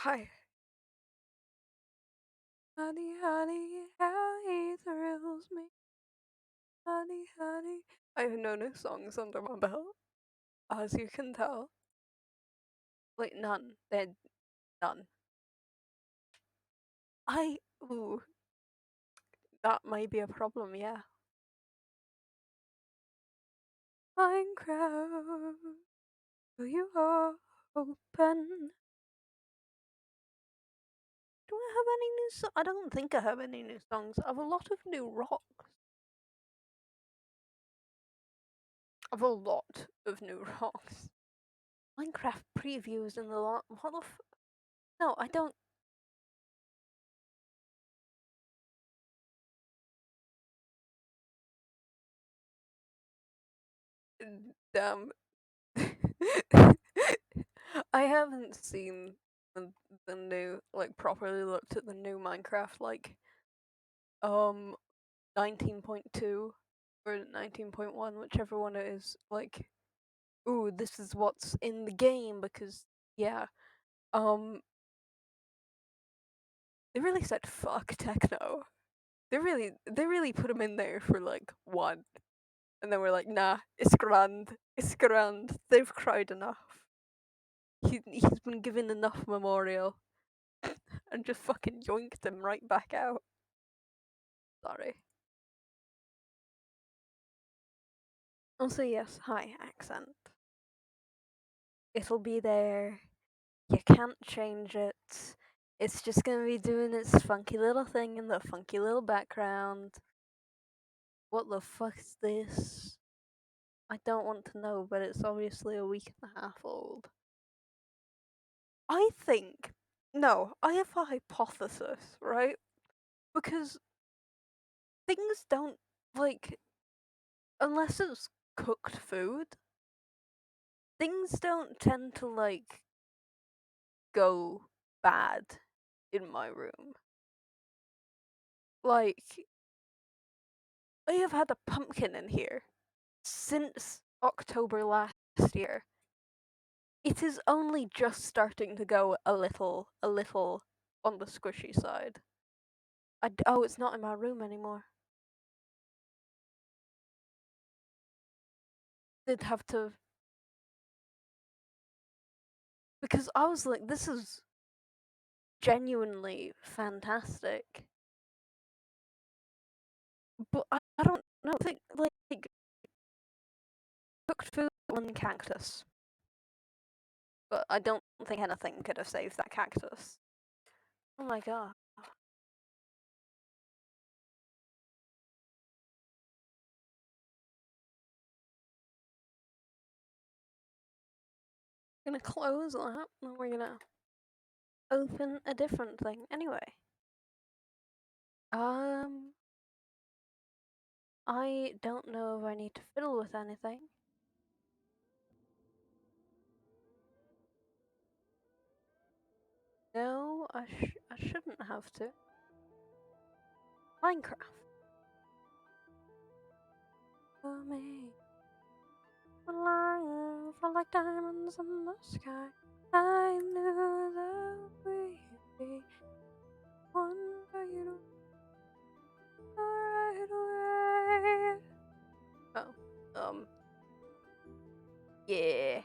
Hi. Honey, honey, how he thrills me. Honey, honey. I have no new songs under my belt, as you can tell. Like, none. They're none. Ooh, that might be a problem, yeah. Minecraft, will you open? Do I have any new songs? I don't think I have any new songs. I have a lot of new rocks. I have a lot of new rocks. Minecraft previews in the lot. What the No, I don't. Damn. I haven't seen the, the new, like, properly looked at the new Minecraft, like, um, 19.2 or 19.1, whichever one it is. Like, ooh, this is what's in the game because, yeah, um, they really said fuck techno. They really put him in there for like one, and then we're like, nah, it's grand. They've cried enough. He's been given enough memorial, and just fucking yoinked him right back out. Sorry. Also, yes, hi, accent. It'll be there. You can't change it. It's just gonna be doing its funky little thing in the funky little background. What the fuck is this? I don't want to know, but it's obviously a week and a half old. I think. No, I have a hypothesis, right? Because things don't, like, unless it's cooked food, things don't tend to, like, go bad in my room. Like, I have had a pumpkin in here since October last year. It is only just starting to go a little on the squishy side. Oh, it's not in my room anymore. Did have to, because I was like, this is genuinely fantastic. But I don't know, think like cooked food on cactus. But I don't think anything could have saved that cactus. Oh my god. Gonna close that, and we're gonna open a different thing. Anyway, um, I don't know if I need to fiddle with anything. No, I shouldn't have to. Minecraft. For me, the lines are like diamonds in the sky. I knew that we'd be one for you to right away. Oh, yeah.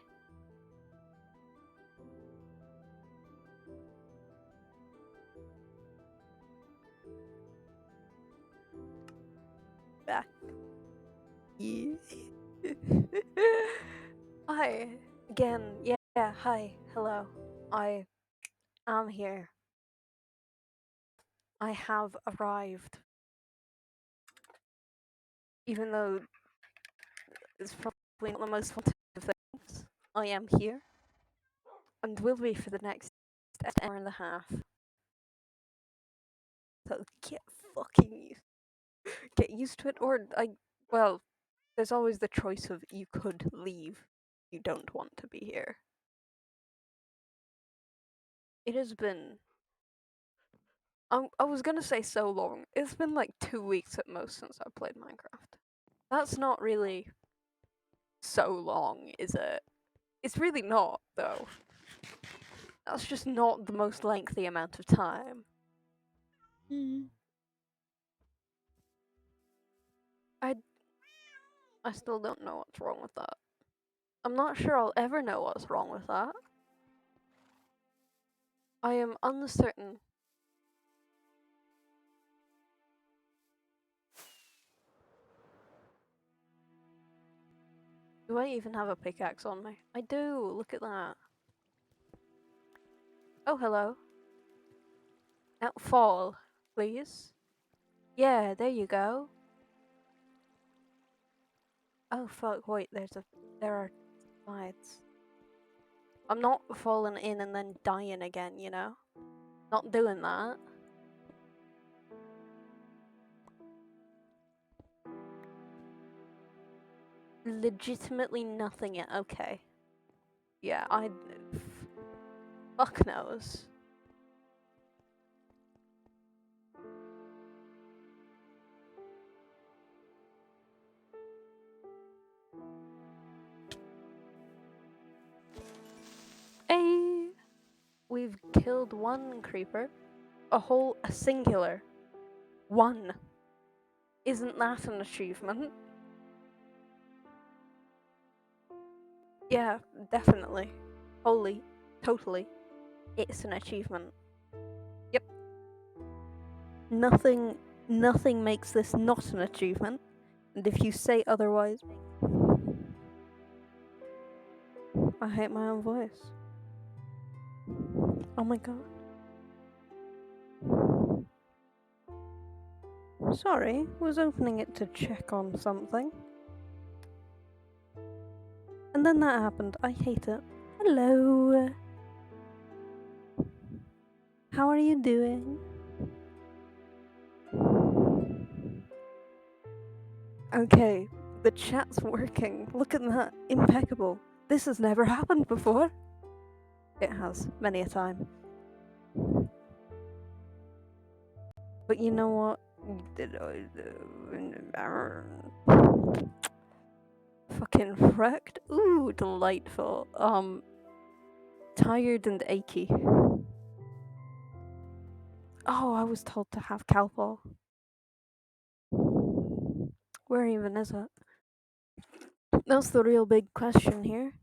Back. Yeah. Hi again. Yeah. Hi. Hello. I am here. I have arrived. Even though it's probably not the most fun of things, I am here and will be for the next hour and a half. So get used to it, or well, there's always the choice of you could leave. You don't want to be here. It has been. I was gonna say so long. It's been like 2 weeks at most since I played Minecraft. That's not really so long, is it? It's really not, though. That's just not the most lengthy amount of time. I still don't know what's wrong with that. I'm not sure I'll ever know what's wrong with that. I am uncertain. Do I even have a pickaxe on me? I do, look at that. Oh, hello. Now fall, please. Yeah, there you go. Oh fuck, wait, there are slides. I'm not falling in and then dying again, you know? Not doing that. Legitimately nothing yet, okay. Yeah, fuck knows. Hey! We've killed one creeper. A singular. One. Isn't that an achievement? Yeah, definitely. Holy. Totally. It's an achievement. Yep. Nothing makes this not an achievement. And if you say otherwise, I hate my own voice. Oh my god. Sorry, was opening it to check on something. And then that happened. I hate it. Hello. How are you doing? Okay, the chat's working. Look at that. Impeccable. This has never happened before. It has, many a time. But you know what? Fucking wrecked. Ooh, delightful. Tired and achy. Oh, I was told to have Calpol. Where even is it? That's the real big question here.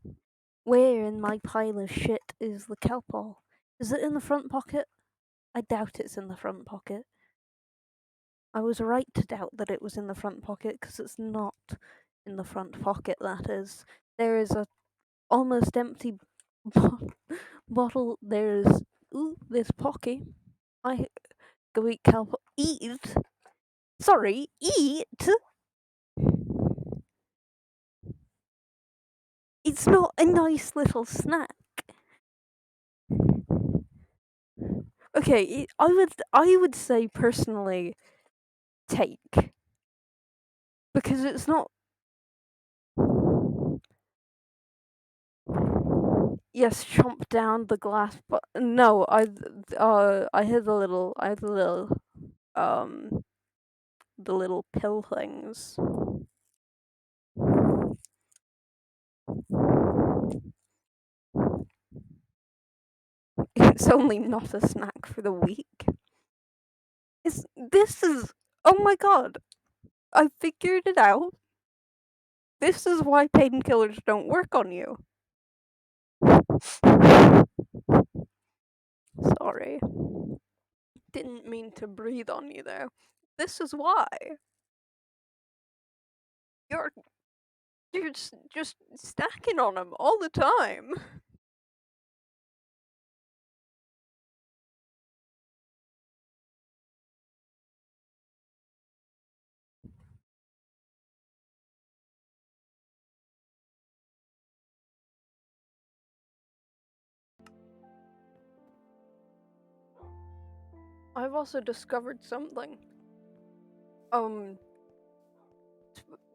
Where in my pile of shit is the Calpol? Is it in the front pocket? I doubt it's in the front pocket. I was right to doubt that it was in the front pocket because it's not in the front pocket, that is. There is a almost empty bottle. There's Pocky. I go eat Calpol. Eat? Sorry, eat? It's not a nice little snack. Okay, I would say personally take because it's not. Yes, chomp down the glass, but no, I had um the little pill things. It's only not a snack for the weak. This is oh my god! I figured it out. This is why painkillers don't work on you. Sorry. Didn't mean to breathe on you there. This is why. You're you're just stacking on them all the time. I've also discovered something.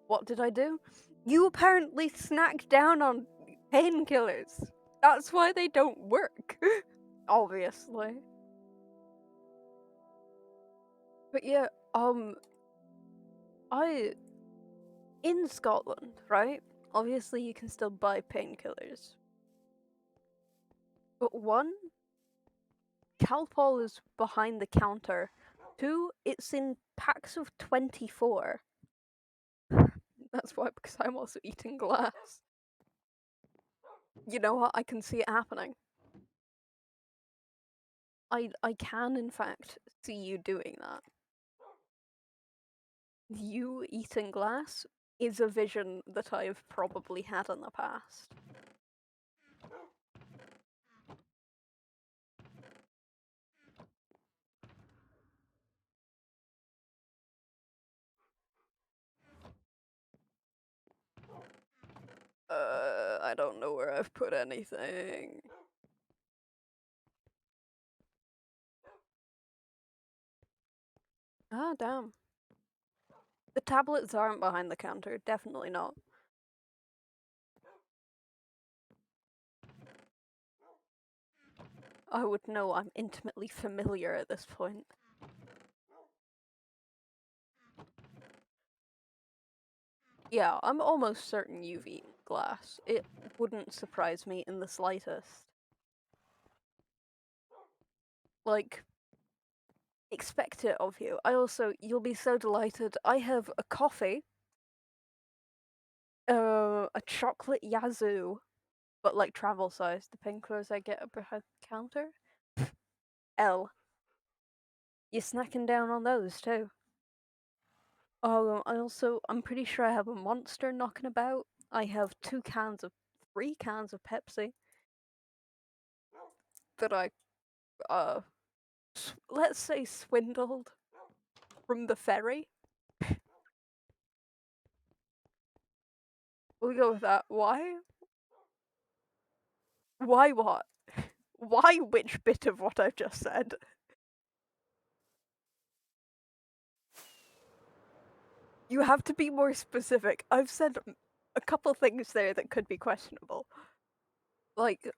What did I do? You apparently snack down on painkillers. That's why they don't work. Obviously. But yeah, I in Scotland, right? Obviously you can still buy painkillers. But one, Calpol is behind the counter. 2, it's in packs of 24. That's why, because I'm also eating glass. You know what? I can see it happening. I can, in fact, see you doing that. You eating glass is a vision that I've probably had in the past. I don't know where I've put anything. Ah, damn. The tablets aren't behind the counter, definitely not. I would know, I'm intimately familiar at this point. Yeah, I'm almost certain you've eaten glass. It wouldn't surprise me in the slightest. Like, expect it of you. You'll be so delighted. I have a coffee, a chocolate yazoo, but like travel size, the pink ones I get behind the counter. L. You snacking down on those too? Oh, I'm pretty sure I have a Monster knocking about. I have 3 cans of Pepsi that I, let's say swindled from the ferry. We'll go with that. Why? Why what? Why which bit of what I've just said? You have to be more specific. I've said a couple things there that could be questionable. Like,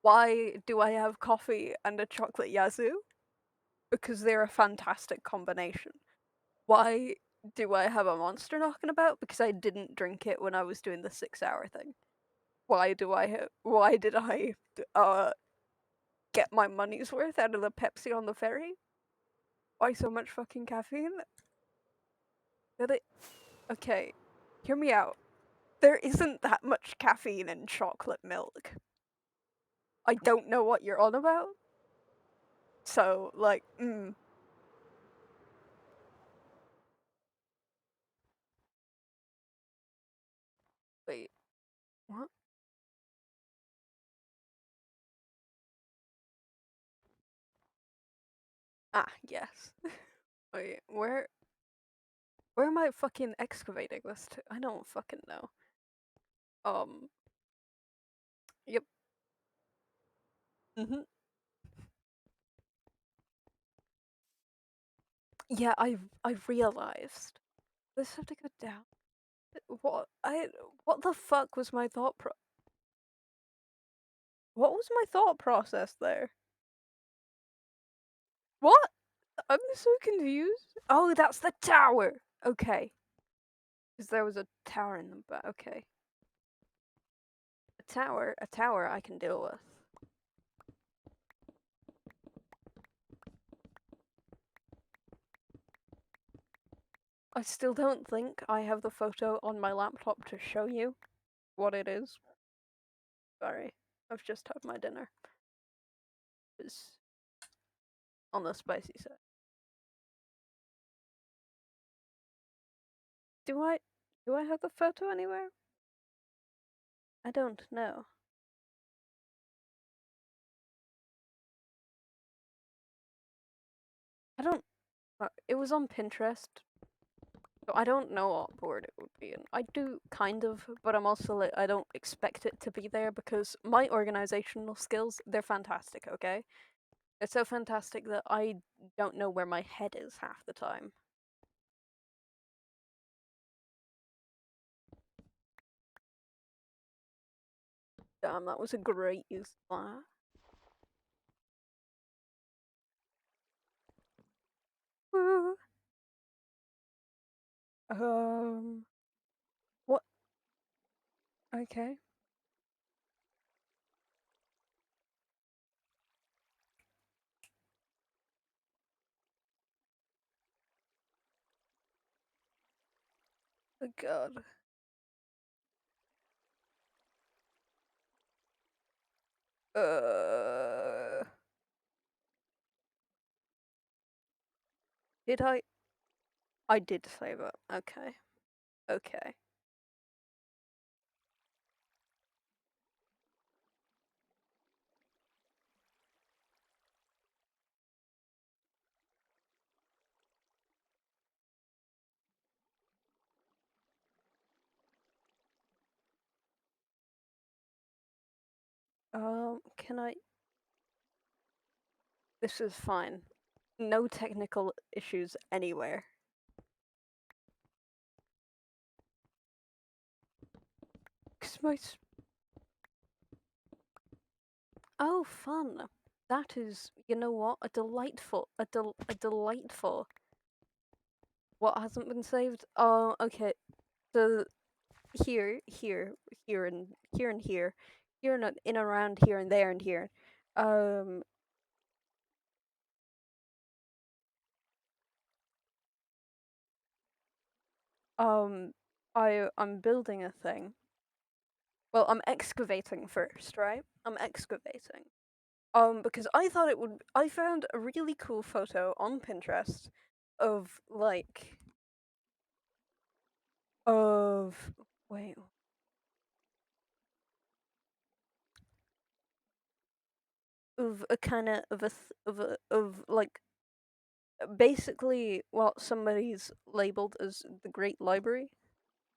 why do I have coffee and a chocolate yazoo? Because they're a fantastic combination. Why do I have a Monster knocking about? Because I didn't drink it when I was doing the 6-hour thing. Why did I get my money's worth out of the Pepsi on the ferry? Why so much fucking caffeine? Okay, hear me out. There isn't that much caffeine in chocolate milk. I don't know what you're on about. So, like, Wait, what? Ah, yes. Wait, where am I fucking excavating this to? I don't fucking know. Yep. Mhm. Yeah, I've realized. This have to go down. What the fuck was my what was my thought process there? What? I'm so confused. Oh, that's the tower. Okay. Because there was a tower in the back. Okay. A tower I can deal with. I still don't think I have the photo on my laptop to show you what it is. Sorry, I've just had my dinner. It's on the spicy side. Do I have the photo anywhere? I don't know. I don't. It was on Pinterest. So I don't know what board it would be in. I do kind of, but I'm also like I don't expect it to be there because my organizational skills, they're fantastic, okay? They're so fantastic that I don't know where my head is half the time. Damn, that was a great use of that. Woo. What? Okay. Oh god. Uh, did I? I did save it. Okay. Okay. Can I? This is fine. No technical issues anywhere. Cause my oh, fun. That is, you know what? A delightful. What hasn't been saved? Oh, okay. So here, here, here, and here, and in around here and there and here. Um, um, I'm building a thing. Well, I'm excavating first, right? I'm excavating. Because I thought it would. I found a really cool photo on Pinterest of like of wait of a kind of like basically what somebody's labeled as the Great Library.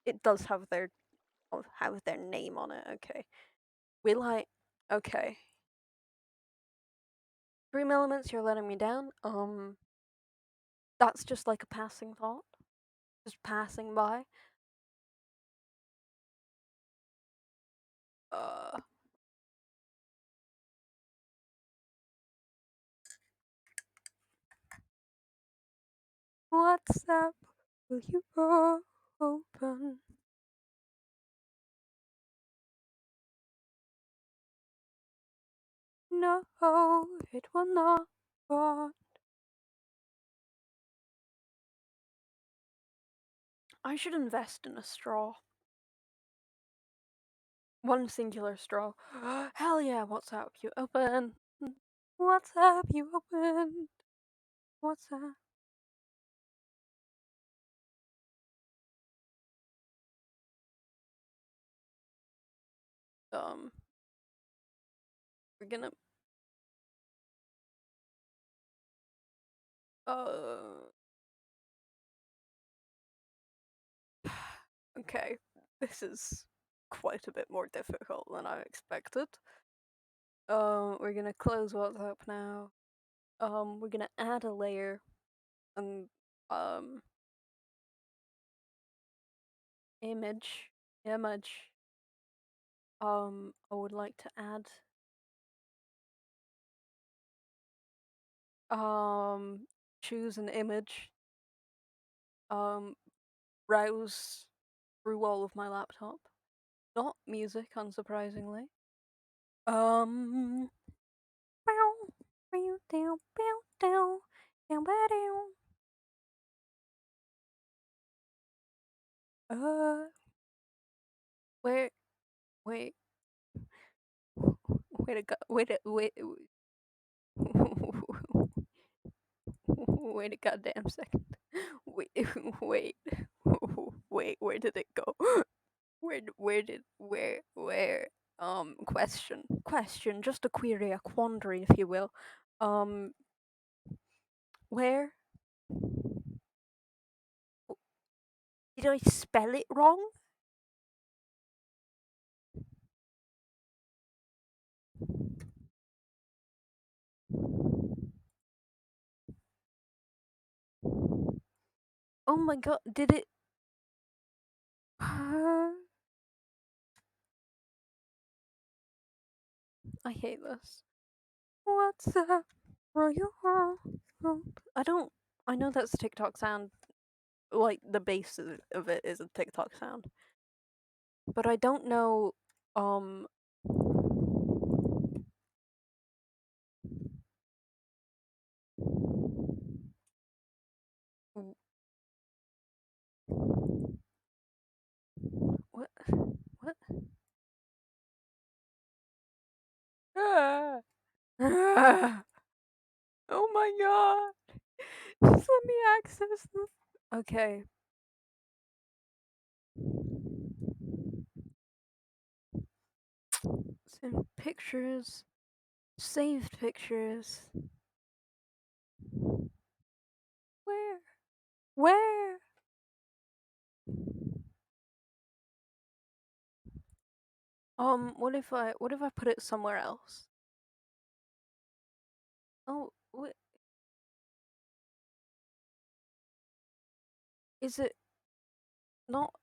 It does have their name on it. Okay, will I? Okay, Dream Elements, you're letting me down. That's just like a passing thought, just passing by. Uh, WhatsApp, will you open? No, it will not. I should invest in a straw. One singular straw. Hell yeah, WhatsApp, you open. WhatsApp, you open. WhatsApp. Um, we're gonna. Uh. Okay, this is quite a bit more difficult than I expected. We're gonna close WhatsApp now. We're gonna add a layer and um image image. I would like to add um choose an image. Um, browse through all of my laptop. Not music, unsurprisingly. Um, uh, where, wait, wait a go, wait a goddamn second. Wait, wait, wait, where did it go? Where? Question, just a query, a quandary, if you will. Um, where did I spell it wrong? Oh my god, did it? I hate this. What's up? Are you home? I don't. I know that's a TikTok sound. Like the base of it is a TikTok sound, but I don't know. Um, Ah. Ah. Oh my god! Just let me access this. Okay. Send pictures. Saved pictures. Where? Where? What if I put it somewhere else? Oh, what? Is it not?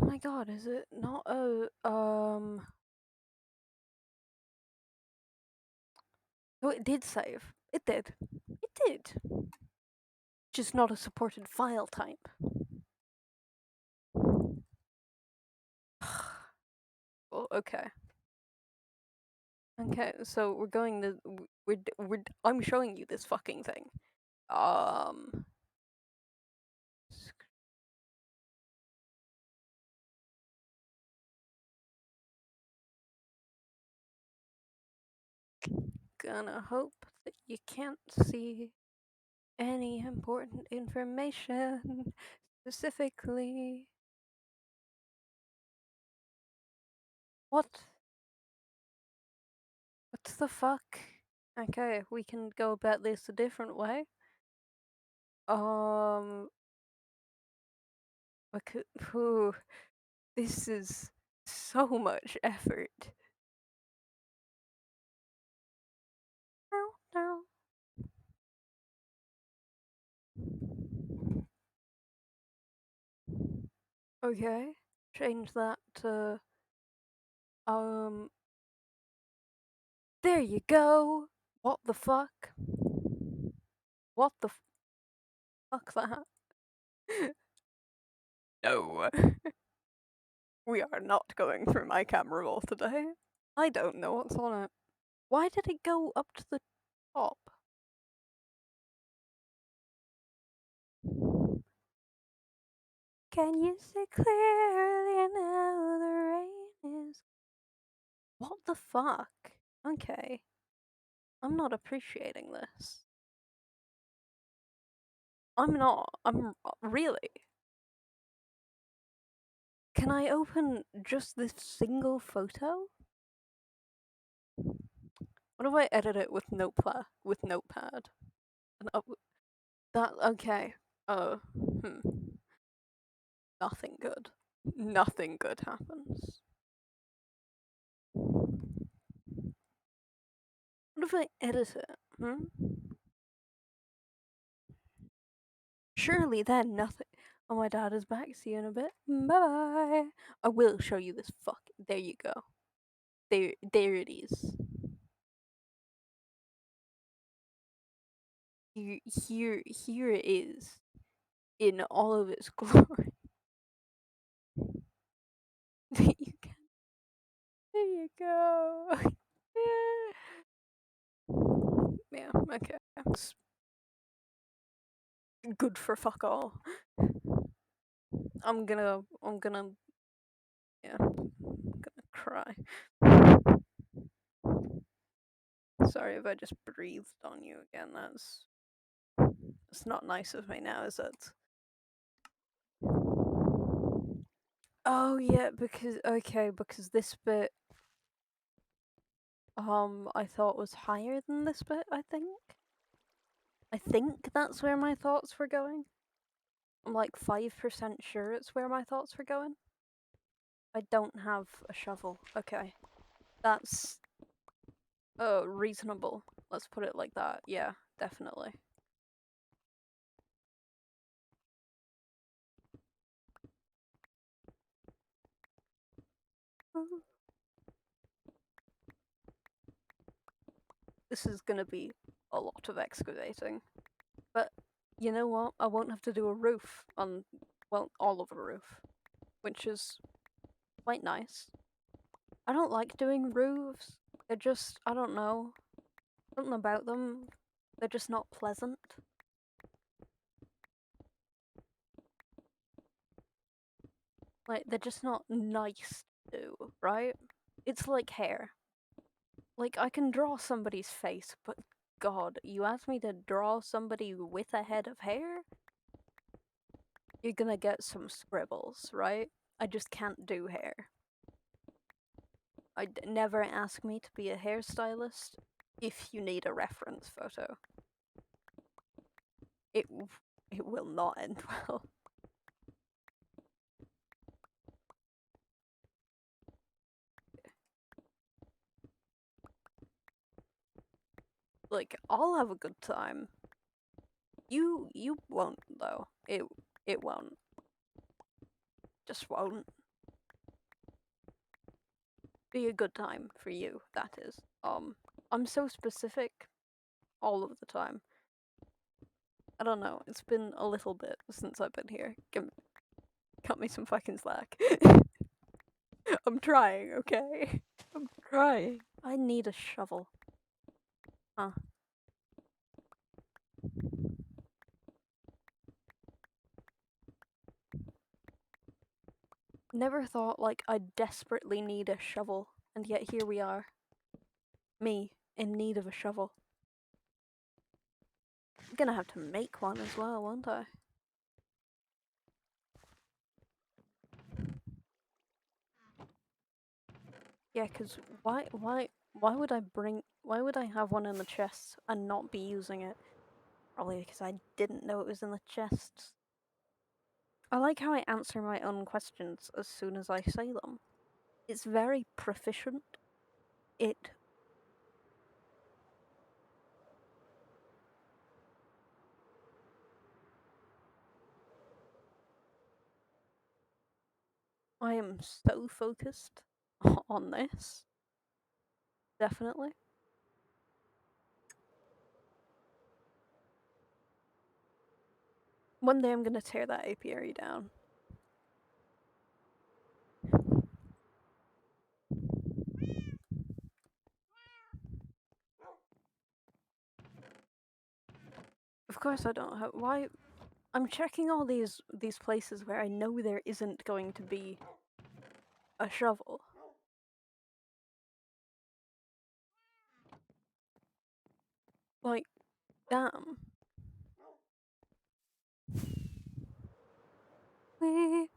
Oh my god, is it not a? Oh, it did save. It did. It did. Just not a supported file type. Well, okay. Okay, so we're going to I'm showing you this fucking thing. Gonna hope that you can't see any important information specifically. What? What the fuck? Okay, we can go about this a different way. Because, this is so much effort. Okay, change that to there you go. What the fuck? What the fuck that? No. We are not going through my camera roll today. I don't know what's on it. Why did it go up to the top? Can you see clearly now the rain is. What the fuck? Okay. I'm not appreciating this. I'm not. I'm really. Can I open just this single photo? What if I edit it with Notepad? And that okay. Nothing good. Nothing good happens. What if I edit it? Surely then nothing. Oh, my dad is back. See you in a bit. Bye bye. I will show you this fuck. There you go. There it is. Here it is in all of its glory. There you go. Yeah, okay. It's good for fuck all. I'm gonna, yeah, I'm gonna cry. Sorry if I just breathed on you again. That's not nice of me now, is it? Oh yeah, because this bit I thought was higher than this bit, I think. I think that's where my thoughts were going. I'm like 5% sure it's where my thoughts were going. I don't have a shovel. Okay. That's reasonable. Let's put it like that. Yeah, definitely. This is gonna be a lot of excavating. But you know what? I won't have to do a roof on, well, all of a roof, which is quite nice. I don't like doing roofs. They're just, I don't know. Something about them. They're just not pleasant. Like, they're just not nice to do, right? It's like hair. Like, I can draw somebody's face, but God, you ask me to draw somebody with a head of hair? You're gonna get some scribbles, right? I just can't do hair. Never ask me to be a hairstylist if you need a reference photo. It will not end well. Like, I'll have a good time. You won't though. It won't. Just won't be a good time for you, that is. I'm so specific all of the time. I don't know, it's been a little bit since I've been here. Cut me some fucking slack. I'm trying, okay? I'm trying. I need a shovel. Huh. Never thought, like, I desperately need a shovel, and yet here we are. Me, in need of a shovel. I'm gonna have to make one as well, won't I? Yeah, cause why would why would I have one in the chest and not be using it? Probably because I didn't know it was in the chest. I like how I answer my own questions as soon as I say them. It's very proficient. It I am so focused on this. Definitely. One day I'm gonna tear that apiary down. Of course I don't have why I'm checking all these places where I know there isn't going to be a shovel. Like, damn. Wee.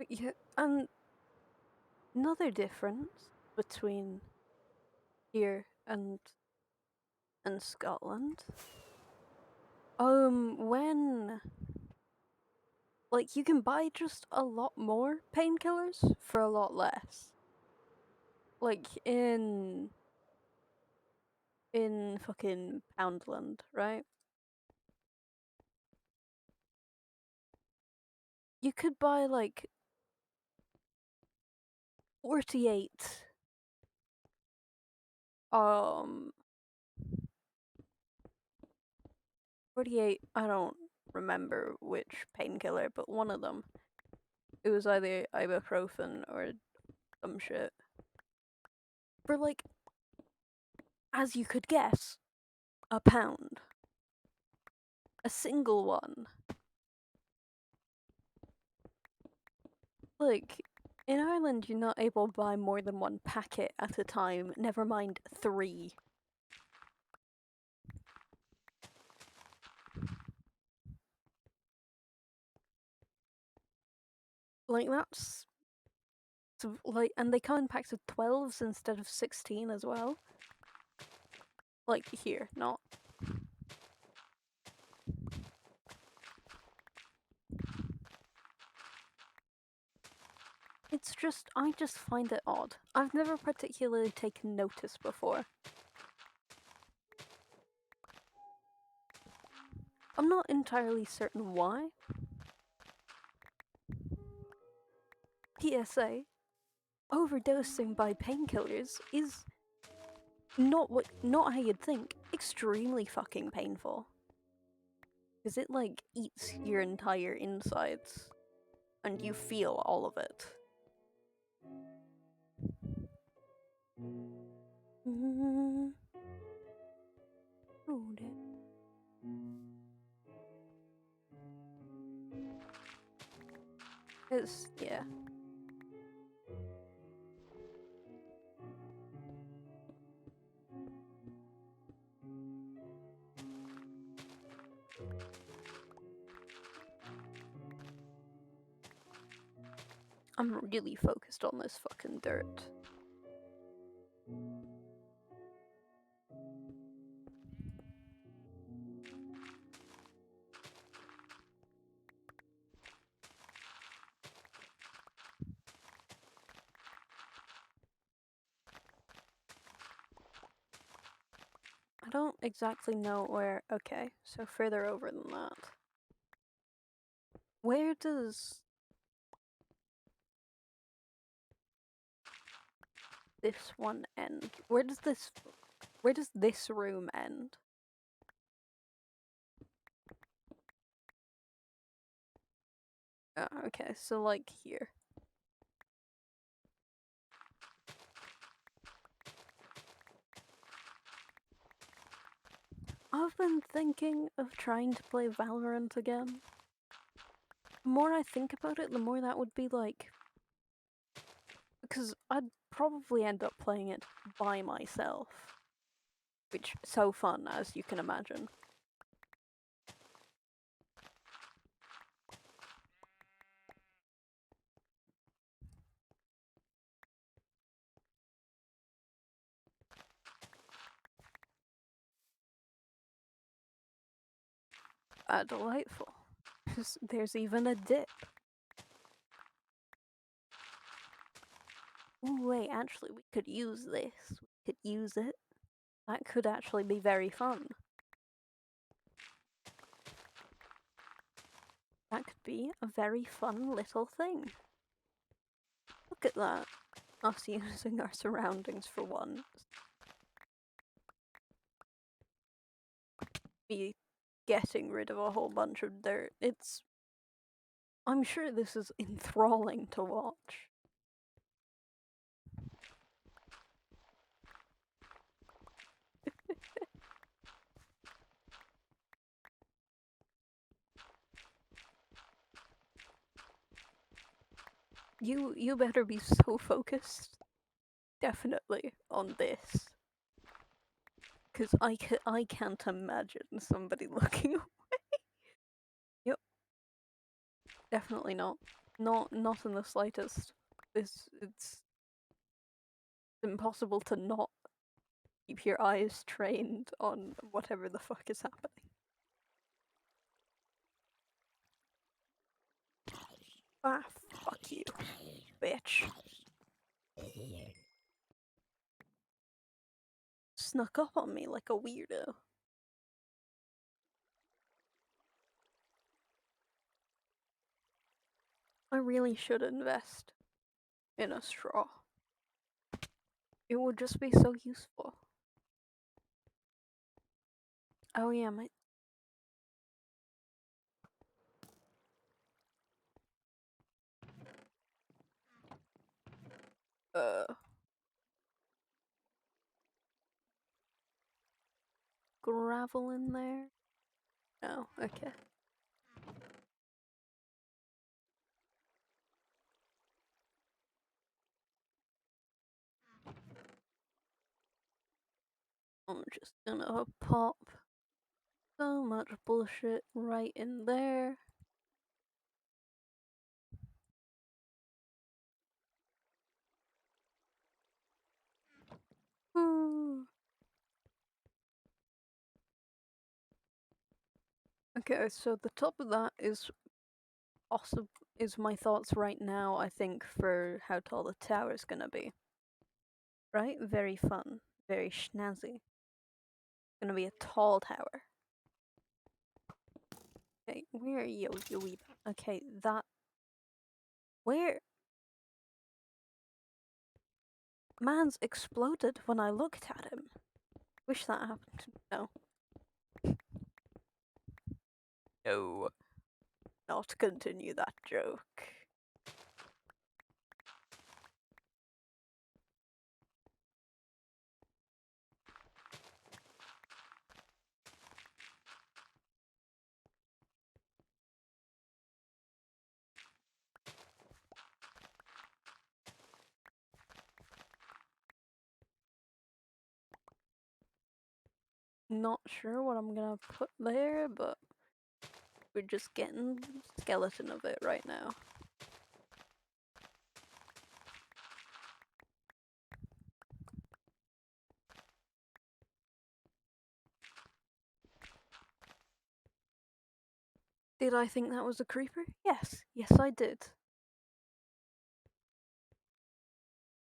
Yeah, and another difference between here and Scotland. When like you can buy just a lot more painkillers for a lot less. Like in fucking Poundland, right? You could buy like 48 um 48, I don't remember which painkiller, but one of them. It was either ibuprofen or some shit. For like, as you could guess, a pound. A single one. Like, in Ireland, you're not able to buy more than one packet at a time, never mind 3. Like, that's. Like, and they come in packs of 12s instead of 16 as well. Like, here, not. It's just, I just find it odd. I've never particularly taken notice before. I'm not entirely certain why. PSA, overdosing by painkillers is not how you'd think. Extremely fucking painful. Because it, like, eats your entire insides. And you feel all of it. Oh, dear. Yeah. I'm really focused on this fucking dirt. I don't exactly know where. Okay, so further over than that. Where does this one end? Where does this room end? Oh, okay, so like here. I've been thinking of trying to play Valorant again. The more I think about it, the more that would be like. Because I'd probably end up playing it by myself. Which so fun, as you can imagine. Delightful. There's even a dip. Ooh, wait, actually, we could use this. We could use it. That could actually be very fun. That could be a very fun little thing. Look at that. Us using our surroundings for once. Be getting rid of a whole bunch of dirt. I'm sure this is enthralling to watch. You better be so focused. Definitely on this. Because I can't imagine somebody looking away. Yep. Definitely not. Not in the slightest. It's impossible to not keep your eyes trained on whatever the fuck is happening. Ah, fuck you, bitch. Snuck up on me like a weirdo. I really should invest in a straw. It would just be so useful. Oh yeah, my... Gravel in there? Oh, okay. I'm just gonna pop so much bullshit right in there. Okay, so the top of that is also is my thoughts right now, I think, for how tall the tower is gonna be. Right? Very fun. Very schnazzy. Gonna be a tall tower. Okay, where are you, you? Okay, that... Where? Man's exploded when I looked at him. Wish that happened. No. No. Not continue that joke. Not sure what I'm gonna put there, but we're just getting skeleton of it right now. Did I think that was a creeper? Yes. Yes, I did.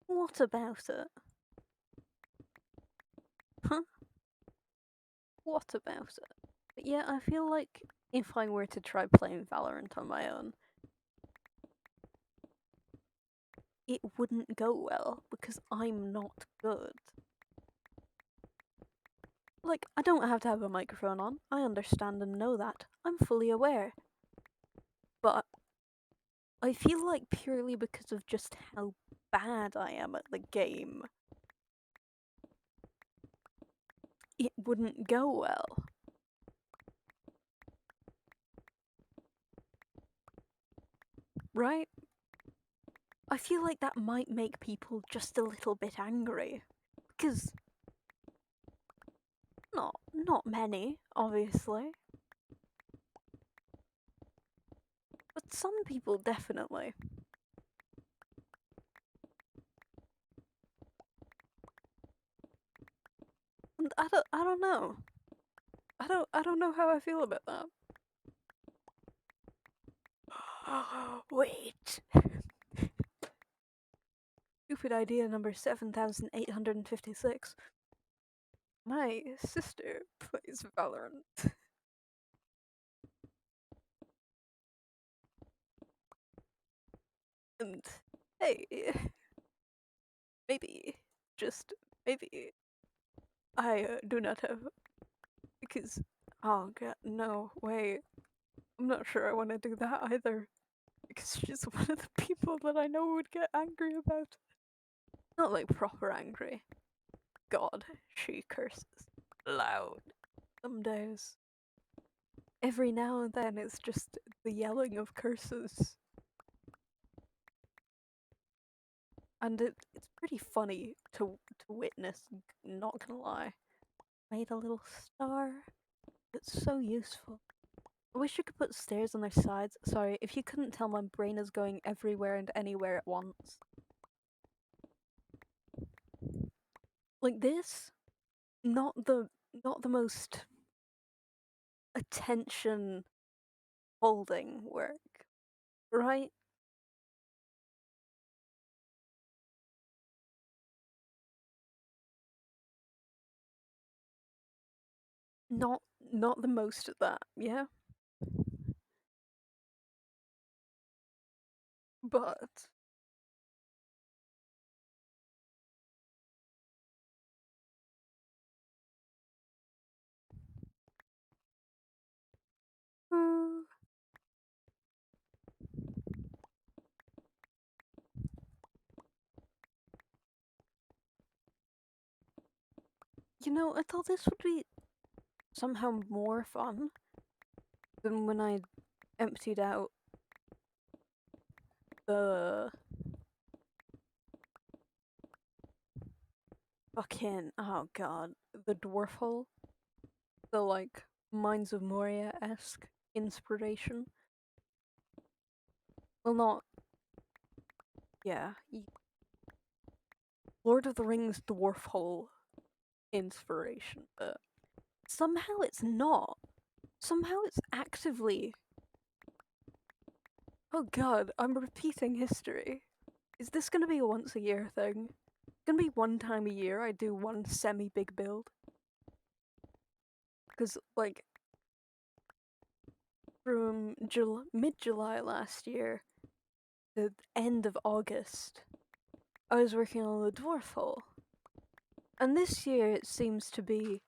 What about it? Huh? What about it? But yeah, I feel like if I were to try playing Valorant on my own, it wouldn't go well because I'm not good. Like, I don't have to have a microphone on. I understand and know that. I'm fully aware. But I feel like purely because of just how bad I am at the game, it wouldn't go well. Right? I feel like that might make people just a little bit angry. Because not many, obviously. But some people definitely. And I don't know. I don't know how I feel about that. Wait. Stupid idea number 7856. My sister plays Valorant. And hey, maybe, just maybe, I do not have. Because. Oh god, no, wait. I'm not sure I want to do that either. Because she's one of the people that I know would get angry about. Not like proper angry. God, she curses loud some days. Every now and then it's just the yelling of curses. And it's pretty funny to witness, not gonna lie. Made a little star. It's so useful. I wish you could put stairs on their sides. Sorry, if you couldn't tell, my brain is going everywhere and anywhere at once. Like this, not the most attention holding work, right? Not the most of that, yeah. But uh, you know, I thought this would be somehow more fun than when I emptied out the fucking, oh god, the dwarf hole, the like Mines of Moria esque inspiration. Well, not, yeah, Lord of the Rings dwarf hole inspiration, but somehow it's not. Somehow it's actively. Oh god, I'm repeating history. Is this gonna be a once a year thing? It's gonna be one time a year I do one semi big build? Because, like, from mid July last year to the end of August, I was working on the dwarf hole. And this year it seems to be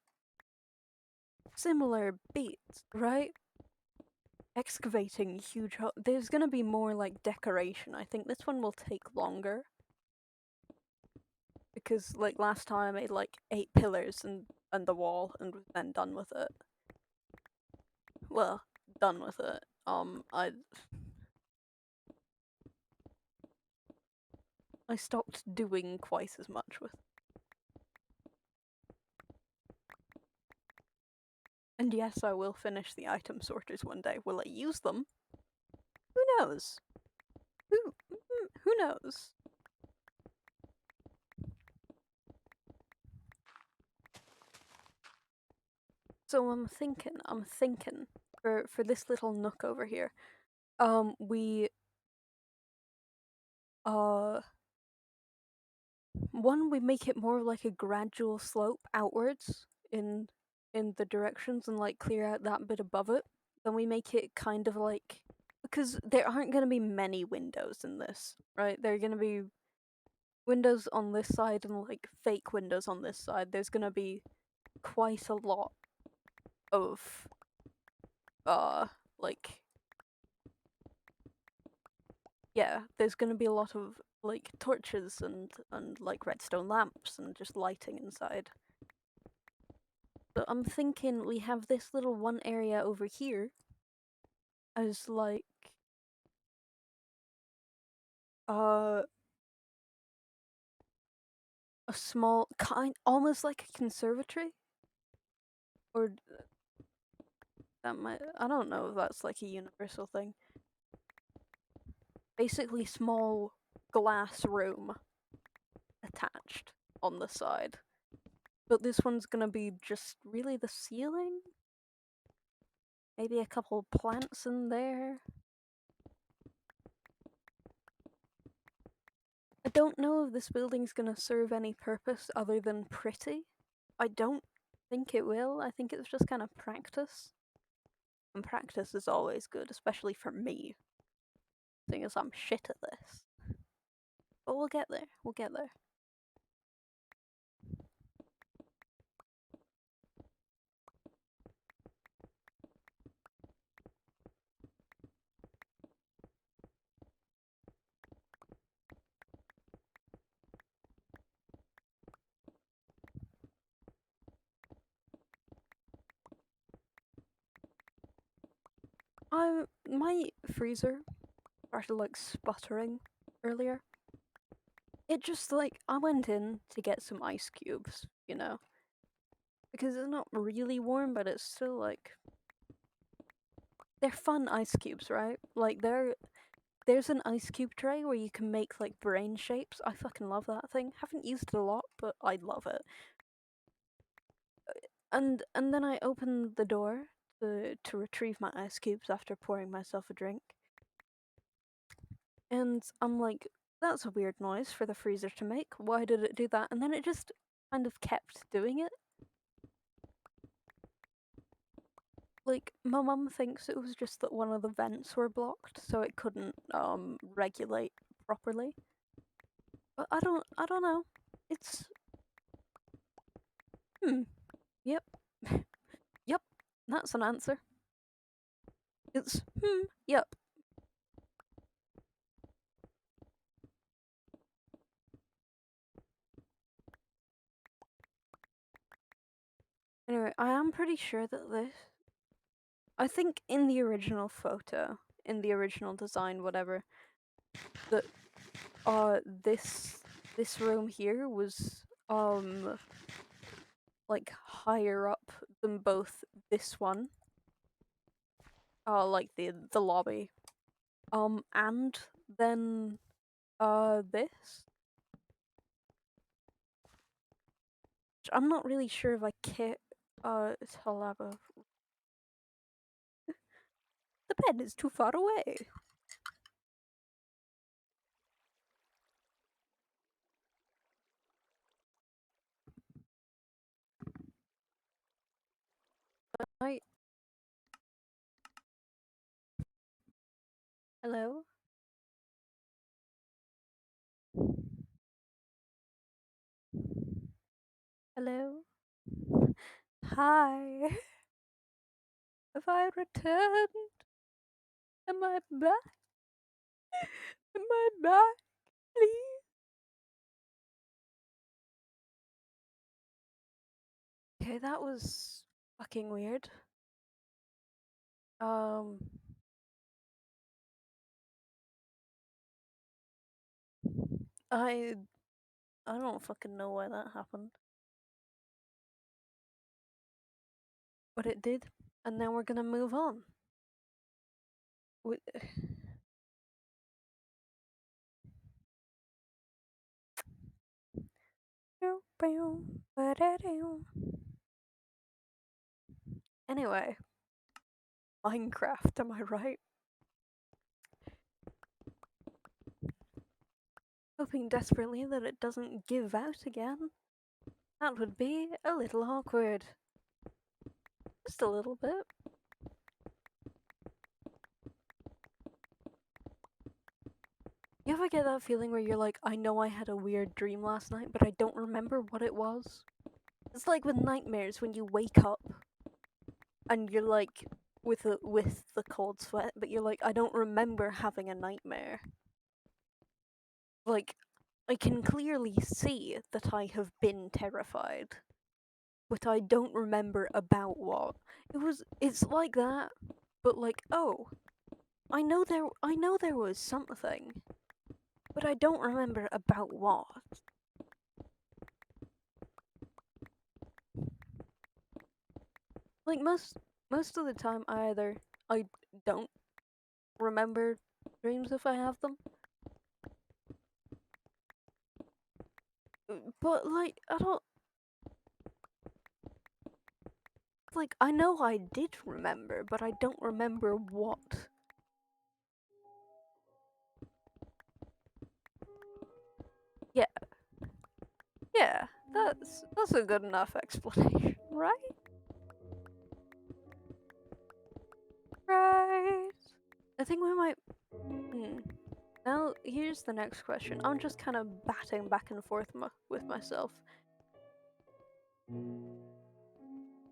similar beats, right? Excavating huge there's gonna be more like decoration. I think this one will take longer. Because like last time I made like 8 pillars and the wall and was then done with it. Well, done with it. I stopped doing quite as much with. And yes, I will finish the item sorters one day. Will I use them? Who knows? Who knows? So I'm thinking for this little nook over here. We uh one, we make it more like a gradual slope outwards in the directions and like clear out that bit above it. Then we make it kind of like, because there aren't going to be many windows in this, right? There are going to be windows on this side and like fake windows on this side. There's going to be quite a lot of like, yeah, there's going to be a lot of like torches and like redstone lamps and just lighting inside. But I'm thinking we have this little one area over here as like uh a small kind, almost like a conservatory, or that might, I don't know if that's like a universal thing. Basically, small glass room attached on the side. But this one's gonna be just really the ceiling. Maybe a couple plants in there. I don't know if this building's gonna serve any purpose other than pretty. I don't think it will. I think it's just kind of practice. And practice is always good, especially for me, seeing as I'm shit at this. But we'll get there. We'll get there. My freezer started like sputtering earlier. It just like, I went in to get some ice cubes, you know, because it's not really warm, but it's still like, they're fun ice cubes, right? Like there's an ice cube tray where you can make like brain shapes. I fucking love that thing. Haven't used it a lot, but I love it. And then I opened the door to retrieve my ice cubes after pouring myself a drink. And I'm like, that's a weird noise for the freezer to make. Why did it do that? And then it just kind of kept doing it. Like, my mum thinks it was just that one of the vents were blocked, so it couldn't regulate properly. But I don't know. It's yep. Yep. That's an answer. It's yep. Anyway, I am pretty sure that this, I think in the original photo, in the original design, whatever, that this room here was like higher up than both this one, like the lobby, and then this. I'm not really sure if I care. Talaba. The bed is too far away. I hello. Hello? Hi. Have I returned? Am I back? Am I back? Please? Okay, that was fucking weird. Um, I I don't fucking know why that happened, but it did, and now we're gonna move on. We- Anyway, Minecraft, am I right? Hoping desperately that it doesn't give out again. That would be a little awkward. Just a little bit. You ever get that feeling where you're like, I know I had a weird dream last night, but I don't remember what it was? It's like with nightmares when you wake up and you're like with the cold sweat, but you're like, I don't remember having a nightmare. Like, I can clearly see that I have been terrified, but I don't remember about what. It's like that, but like, oh, I know there was something, but I don't remember about what. Like most of the time I don't remember dreams if I have them. But like I don't like I know I did remember, but I don't remember what. Yeah, yeah, that's a good enough explanation, right? Right. I think we might. Hmm. Now here's the next question. I'm just kind of batting back and forth with myself.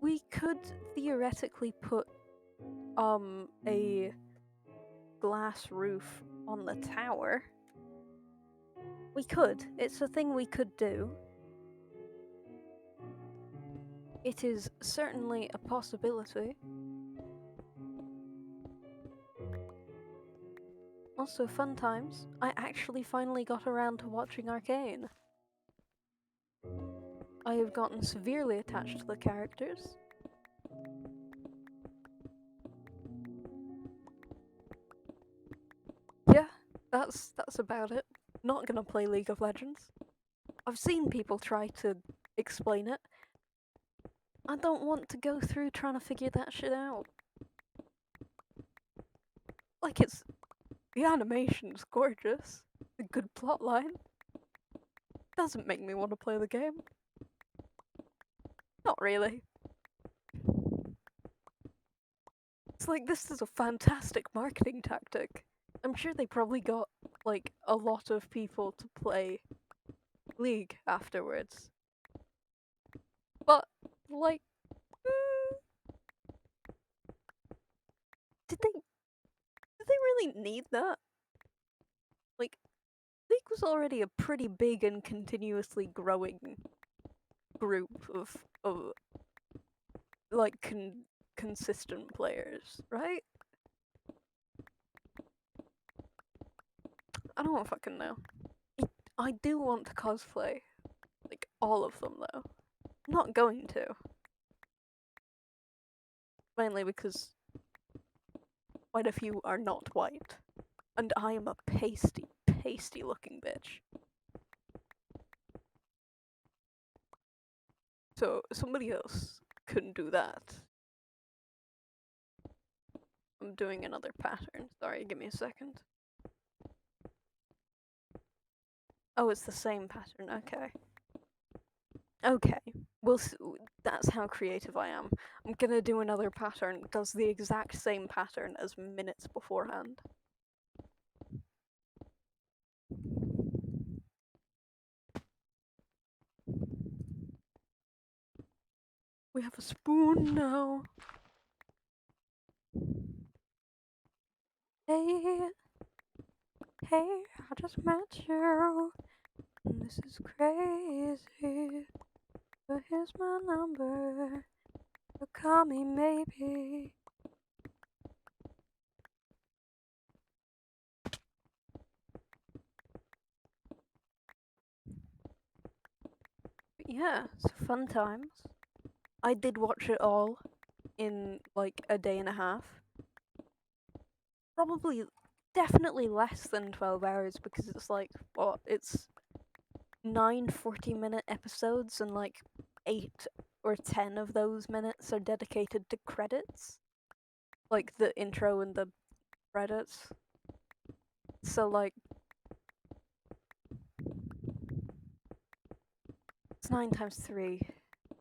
We could theoretically put a glass roof on the tower. We could. It's a thing we could do. It is certainly a possibility. Also, fun times. I actually finally got around to watching Arcane. I have gotten severely attached to the characters. Yeah, that's about it. Not gonna play League of Legends. I've seen people try to explain it. I don't want to go through trying to figure that shit out. Like the animation's gorgeous. A good plotline. Doesn't make me want to play the game. Not really. It's like this is a fantastic marketing tactic. I'm sure they probably got like a lot of people to play League afterwards. But like did they really need that? Like League was already a pretty big and continuously growing group of like consistent players, right? I don't fucking know. I do want to cosplay, like all of them though. I'm not going to, mainly because quite a few are not white, and I am a pasty looking bitch. So somebody else couldn't do that. I'm doing another pattern. Sorry, give me a second. Oh, it's the same pattern. Okay. Okay. That's how creative I am. I'm gonna do another pattern. Does the exact same pattern as minutes beforehand. We have a spoon now. Hey, hey, I just met you. This is crazy. But here's my number. So call me maybe. But yeah, so fun times. I did watch it all in like a day and a half. Probably, definitely less than 12 hours because it's like, what? It's 9 40-minute episodes, and like 8 or 10 of those minutes are dedicated to credits. Like the intro and the credits. So, like, it's 9 times 3.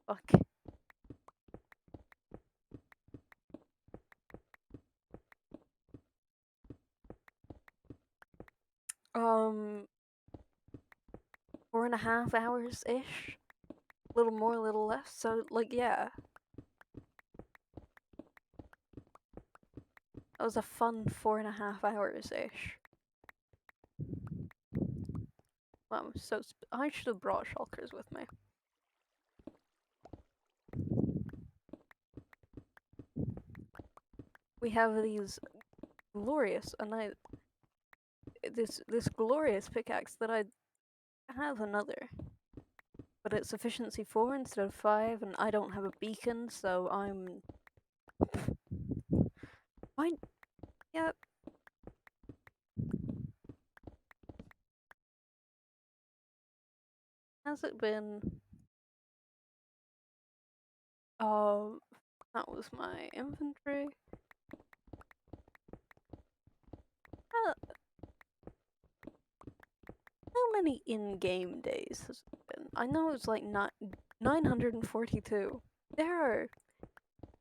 Fuck. Um, 4.5 hours ish. A little more, a little less. So, like, yeah. That was a fun 4.5 hours ish. So I should have brought shulkers with me. We have these glorious, and this glorious pickaxe that I have another, but it's efficiency 4 instead of 5, and I don't have a beacon, so I'm fine. Yep. Has it been? Oh, that was my inventory. Uh, how many in-game days has it been? I know it's like 942. There are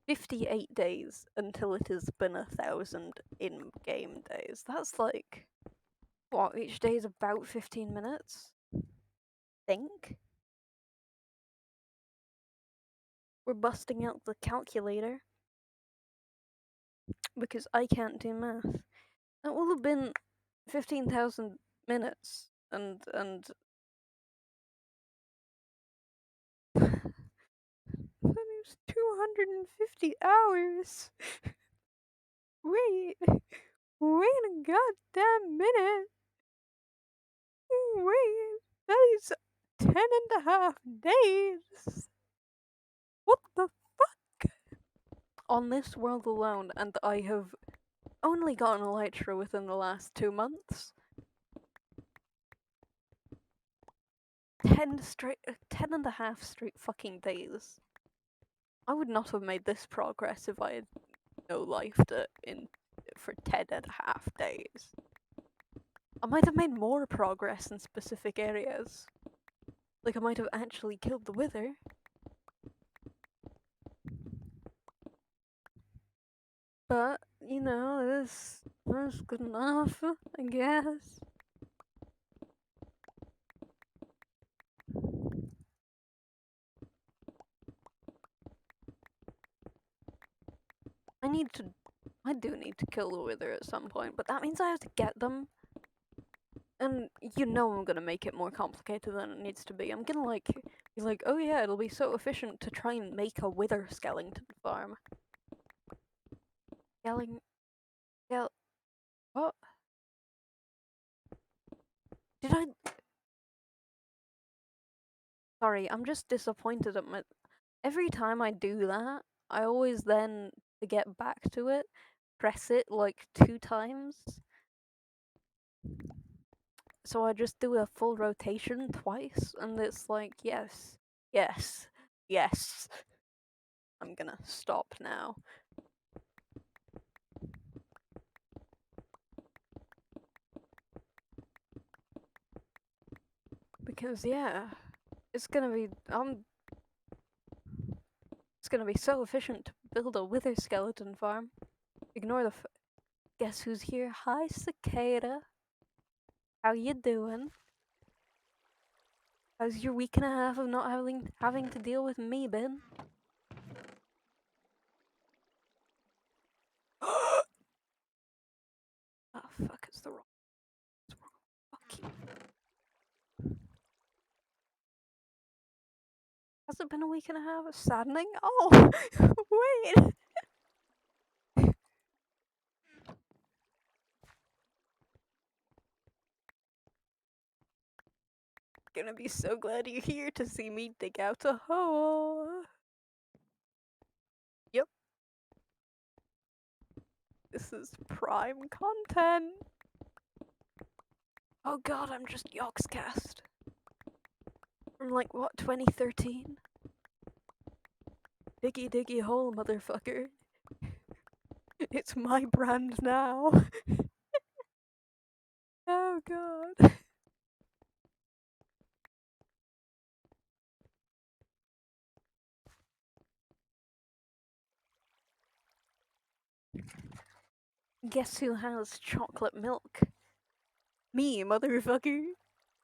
58 days until it has been 1,000 in-game days. That's like, what, each day is about 15 minutes? Think? We're busting out the calculator because I can't do math. That will have been 15,000 minutes, and that is 250 hours. Wait, wait a goddamn minute. Wait, that is 10.5 days. What the fuck? On this world alone, and I have only gotten elytra within the last 2 months. 10.5 straight fucking days. I would not have made this progress if I had no lifed it for 10.5 days. I might have made more progress in specific areas. Like, I might have actually killed the wither. But, you know, that's good enough, I guess. I do need to kill the wither at some point, but that means I have to get them. And you know I'm gonna make it more complicated than it needs to be. I'm gonna be like, oh yeah, it'll be so efficient to try and make a wither skeleton farm. Yelling, yell, what? Did I? Sorry, I'm just disappointed at my. Every time I do that, I always then, to get back to it, press it like 2 times. So I just do a full rotation twice, and it's like, yes, yes, yes. I'm gonna stop now. Because, yeah, it's gonna be, it's gonna be so efficient to build a wither skeleton farm. Ignore the guess who's here? Hi, Cicada. How you doing? How's your week and a half of not having to deal with me been? fuck, it's the wrong. Fuck you. Has it been a week and a half? Saddening? Oh, wait. Gonna be so glad you're here to see me dig out a hole. Yep. This is prime content. Oh god, I'm just Yogscast. From like, what, 2013? Diggy diggy hole, motherfucker. It's my brand now. Oh god. Guess who has chocolate milk? Me, motherfucker.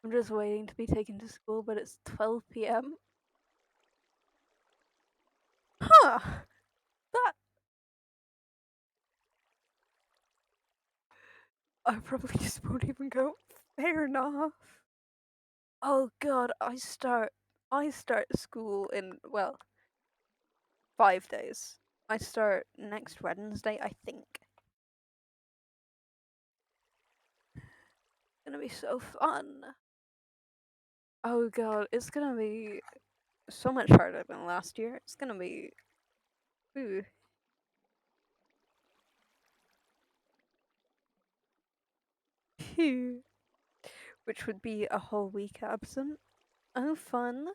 I'm just waiting to be taken to school, but it's 12 p.m. Huh. That. I probably just won't even go. Fair enough. Oh god, I start school in, well, 5 days. I start next Wednesday, I think. It's gonna be so fun. Oh god, it's gonna be so much harder than last year. It's gonna be. Ooh. Phew. Which would be a whole week absent. Oh, fun.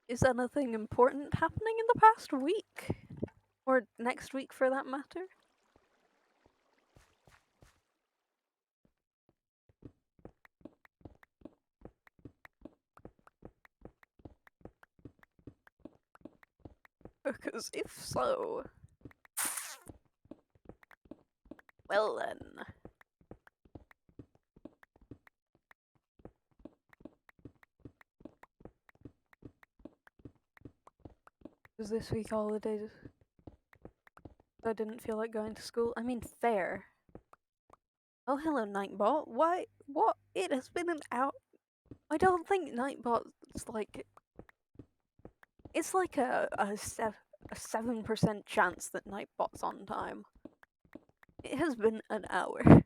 Is anything important happening in the past week? Or next week for that matter? Because if so. Well then. Is this week holidays? I didn't feel like going to school. I mean, fair. Oh, hello, Nightbot. Why? What? It has been an hour. I don't think Nightbot's like. It's like a 7% chance that Nightbot's on time. It has been an hour.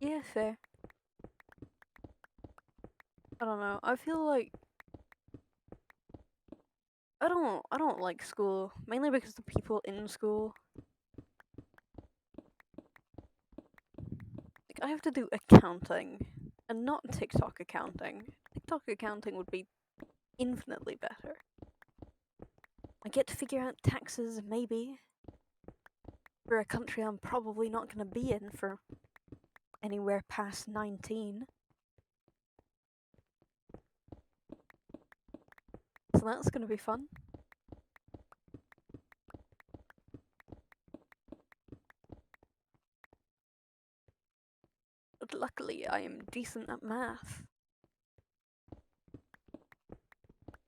Yeah, fair. I don't know. I feel like I don't like school, mainly because the people in school. Like, I have to do accounting and not TikTok accounting. TikTok accounting would be infinitely better. I get to figure out taxes, maybe, for a country I'm probably not going to be in for anywhere past 19. So that's going to be fun. But luckily, I am decent at math.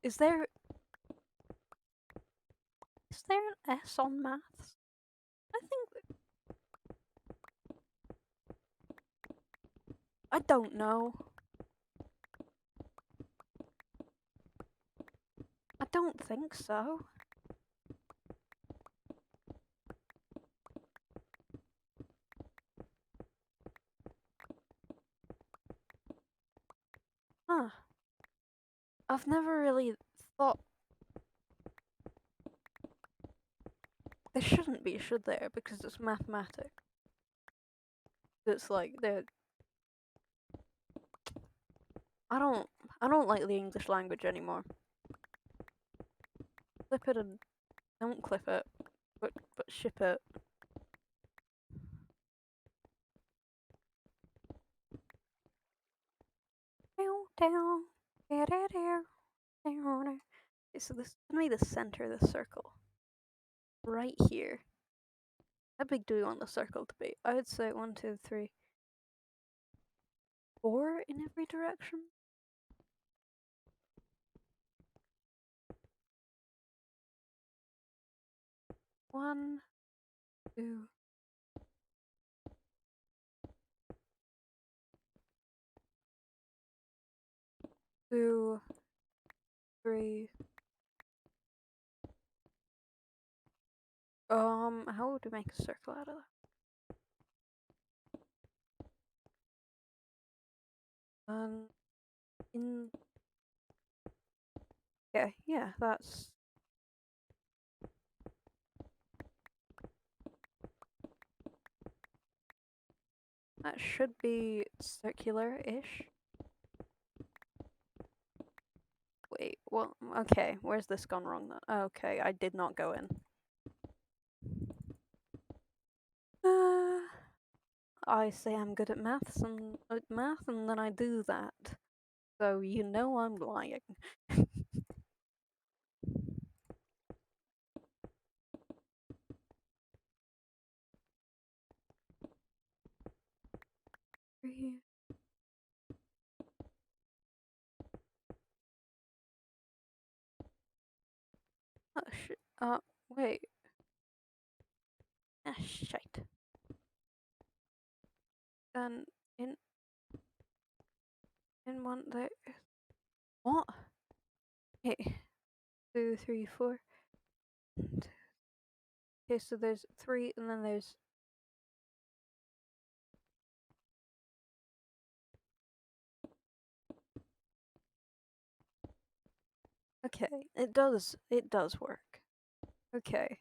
Is there an S on maths? I think. I don't know. I don't think so. Huh. I've never really thought. There shouldn't be, should there? Because it's mathematics. It's like they're. I don't like the English language anymore. Clip it and don't clip it, but ship it. Down. Okay, so this is gonna be the center of the circle. Right here. How big do we want the circle to be? I would say 1, 2, 3, 4 in every direction. 1, 2, 2, 3. How would we make a circle out of that? In. Okay, yeah, that's. That should be circular-ish. Wait, well, okay, where's this gone wrong then? Okay, I did not go in. I say I'm good at math, and then I do that. So you know I'm lying. 3. Oh shit. Wait. Ah, shite. Then in one there. What? Hey. 2, 3, 4. Okay, so there's 3, and then there's. Okay, it does work. Okay.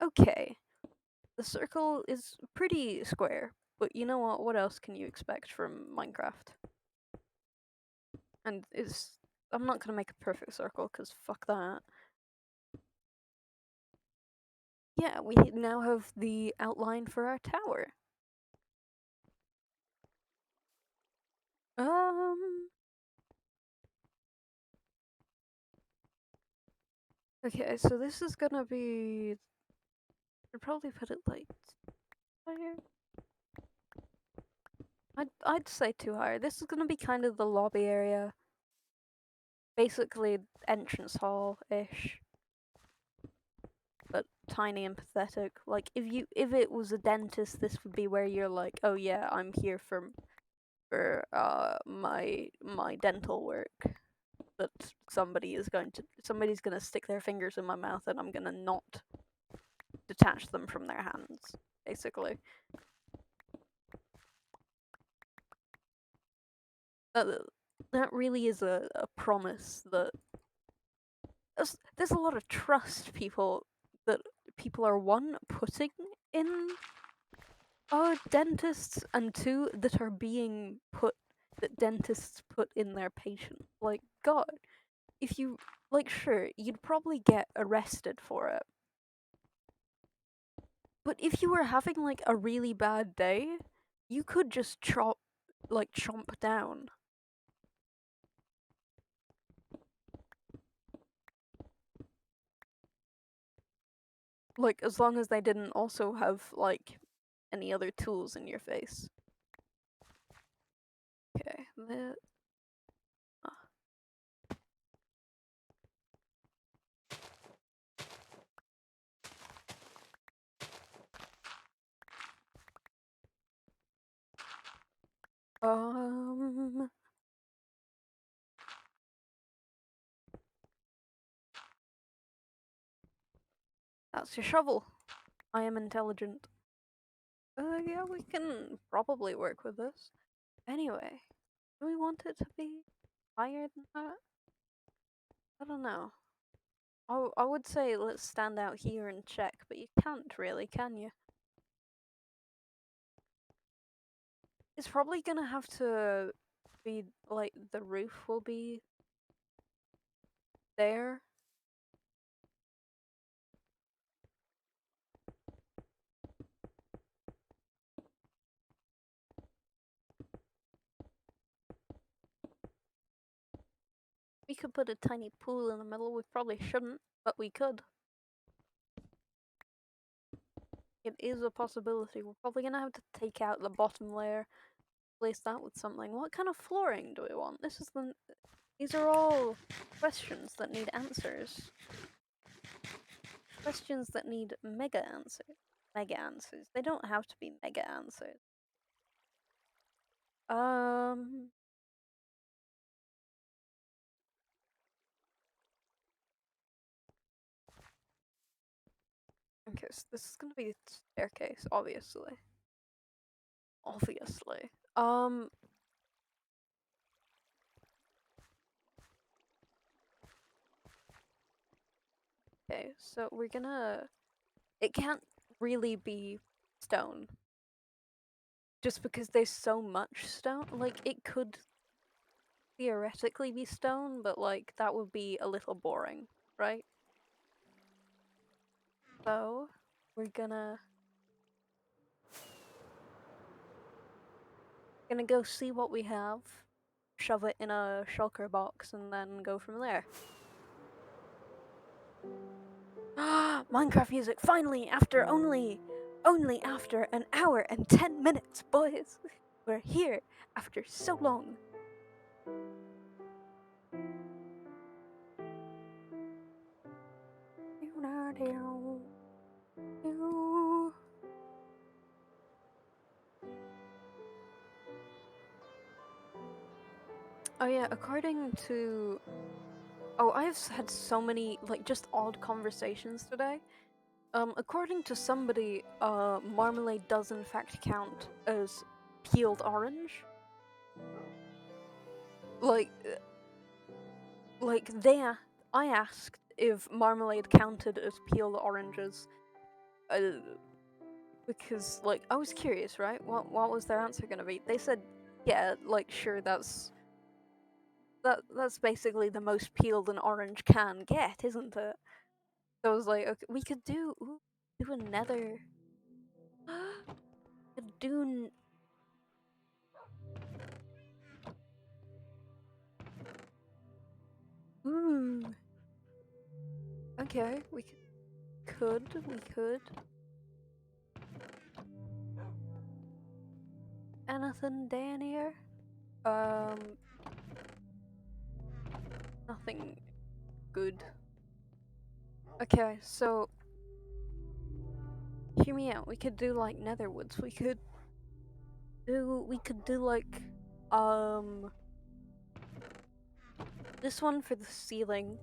Okay. The circle is pretty square, but you know what? What else can you expect from Minecraft? And I'm not gonna make a perfect circle, because fuck that. Yeah, we now have the outline for our tower. Okay, so this is gonna be. I'd probably put it like higher. I'd say too higher. This is gonna be kind of the lobby area, basically entrance hall ish, but tiny and pathetic. Like if it was a dentist, this would be where you're like, oh yeah, I'm here for my dental work. That somebody's gonna stick their fingers in my mouth and I'm gonna not detach them from their hands, basically. That really is a promise that there's a lot of trust that people are putting in dentists, and 2 that dentists put in their patient. Like, God, if you sure, you'd probably get arrested for it. But if you were having like a really bad day, you could just chomp down. Like, as long as they didn't also have like any other tools in your face. Okay, that's your shovel. I am intelligent. Yeah, we can probably work with this. Anyway, do we want it to be higher than that? I don't know. I would say let's stand out here and check, but you can't really, can you? It's probably gonna have to be like the roof will be there. We could put a tiny pool in the middle. We probably shouldn't, but we could. It is a possibility. We're probably gonna have to take out the bottom layer, replace that with something. What kind of flooring do we want? These are all questions that need answers. questions that need mega answers. Mega answers. They don't have to be mega answers. Okay, so this is gonna be a staircase, obviously. Obviously. Okay, so we're gonna. It can't really be stone. Just because there's so much stone. Like, it could theoretically be stone, but, like, that would be a little boring, right? So, we're gonna go see what we have, shove it in a shulker box, and then go from there. Minecraft music, finally, after only after an hour and 10 minutes, boys. We're here after so long. Oh yeah, according to... Oh, I've had so many, like, just odd conversations today. According to somebody, marmalade does in fact count as peeled orange. Like, I asked if marmalade counted as peeled oranges, because, like, I was curious, right? What was their answer gonna be? They said, yeah, like, sure, that's basically the most peeled an orange can get, isn't it? So I was like, okay, we could do another. Could do. Ooh. Okay, we could. Anything down here? Nothing good. Okay, so hear me out. We could do like netherwoods. We could do like this one for the ceiling.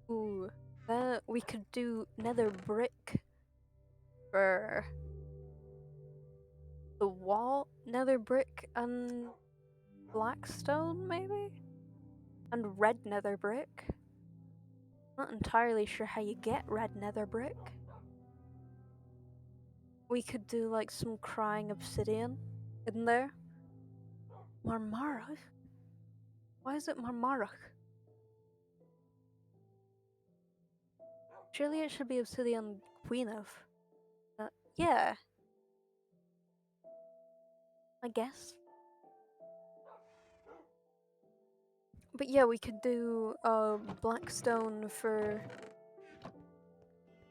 Ooh, that we could do nether brick for the wall, nether brick and blackstone maybe, and red nether brick. Not entirely sure how you get red nether brick. We could do like some crying obsidian in there. Marmarach? Why is it Marmarach? Surely it should be obsidian queen of. Yeah. I guess. But yeah, we could do blackstone for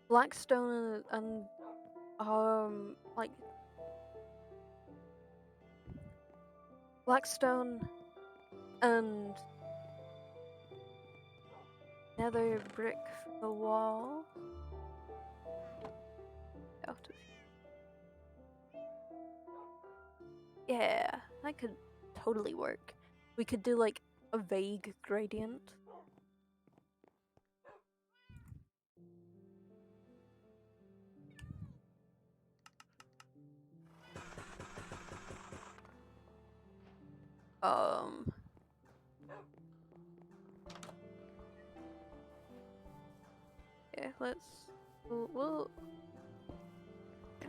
blackstone and like blackstone and nether brick for the wall. Yeah, that could totally work. We could do like a vague gradient. Yeah, we'll yeah.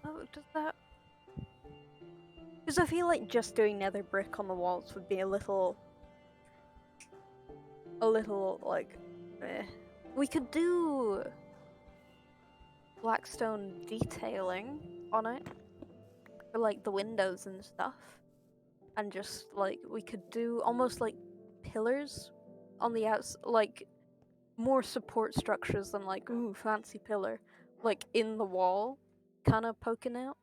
Oh, does that? Because I feel like just doing nether brick on the walls would be a little like, eh. We could do blackstone detailing on it for like the windows and stuff, and just like we could do almost like pillars on the outs, like more support structures than like ooh fancy pillar, like in the wall, kind of poking out.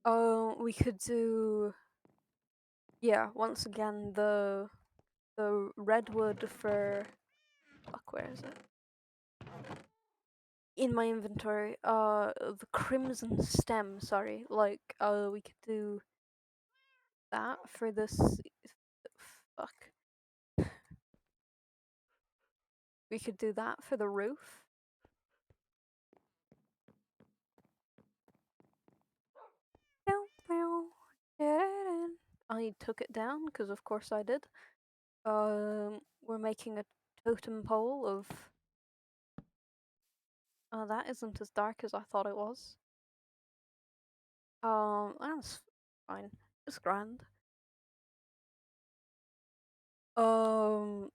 Oh, we could do. Yeah, once again, the redwood for... Fuck, where is it? In my inventory, the crimson stem, sorry. Like, we could do that for this... Fuck. We could do that for the roof. I took it down, because of course I did. We're making a totem pole of... that isn't as dark as I thought it was. That's fine. It's grand. Then...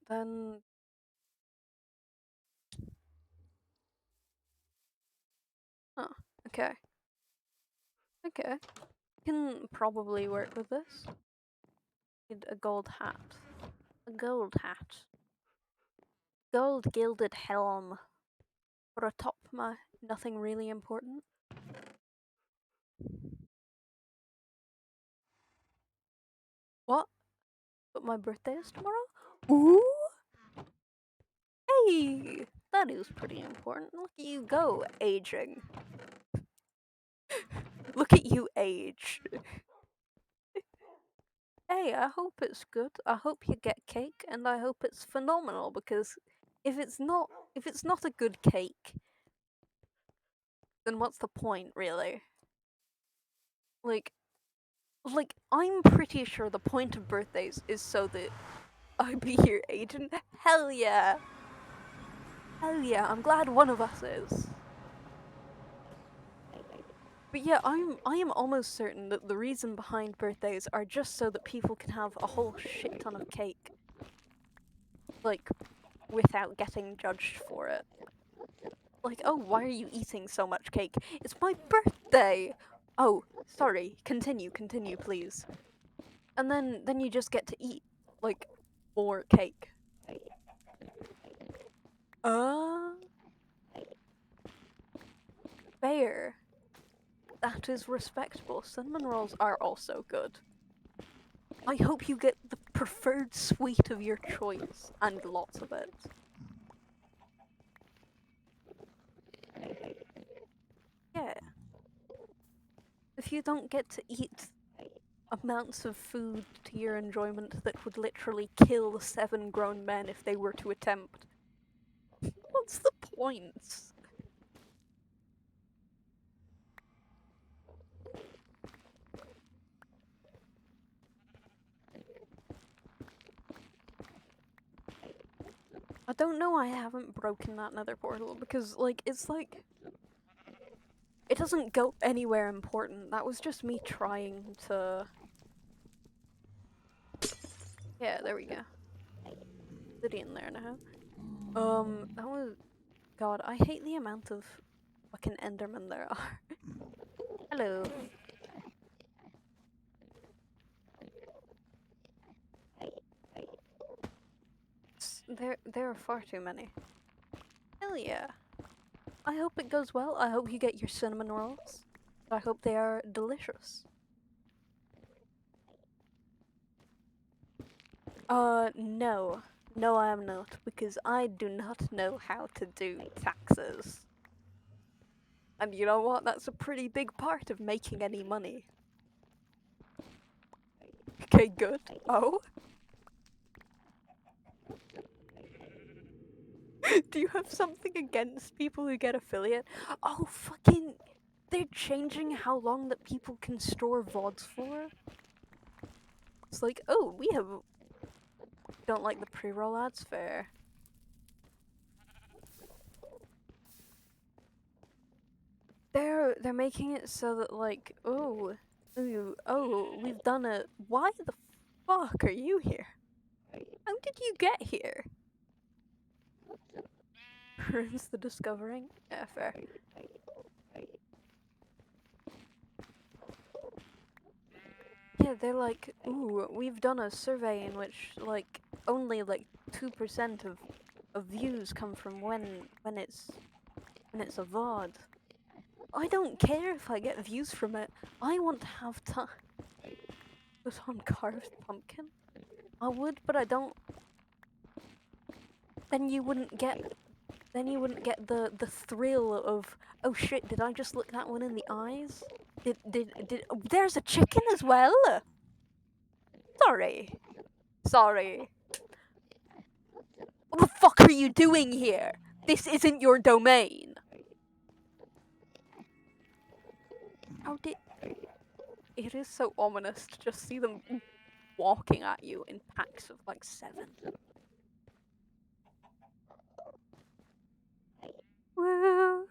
Oh, okay. Okay. Can probably work with this. Need a gold hat. A gold hat. Gold gilded helm. For atop my nothing really important. What? But my birthday is tomorrow? Ooh! Hey! That is pretty important. Look at you go, aging. Look at you age. Hey, I hope it's good. I hope you get cake, and I hope it's phenomenal, because if it's not a good cake, then what's the point, really? Like, I'm pretty sure the point of birthdays is so that I be your agent. Hell yeah! Hell yeah! I'm glad one of us is. But yeah, I am almost certain that the reason behind birthdays are just so that people can have a whole shit ton of cake, like, without getting judged for it. Like, oh, why are you eating so much cake? It's my birthday! Oh, sorry, continue, please. And then you just get to eat, like, more cake. Fair. That is respectable. Cinnamon rolls are also good. I hope you get the preferred sweet of your choice, and lots of it. Yeah. If you don't get to eat amounts of food to your enjoyment that would literally kill 7 grown men if they were to attempt, what's the point? I don't know why I haven't broken that nether portal, because, like, it's like... It doesn't go anywhere important. That was just me trying to... Yeah, there we go. City in there now. That was... God, I hate the amount of fucking Endermen there are. Hello. There are far too many. Hell yeah. I hope it goes well. I hope you get your cinnamon rolls. I hope they are delicious. No. No, I am not, because I do not know how to do taxes. And you know what? That's a pretty big part of making any money. Okay, good. Oh? Do you have something against people who get affiliate? Oh, fucking... They're changing how long that people can store VODs for? It's like, oh, we have... Don't like the pre-roll ads? Fair. They're making it so that, like, oh, ooh, oh, we've done it. Why the fuck are you here? How did you get here? Ruins the discovering? Yeah, fair. Yeah, they're like, ooh, we've done a survey in which, like, only, like, 2% of views come from when it's a VOD. I don't care if I get views from it. I want to have time. Was on carved pumpkin? I would, but I don't. Then you wouldn't get. Then you wouldn't get the thrill of, oh shit, did I just look that one in the eyes? Did oh, there's a chicken as well? Sorry. Sorry. What the fuck are you doing here? This isn't your domain. How did... It is so ominous to just see them walking at you in packs of like 7. Woo.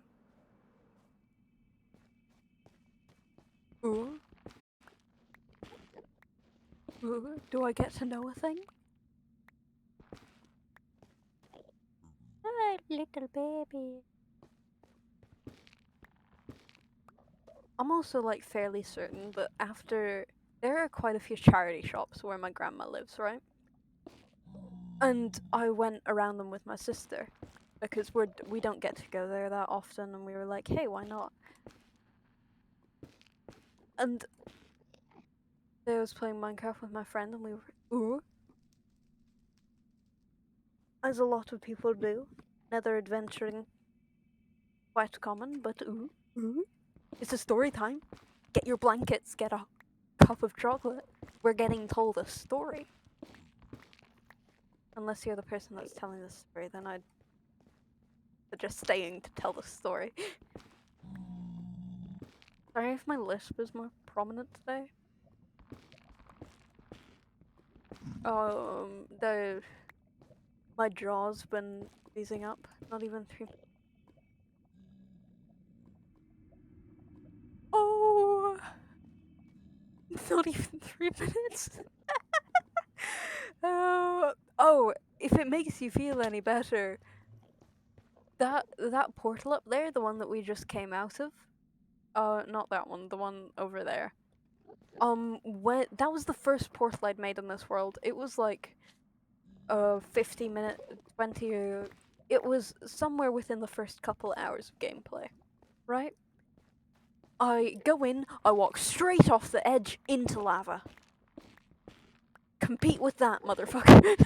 Ooh. Ooh. Do I get to know a thing? Ah, little baby. I'm also like fairly certain that after there are quite a few charity shops where my grandma lives, right? And I went around them with my sister because we don't get to go there that often, and we were like, hey, why not? And I was playing Minecraft with my friend, and we were ooh, as a lot of people do. Nether adventuring quite common, but ooh, ooh, it's a story time. Get your blankets, get a cup of chocolate. We're getting told a story. Unless you're the person that's telling the story, then I'd suggest staying to tell the story. Sorry if my lisp is more prominent today. My jaw's been easing up. Not even 3. Oh, not even 3 minutes. Oh, if it makes you feel any better, that portal up there, the one that we just came out of, not that one, the one over there. When that was the first portal I'd made in this world. It was like 50-minute, 20. It was somewhere within the first couple hours of gameplay, right? I go in, I walk straight off the edge into lava. Compete with that, motherfucker.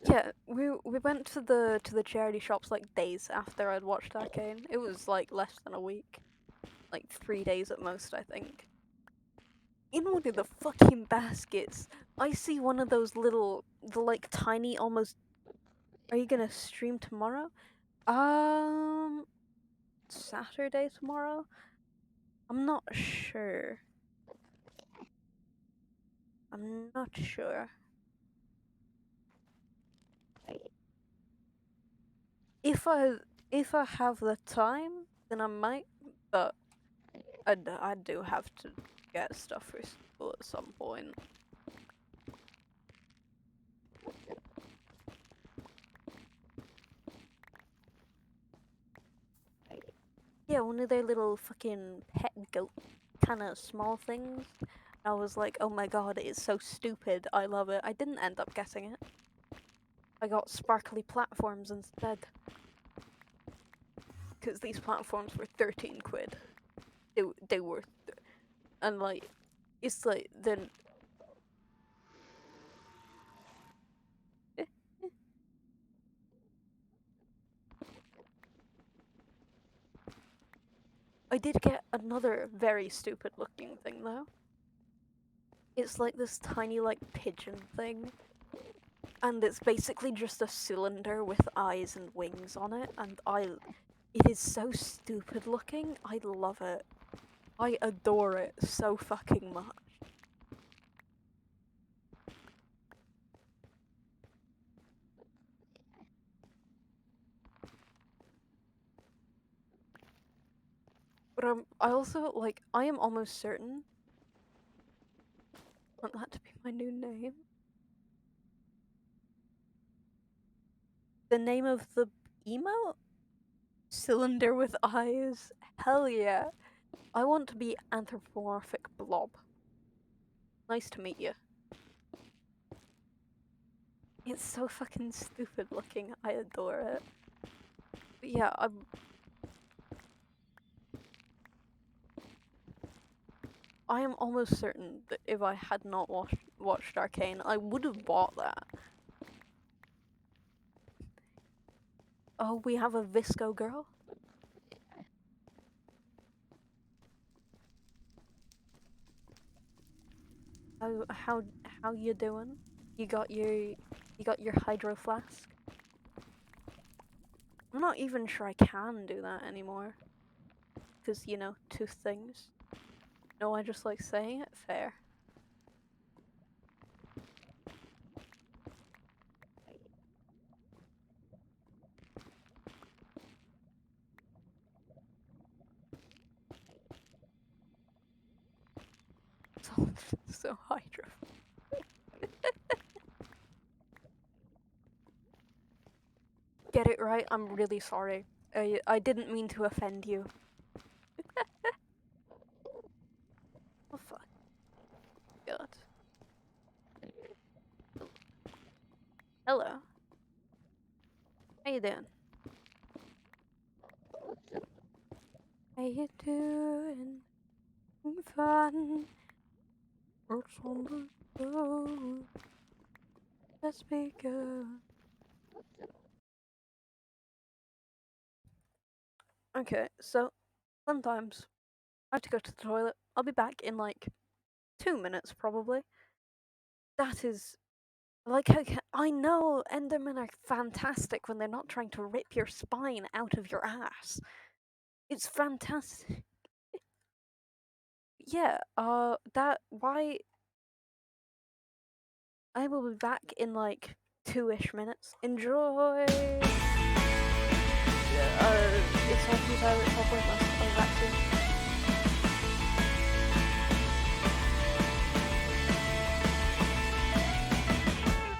Yeah, we went to the charity shops like days after I'd watched Arcane. It was like less than a week, like 3 days at most, I think. In one of the fucking baskets, I see one of those little, the like tiny, almost. Are you gonna stream tomorrow? Saturday tomorrow. I'm not sure. I'm not sure. If I have the time, then I might. But I do have to get stuff for school at some point. Yeah, one of their little fucking pet goat kind of small things. I was like, oh my god, it is so stupid. I love it. I didn't end up getting it. I got sparkly platforms instead. Because these platforms were 13 quid. They were. And like, it's like, then. I did get another very stupid looking thing though. It's like this tiny like pigeon thing. And it's basically just a cylinder with eyes and wings on it, and it is so stupid looking. I love it. I adore it so fucking much. But I also like I am almost certain I want that to be my new name. The name of the emote? Cylinder with eyes. Hell yeah. I want to be anthropomorphic blob. Nice to meet you. It's so fucking stupid looking. I adore it. But yeah, I am almost certain that if I had not watched Arcane, I would have bought that. Oh, we have a Visco girl? How you doing? You got your hydro flask? I'm not even sure I can do that anymore. Cause you know, two things. No, I just like saying it. Fair. So hydro. Get it right. I'm really sorry. I didn't mean to offend you. Oh fuck. God. Hello. How you doing? How you doing? Fun. What's on the road? Let's be good. Okay, so fun times. I have to go to the toilet. I'll be back in like 2 minutes, probably. That is like, okay, I know Endermen are fantastic when they're not trying to rip your spine out of your ass. It's fantastic. Yeah, that, why. I will be back in like 2-ish minutes. Enjoy! Yeah, it's all futile, it's all pointless. I'll be back soon.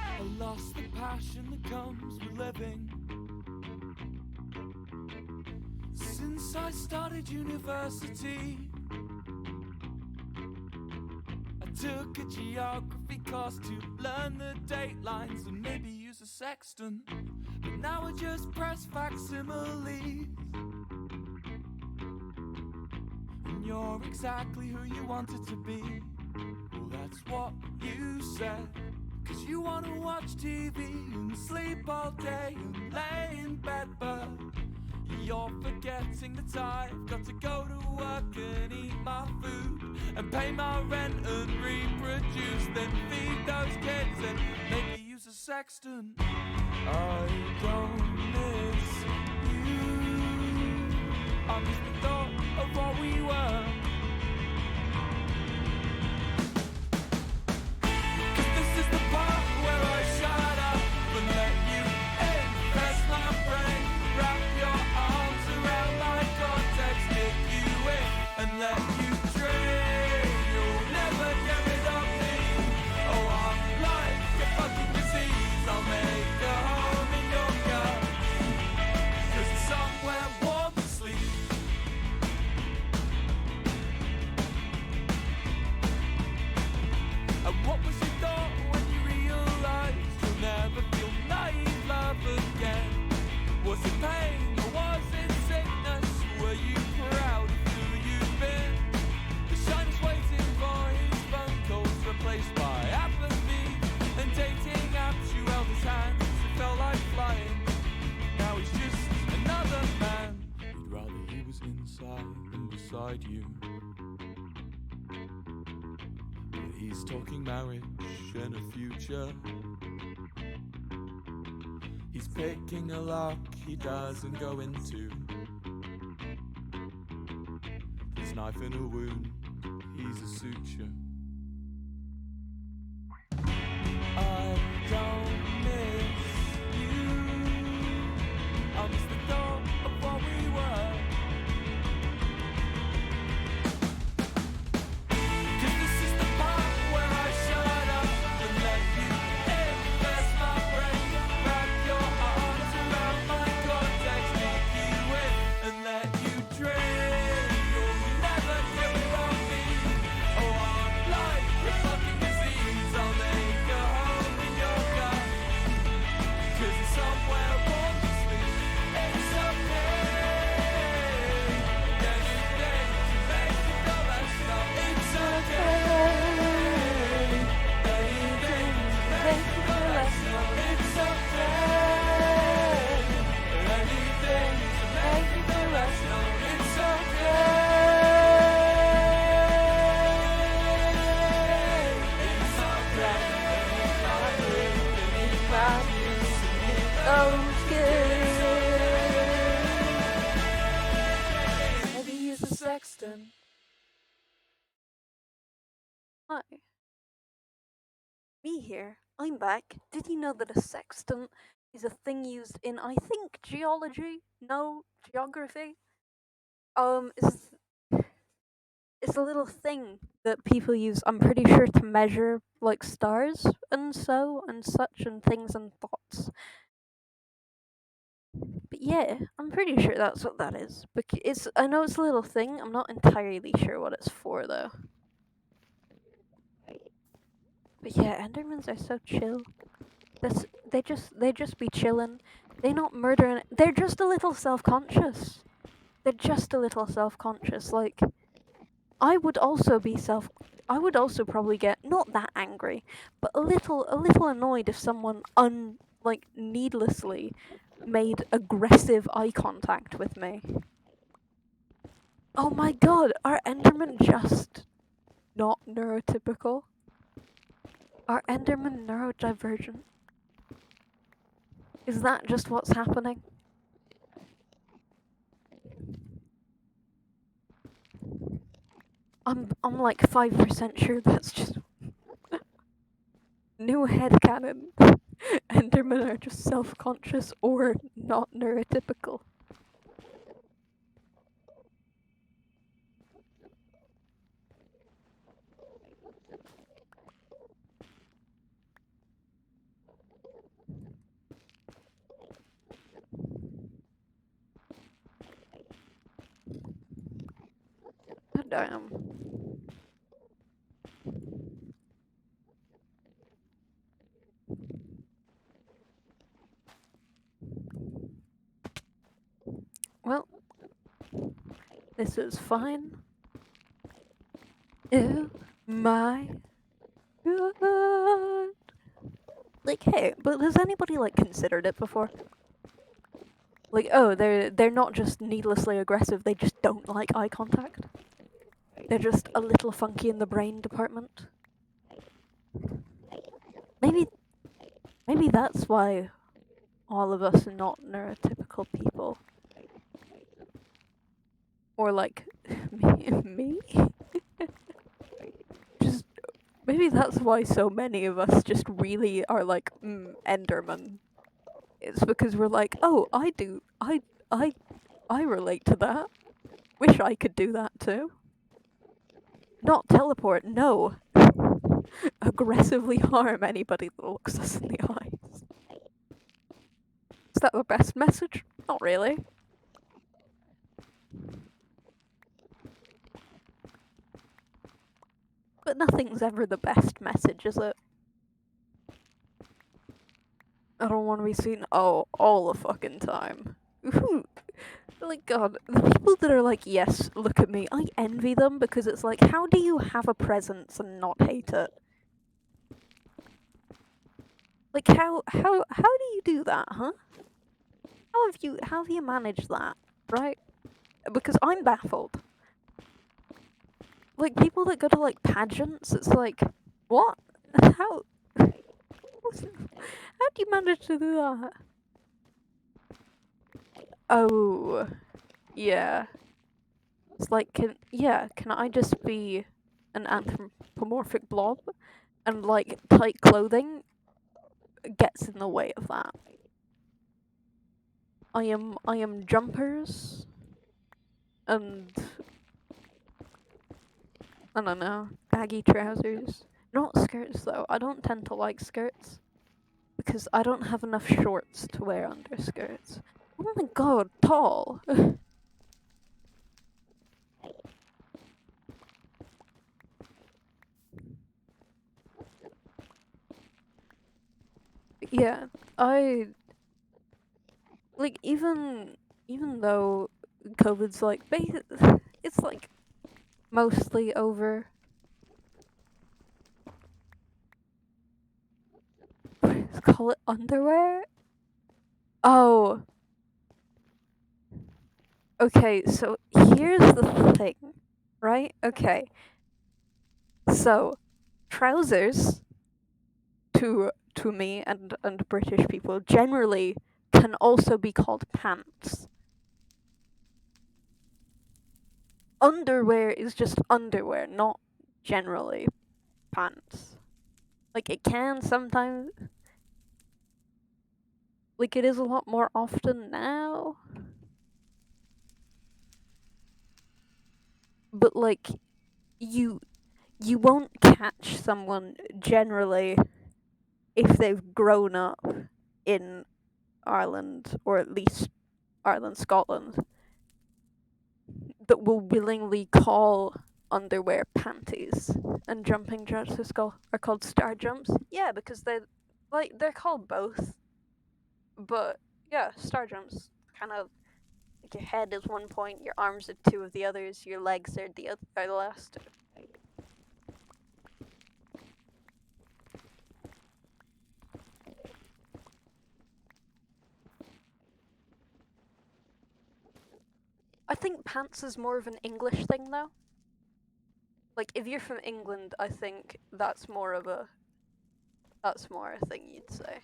I lost the passion that comes with living. Since I started university, I took a geography course to learn the date lines and maybe use a sextant. But now I just press facsimiles. And you're exactly who you wanted to be. Well, that's what you said. 'Cause you wanna watch TV and sleep all day and lay in bed, but you're forgetting that I've got to go to work and eat my food and pay my rent and reproduce, then feed those kids and maybe use a sextant. I don't miss you. I miss the thought of what we were. Was it pain or was it sickness? Were you proud of who you've been? The shiner's waiting for his phone calls replaced by apathy and dating apps. You held his hand, it felt like flying. Now he's just another man. He'd rather he was inside than beside you. But he's talking marriage and a future. He's picking a lock he doesn't go into. This knife in a wound, he's a suture. I don't miss you. I miss the thought of what we were. 'Cause this is the part where I shut up and let you invest my brain. Wrap your arms around my cortex, take you in and let you drain. You'll never get rid of me. Oh, I'm Hi, me here. I'm back. Did you know that a sextant is a thing used in, I think, geology? No, geography? It's a little thing that people use, I'm pretty sure, to measure, like, stars and so and such and things and thoughts. But yeah, I'm pretty sure that's what that is. But I know it's a little thing, I'm not entirely sure what it's for, though. But yeah, Endermans are so chill. They just be chilling. They not murdering. They're just a little self conscious. They're just a little self conscious. Like I would also be self. I would also probably get not that angry, but a little annoyed if someone like needlessly made aggressive eye contact with me. Oh my god, are Endermen just not neurotypical? Are Endermen neurodivergent? Is that just what's happening? I'm like 5% sure that's just new headcanon. Endermen are just self conscious or not neurotypical. Damn. Well, this is fine. Oh my god. Like, hey, but has anybody like considered it before? Like, oh, they're not just needlessly aggressive, they just don't like eye contact. They're just a little funky in the brain department. Maybe maybe that's why all of us are not neurotypical people. Or like me? Just maybe that's why so many of us just really are like Enderman. It's because we're like, oh, I relate to that. Wish I could do that too. Not teleport, no. Aggressively harm anybody that looks us in the eyes. Is that the best message? Not really. But nothing's ever the best message, is it? I don't want to be seen all the fucking time. Like, God, the people that are like, yes, look at me, I envy them because it's like, how do you have a presence and not hate it? Like, how do you do that, huh? How have you managed that, right? Because I'm baffled. Like, people that go to, like, pageants, it's like, what? How? How do you manage to do that? Oh, yeah. It's like, can I just be an anthropomorphic blob? And, like, tight clothing gets in the way of that. I am jumpers and I don't know, baggy trousers. Not skirts though. I don't tend to like skirts because I don't have enough shorts to wear under skirts. Oh my god, tall. Yeah, I like even though COVID's like it's like mostly over. Let's call it underwear. Oh, okay. So here's the thing, right? Okay, so trousers to me and British people generally can also be called pants. Underwear is just underwear, not generally pants. Like, it can sometimes. Like, it is a lot more often now. But, like, you won't catch someone generally if they've grown up in Ireland, or at least Ireland, Scotland, that will willingly call underwear panties, and jumping jumps are called star jumps. Yeah, because they're called both, but yeah, star jumps kind of like your head is one point, your arms are two of the others, your legs are the last. I think pants is more of an English thing though. Like if you're from England, I think that's more a thing you'd say.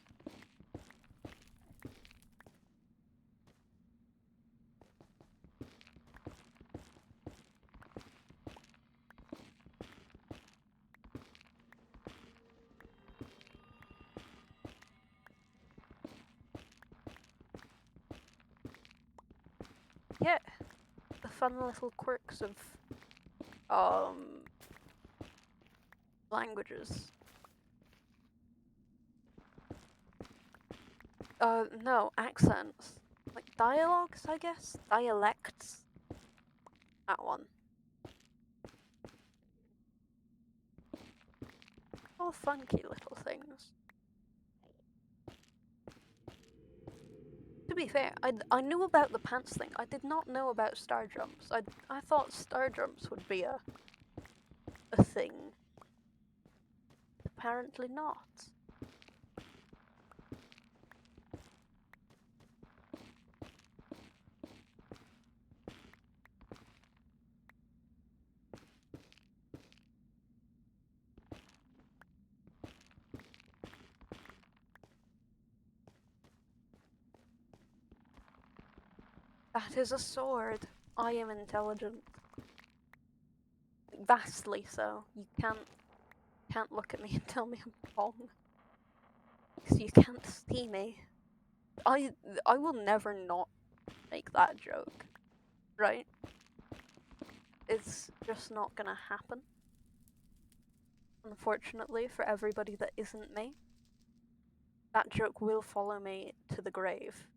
Yeah, the fun little quirks of languages. No, accents. Like dialogues, I guess? Dialects. That one. All funky little things. To be fair, I knew about the pants thing. I did not know about star jumps. I thought star jumps would be a thing. Apparently not. That is a sword. I am intelligent. Vastly so. You can't look at me and tell me I'm wrong. Because you can't see me. I will never not make that joke. Right? It's just not gonna happen. Unfortunately, for everybody that isn't me. That joke will follow me to the grave.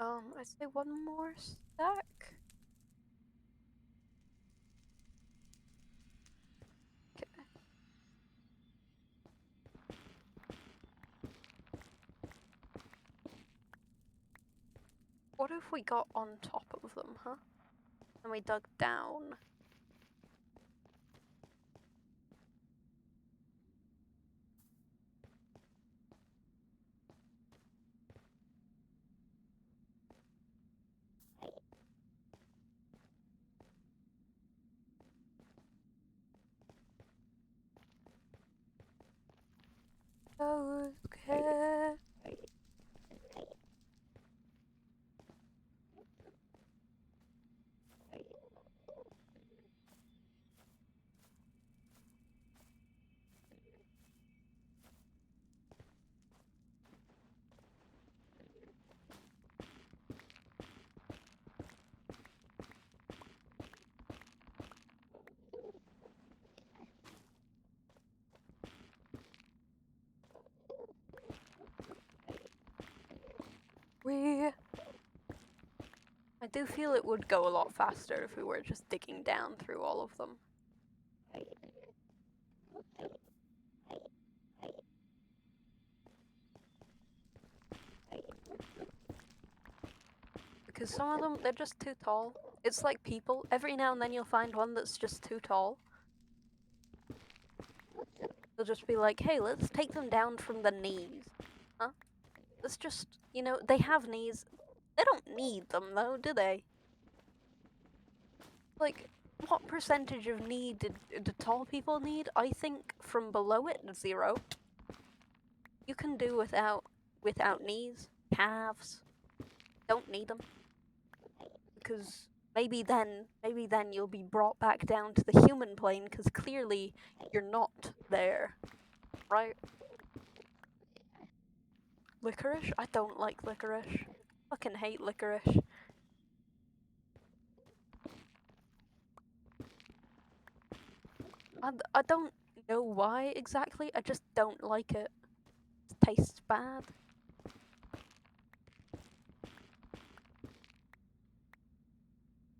I'd say one more stack. Okay. What if we got on top of them, huh? And we dug down. Okay. I do feel it would go a lot faster if we were just digging down through all of them. Because some of them, they're just too tall. It's like people. Every now and then you'll find one that's just too tall. They'll just be like, hey, let's take them down from the knees. Huh? Let's just, they have knees. They don't need them though, do they? Like, what percentage of knee do tall people need? I think from below it, 0. You can do without knees, calves. Don't need them. Because maybe then you'll be brought back down to the human plane, because clearly you're not there, right? Licorice? I don't like licorice. Fucking hate licorice. I don't know why exactly, I just don't like it. It tastes bad.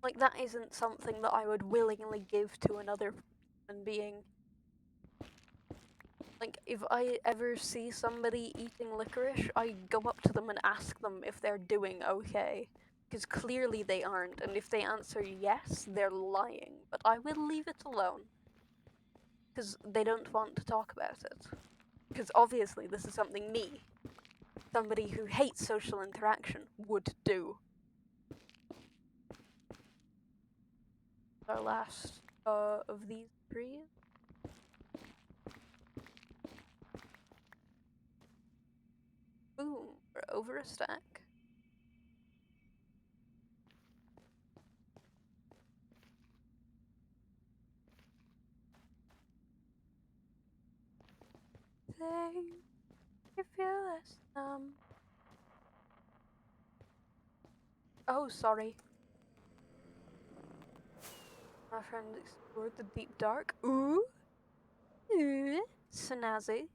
Like, that isn't something that I would willingly give to another human being. Like, if I ever see somebody eating licorice, I go up to them and ask them if they're doing okay. Because clearly they aren't, and if they answer yes, they're lying. But I will leave it alone. Because they don't want to talk about it. Because obviously this is something me, somebody who hates social interaction, would do. Our last of these trees. Boom, we're over a stack. Say if you're less Oh, sorry. My friend explored the deep dark. Ooh. Ooh. Snazzy.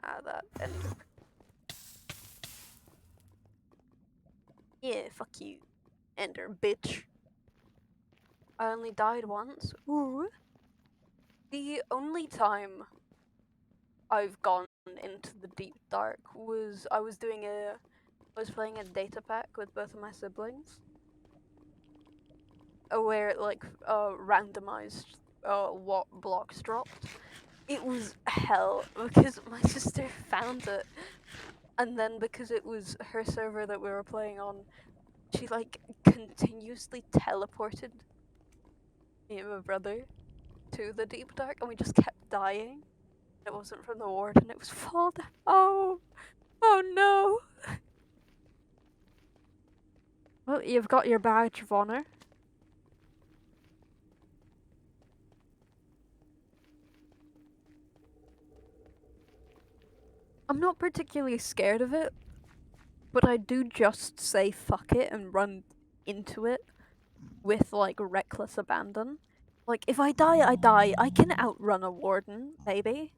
Ah, that ender. Yeah, fuck you, ender bitch. I only died once. Ooh. The only time I've gone into the deep dark was I was playing a data pack with both of my siblings, where it like randomized what blocks dropped. It was hell because my sister found it, and then because it was her server that we were playing on, she like continuously teleported me and my brother to the deep dark, and we just kept dying. It wasn't from the warden; it was fall down. Oh no! Well, you've got your badge of honor. I'm not particularly scared of it, but I do just say fuck it and run into it with like reckless abandon. Like, if I die, I die. I can outrun a warden, maybe.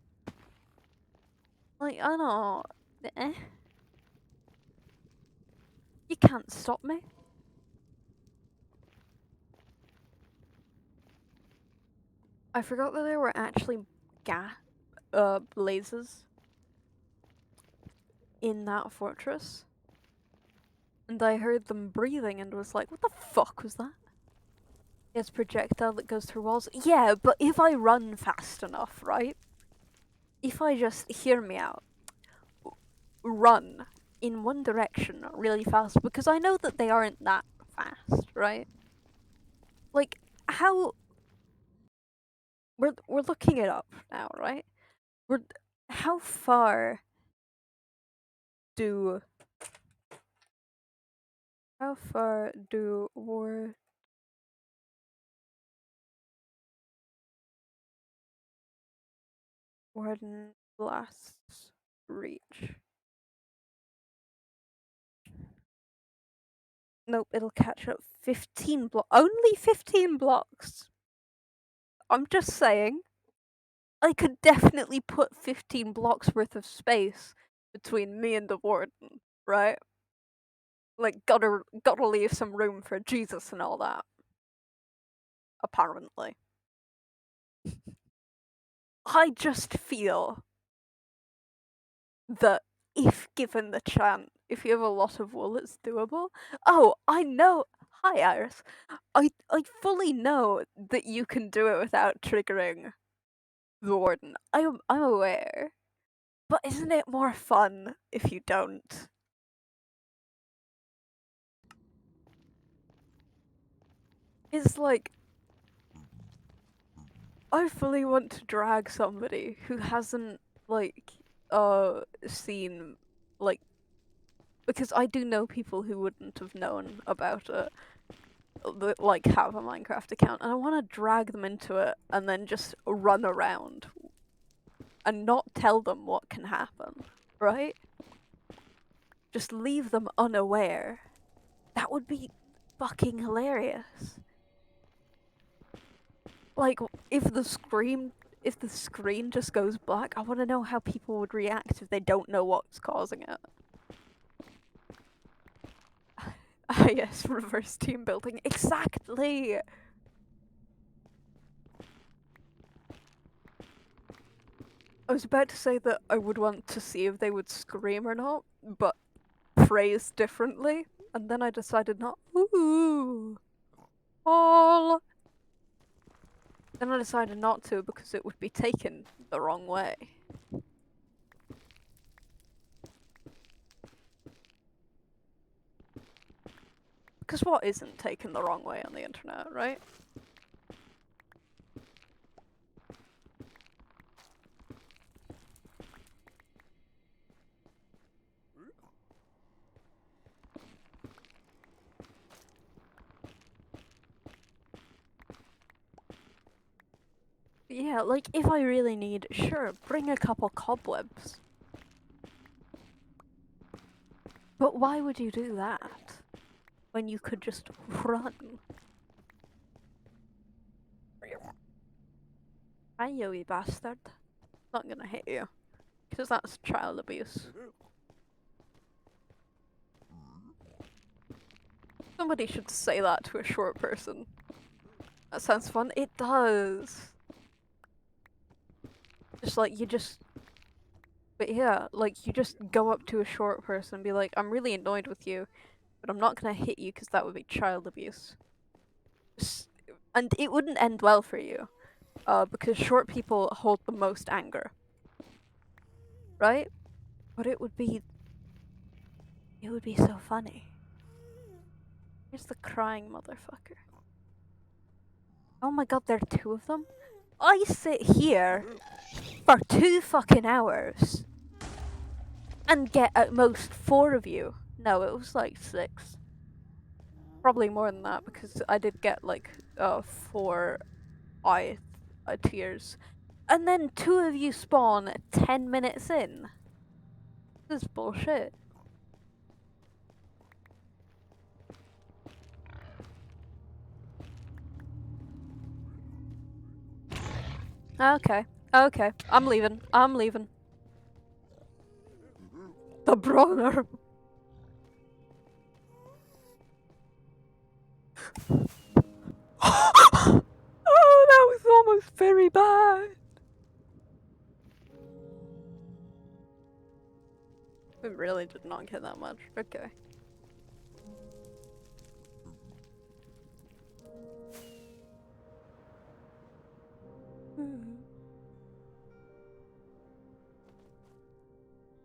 Like, I don't know. Eh. You can't stop me. I forgot that there were actually blazes in that fortress. And I heard them breathing and was like, what the fuck was that? Yes, projectile that goes through walls. Yeah, but if I run fast enough, right? If I just hear me out, run in one direction really fast, because I know that they aren't that fast, right? Like, how we're looking it up now, right? We're how far do war warden blasts reach? Nope, it'll catch up 15 blocks. Only 15 blocks. I'm just saying. I could definitely put 15 blocks worth of space between me and the warden, right? Like, gotta leave some room for Jesus and all that. Apparently. I just feel that if given the chance, if you have a lot of wool, it's doable. Oh, I know. Hi, Iris. I fully know that you can do it without triggering the warden. I'm aware. But isn't it more fun if you don't? It's like I fully want to drag somebody who hasn't like seen like because I do know people who wouldn't have known about it that like have a Minecraft account, and I want to drag them into it and then just run around and not tell them what can happen, right? Just leave them unaware. That would be fucking hilarious. Like if the screen just goes black, I want to know how people would react if they don't know what's causing it. Ah, yes, reverse team building. Exactly! I was about to say that I would want to see if they would scream or not, but phrased differently, and then I decided not. Ooh. All. Then I decided not to because it would be taken the wrong way. Because what isn't taken the wrong way on the internet, right? Yeah, like if I really need, sure, bring a couple cobwebs. But why would you do that when you could just run? Hi, you bastard. Not gonna hit you, because that's child abuse. Somebody should say that to a short person. That sounds fun. It does. Just like you just. But yeah, like you just go up to a short person and be like, I'm really annoyed with you, but I'm not gonna hit you because that would be child abuse. And it wouldn't end well for you, because short people hold the most anger. Right? But it would be so funny. Here's the crying motherfucker. Oh my god, there are two of them? I sit here for 2 fucking hours and get at most 4 of you. No, it was like 6. Probably more than that because I did get like 4 eye tears. And then 2 of you spawn 10 minutes in. This is bullshit. Okay. Okay. I'm leaving. I'm leaving. The brother. Oh, that was almost very bad. We really did not get that much. Okay.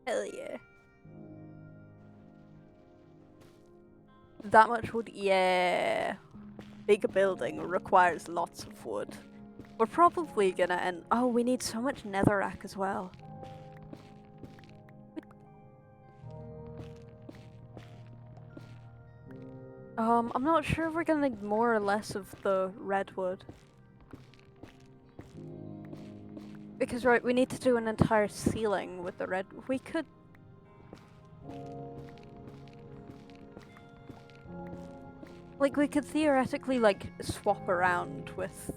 Hell yeah. That much wood? Yeah. Big building requires lots of wood. We're probably gonna end. Oh, we need so much netherrack as well. I'm not sure if we're gonna need more or less of the redwood. Because, right, we need to do an entire ceiling with the red. We could. Like, we could theoretically, like, swap around with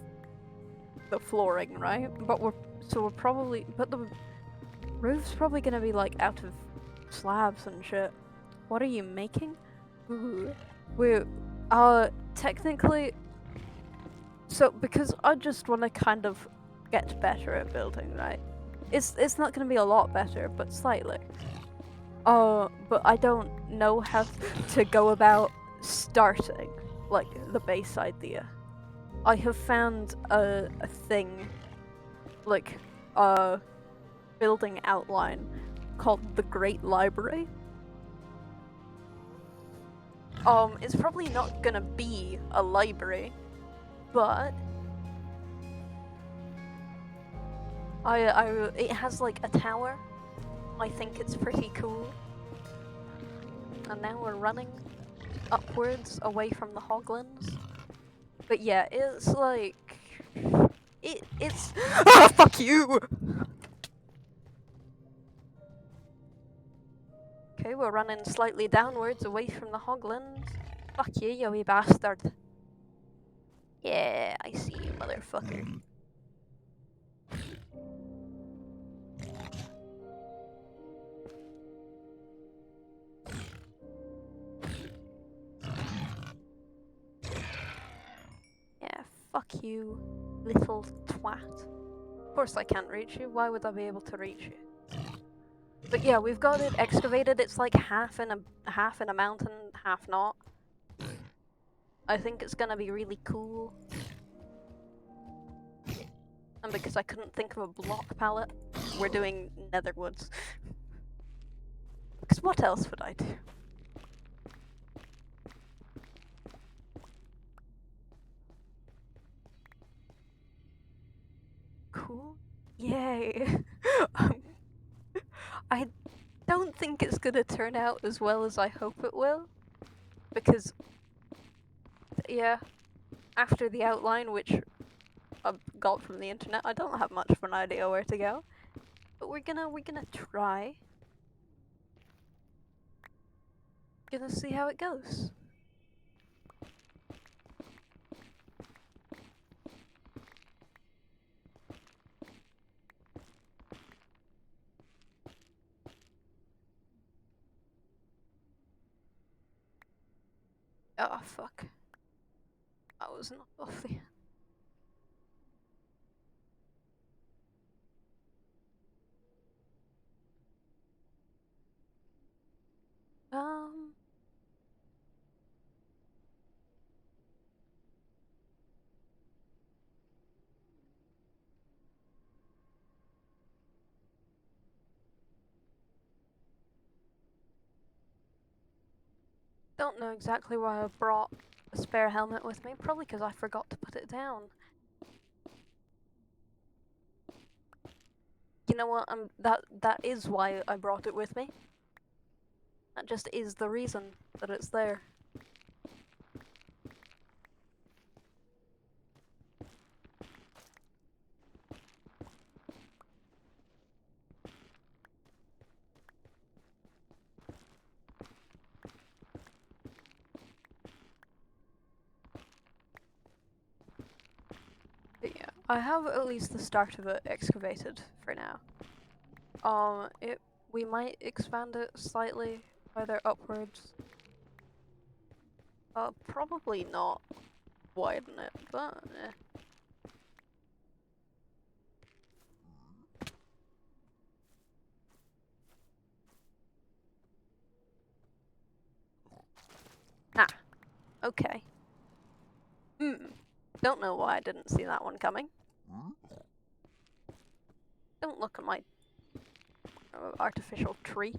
the flooring, right? But we're probably. But the roof's probably gonna be, like, out of slabs and shit. What are you making? Ooh. We, technically. So, because I just want to kind of get better at building, right? It's not gonna be a lot better, but slightly. But I don't know how to go about starting, like, the base idea. I have found a thing, like, a building outline called the Great Library. It's probably not gonna be a library, but It has like a tower. I think it's pretty cool. And now we're running upwards away from the hoglins. But yeah, it's like it's ah, fuck you. Okay, we're running slightly downwards away from the hoglins. Fuck you, you wee bastard. Yeah, I see you, motherfucker. Yeah, fuck you, little twat. Of course I can't reach you. Why would I be able to reach you? But yeah, we've got it excavated. It's like half in a mountain, half not. I think it's gonna be really cool. And because I couldn't think of a block palette, we're doing netherwoods. Because what else would I do? Cool. Yay. I don't think it's gonna turn out as well as I hope it will. Because, yeah, after the outline, which I got from the internet, I don't have much of an idea where to go. But we're gonna try. Gonna see how it goes. Oh fuck. I was not Buffy. Um don't know exactly why I brought a spare helmet with me, probably because I forgot to put it down. You know what? That is why I brought it with me. That just is the reason that it's there. But yeah, I have at least the start of it excavated for now. We might expand it slightly, either upwards. Probably not widen it, but eh. Ah, okay. Don't know why I didn't see that one coming. Don't look at my artificial tree.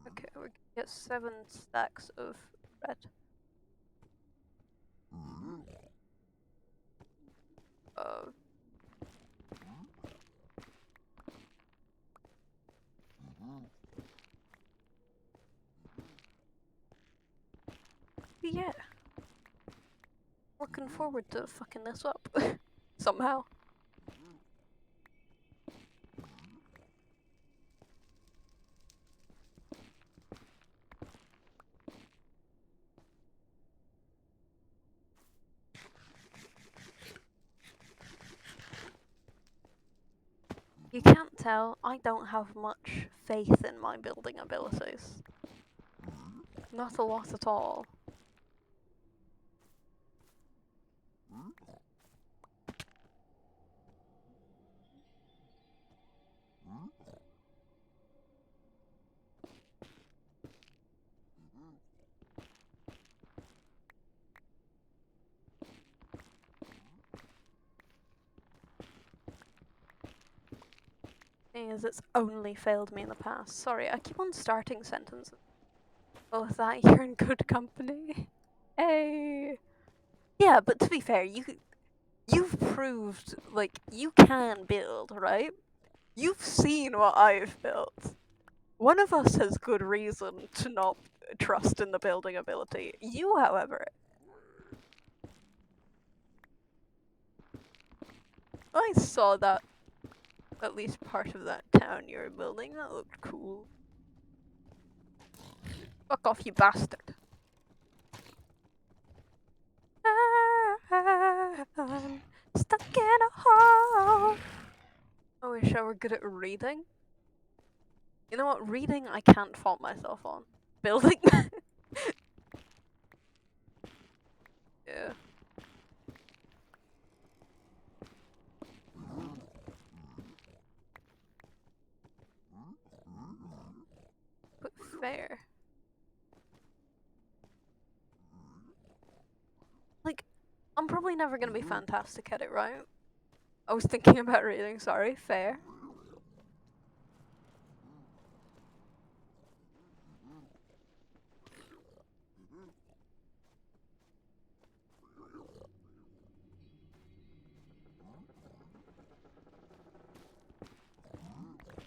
Okay, we get 7 stacks of red. Uh, yeah. Looking forward to fucking this up. Somehow. You can't tell, I don't have much faith in my building abilities. Not a lot at all. Thing is, it's only failed me in the past. Sorry, I keep on starting sentences. Oh, that you're in good company. Hey. Yeah, but to be fair, you've proved like you can build, right? You've seen what I've built. One of us has good reason to not trust in the building ability. You, however, I saw that at least part of that town you were building. That looked cool. Fuck off, you bastard. I'm stuck in a hole. I wish I were good at reading. You know what? Reading, I can't fault myself on. Building? Yeah. But fair. Like, I'm probably never gonna be fantastic at it, right? I was thinking about reading, sorry, fair.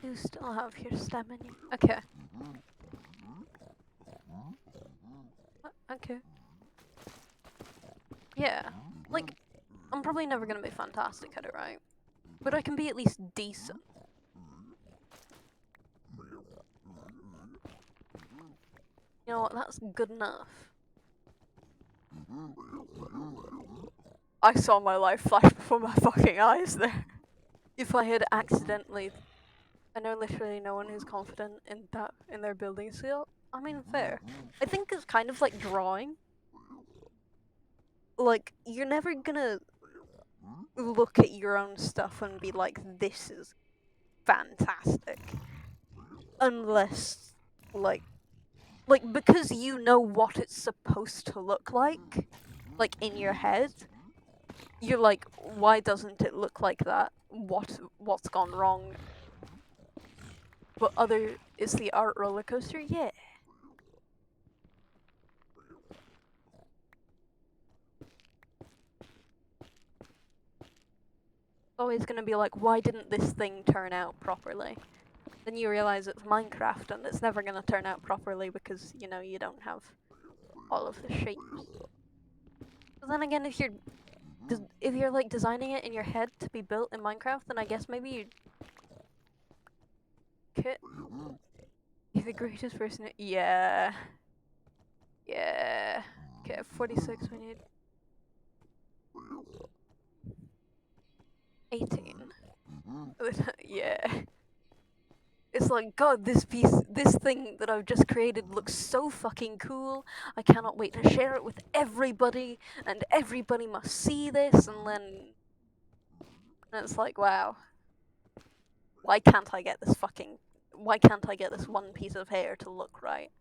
You still have your stem in you. Okay. Okay. Yeah. Like, I'm probably never gonna be fantastic at it, right? But I can be at least decent. You know what? That's good enough. I saw my life flash before my fucking eyes there. If I had accidentally, I know literally no one who's confident in their building skill. I mean, fair. I think it's kind of like drawing. Like, you're never gonna look at your own stuff and be like, this is fantastic. Unless, like, because you know what it's supposed to look like in your head, you're like, why doesn't it look like that? What's gone wrong? But is the art roller coaster? Yeah. Always gonna be like, why didn't this thing turn out properly? Then you realize it's Minecraft and it's never gonna turn out properly because, you know, you don't have all of the shapes. But then again, if you're like designing it in your head to be built in Minecraft, then I guess maybe you could. You're the greatest person. Yeah. Yeah. Okay, 46. We need 18. Yeah. It's like, God, this thing that I've just created looks so fucking cool. I cannot wait to share it with everybody, and everybody must see this, and then it's like, wow. Why can't I get this one piece of hair to look right?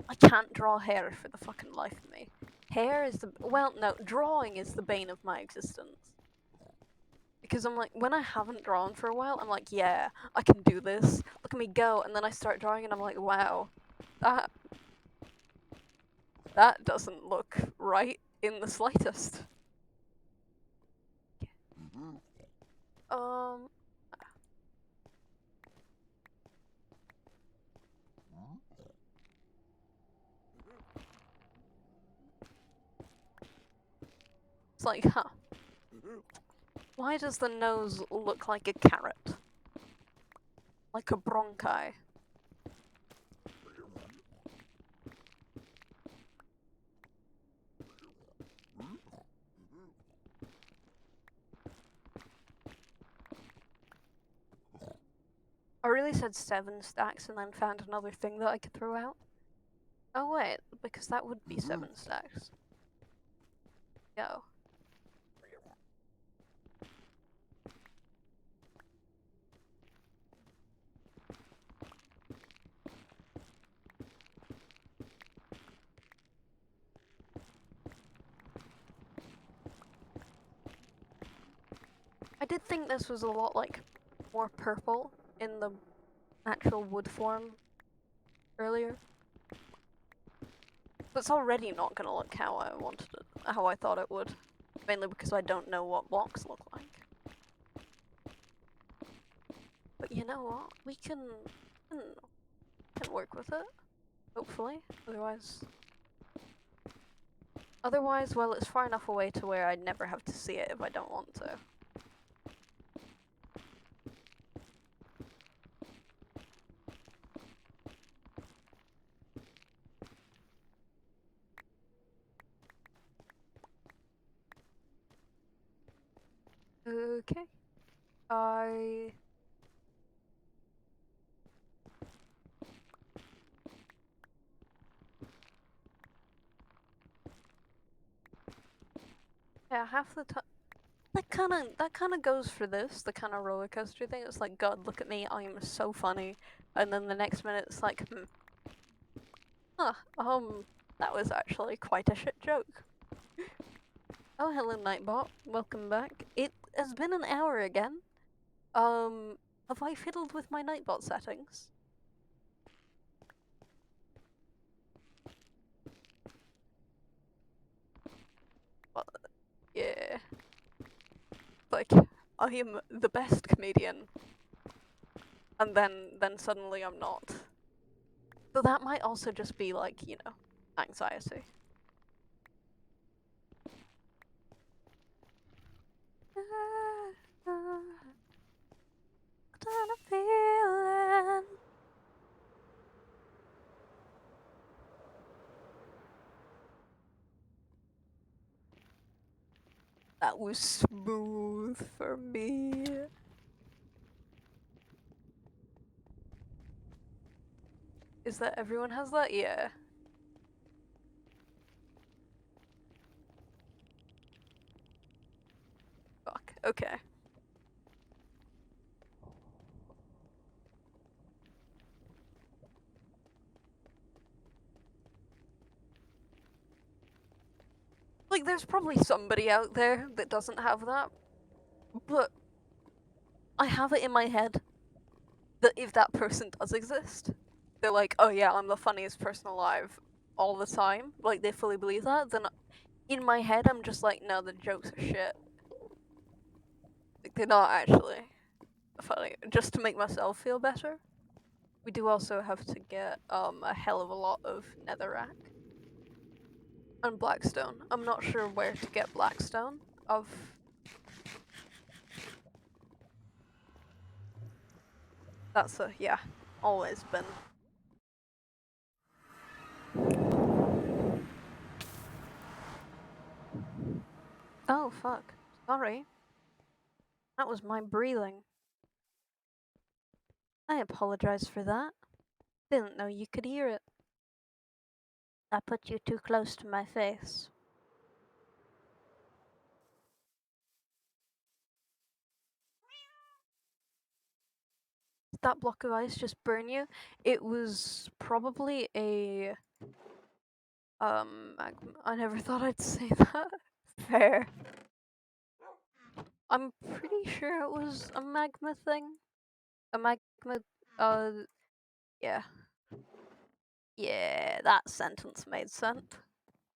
I can't draw hair for the fucking life of me. Drawing is the bane of my existence. Because I'm like, when I haven't drawn for a while, I'm like, yeah, I can do this. Look at me go. And then I start drawing and I'm like, wow, that doesn't look right in the slightest. It's like, huh. Why does the nose look like a carrot? Like a bronchi? I really said 7 stacks and then found another thing that I could throw out. Oh wait, because that would be 7 stacks. Go. I did think this was a lot like more purple in the actual wood form earlier. But it's already not gonna look how I wanted it, how I thought it would. Mainly because I don't know what blocks look like. But you know what? We can work with it. Hopefully. Otherwise, well, it's far enough away to where I'd never have to see it if I don't want to. Okay. Yeah, half the time. That kind of goes for this, the kind of roller coaster thing. It's like, God, look at me, I am so funny. And then the next minute it's like, that was actually quite a shit joke. Oh, hello, Nightbot. Welcome back. It has been an hour again. Have I fiddled with my Nightbot settings? Well, yeah. Like, I am the best comedian. And then suddenly I'm not. So that might also just be like, you know, anxiety. Got a feeling. That was smooth for me. Is that everyone has that? Yeah. Fuck. Okay. Like, there's probably somebody out there that doesn't have that, but I have it in my head that if that person does exist, they're like, oh yeah, I'm the funniest person alive all the time. Like, they fully believe that, then in my head, I'm just like, no, the jokes are shit. Like, they're not actually funny. Just to make myself feel better. We do also have to get a hell of a lot of netherrack. And blackstone. I'm not sure where to get blackstone. That's yeah, always been. Oh fuck. Sorry. That was my breathing. I apologize for that. Didn't know you could hear it. I put you too close to my face. Did that block of ice just burn you? It was probably a I never thought I'd say that. Fair. I'm pretty sure it was a magma thing. A magma uh yeah. Yeah, that sentence made sense.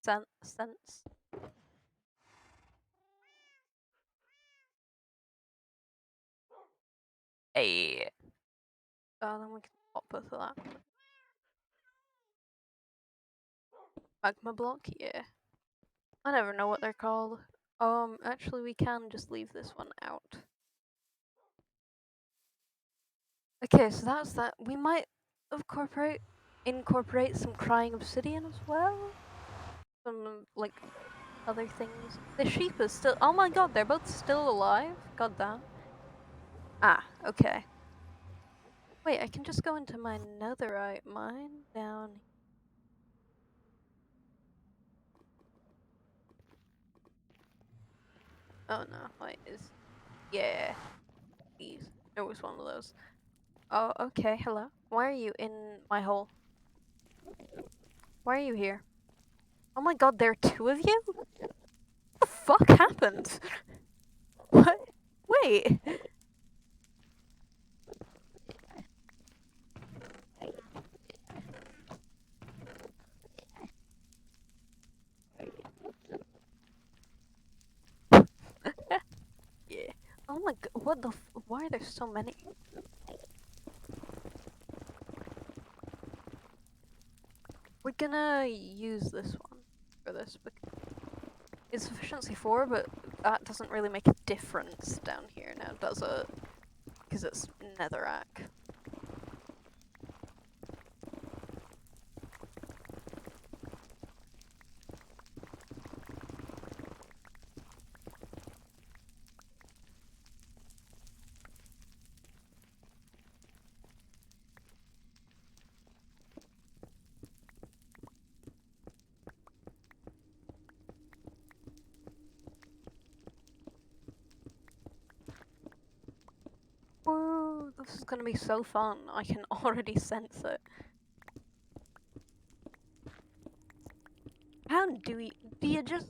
Sense. Hey. Then we can pop both of that. Magma block, yeah. I never know what they're called. Actually we can just leave this one out. Okay, so that's that. We might incorporate some crying obsidian as well. Some like other things. The sheep is still. Oh my god, they're both still alive. God damn. Ah, okay. Wait, I can just go into my netherite mine down. Oh no, wait, yeah. These. It was one of those. Oh, okay. Hello. Why are you in my hole? Why are you here? Oh my god, there are two of you? What the fuck happened? What? Wait. what the why are there so many? We're gonna use this one for this because it's efficiency 4, but that doesn't really make a difference down here now, does it? Because it's netherrack. Whoa, this is gonna be so fun. I can already sense it. How do you just...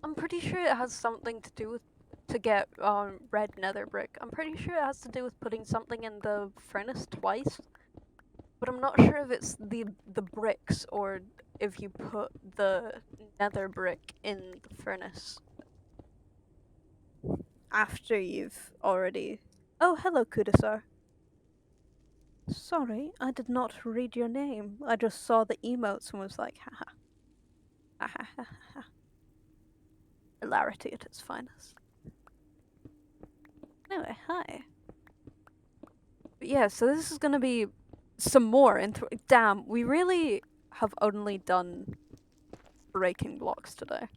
I'm pretty sure it has something to do with to get red nether brick. I'm pretty sure it has to do with putting something in the furnace twice. But I'm not sure if it's the bricks or if you put the nether brick in the furnace after you've already... Oh, hello, Kudasar. Sorry, I did not read your name. I just saw the emotes and was like, haha. Ha ha ha ha. Hilarity at its finest. Anyway, hi. But yeah, so this is gonna be some more damn, we really have only done breaking blocks today.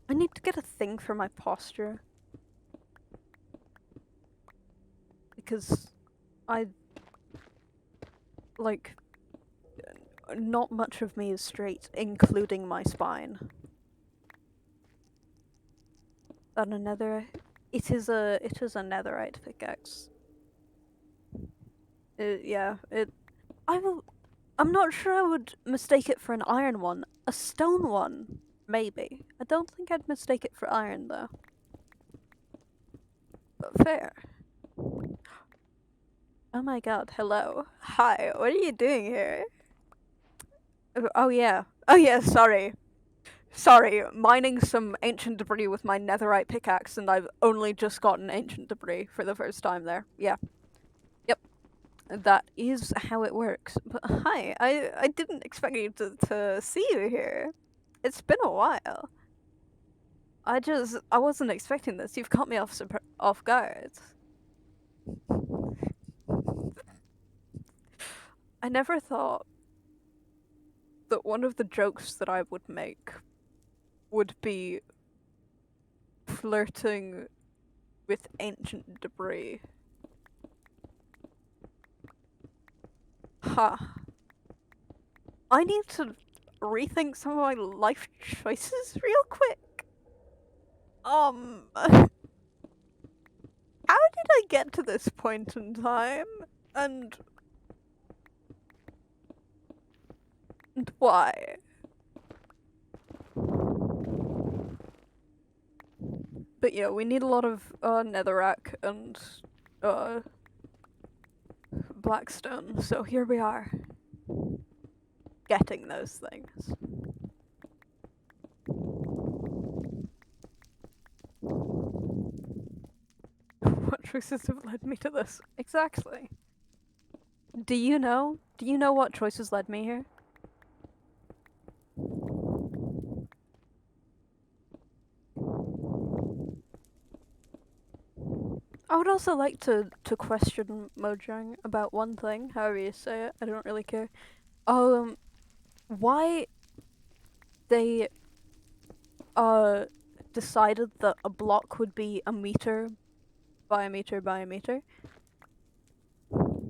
I need to get a thing for my posture. Because like, not much of me is straight, including my spine. And another, it is a netherite pickaxe. Yeah, I'm not sure I would mistake it for an iron one. A stone one, maybe. I don't think I'd mistake it for iron, though. But fair. Oh my god, hello. Hi, what are you doing here? Oh yeah. Oh yeah, sorry. Sorry, mining some ancient debris with my netherite pickaxe, and I've only just gotten ancient debris for the first time there. Yeah. Yep. That is how it works. But hi, I didn't expect you to see you here. It's been a while. I wasn't expecting this. You've caught me off guard. I never thought that one of the jokes that I would make would be flirting with ancient debris. Huh. I need to rethink some of my life choices real quick. How did I get to this point in time? And why? But yeah, we need a lot of netherrack and blackstone, so here we are. Getting those things. What choices have led me to this? Exactly. Do you know? Do you know what choices led me here? I would also like to question Mojang about one thing, however you say it, I don't really care. Why they decided that a block would be a meter by a meter by a meter.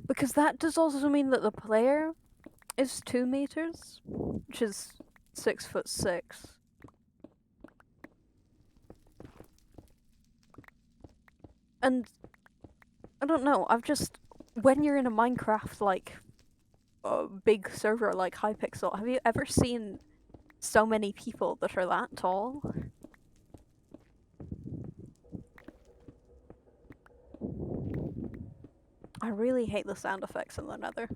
Because that does also mean that the player is 2 meters, which is 6'6". And I don't know, when you're in a Minecraft like big server like Hypixel, have you ever seen so many people that are that tall? I really hate the sound effects in the Nether.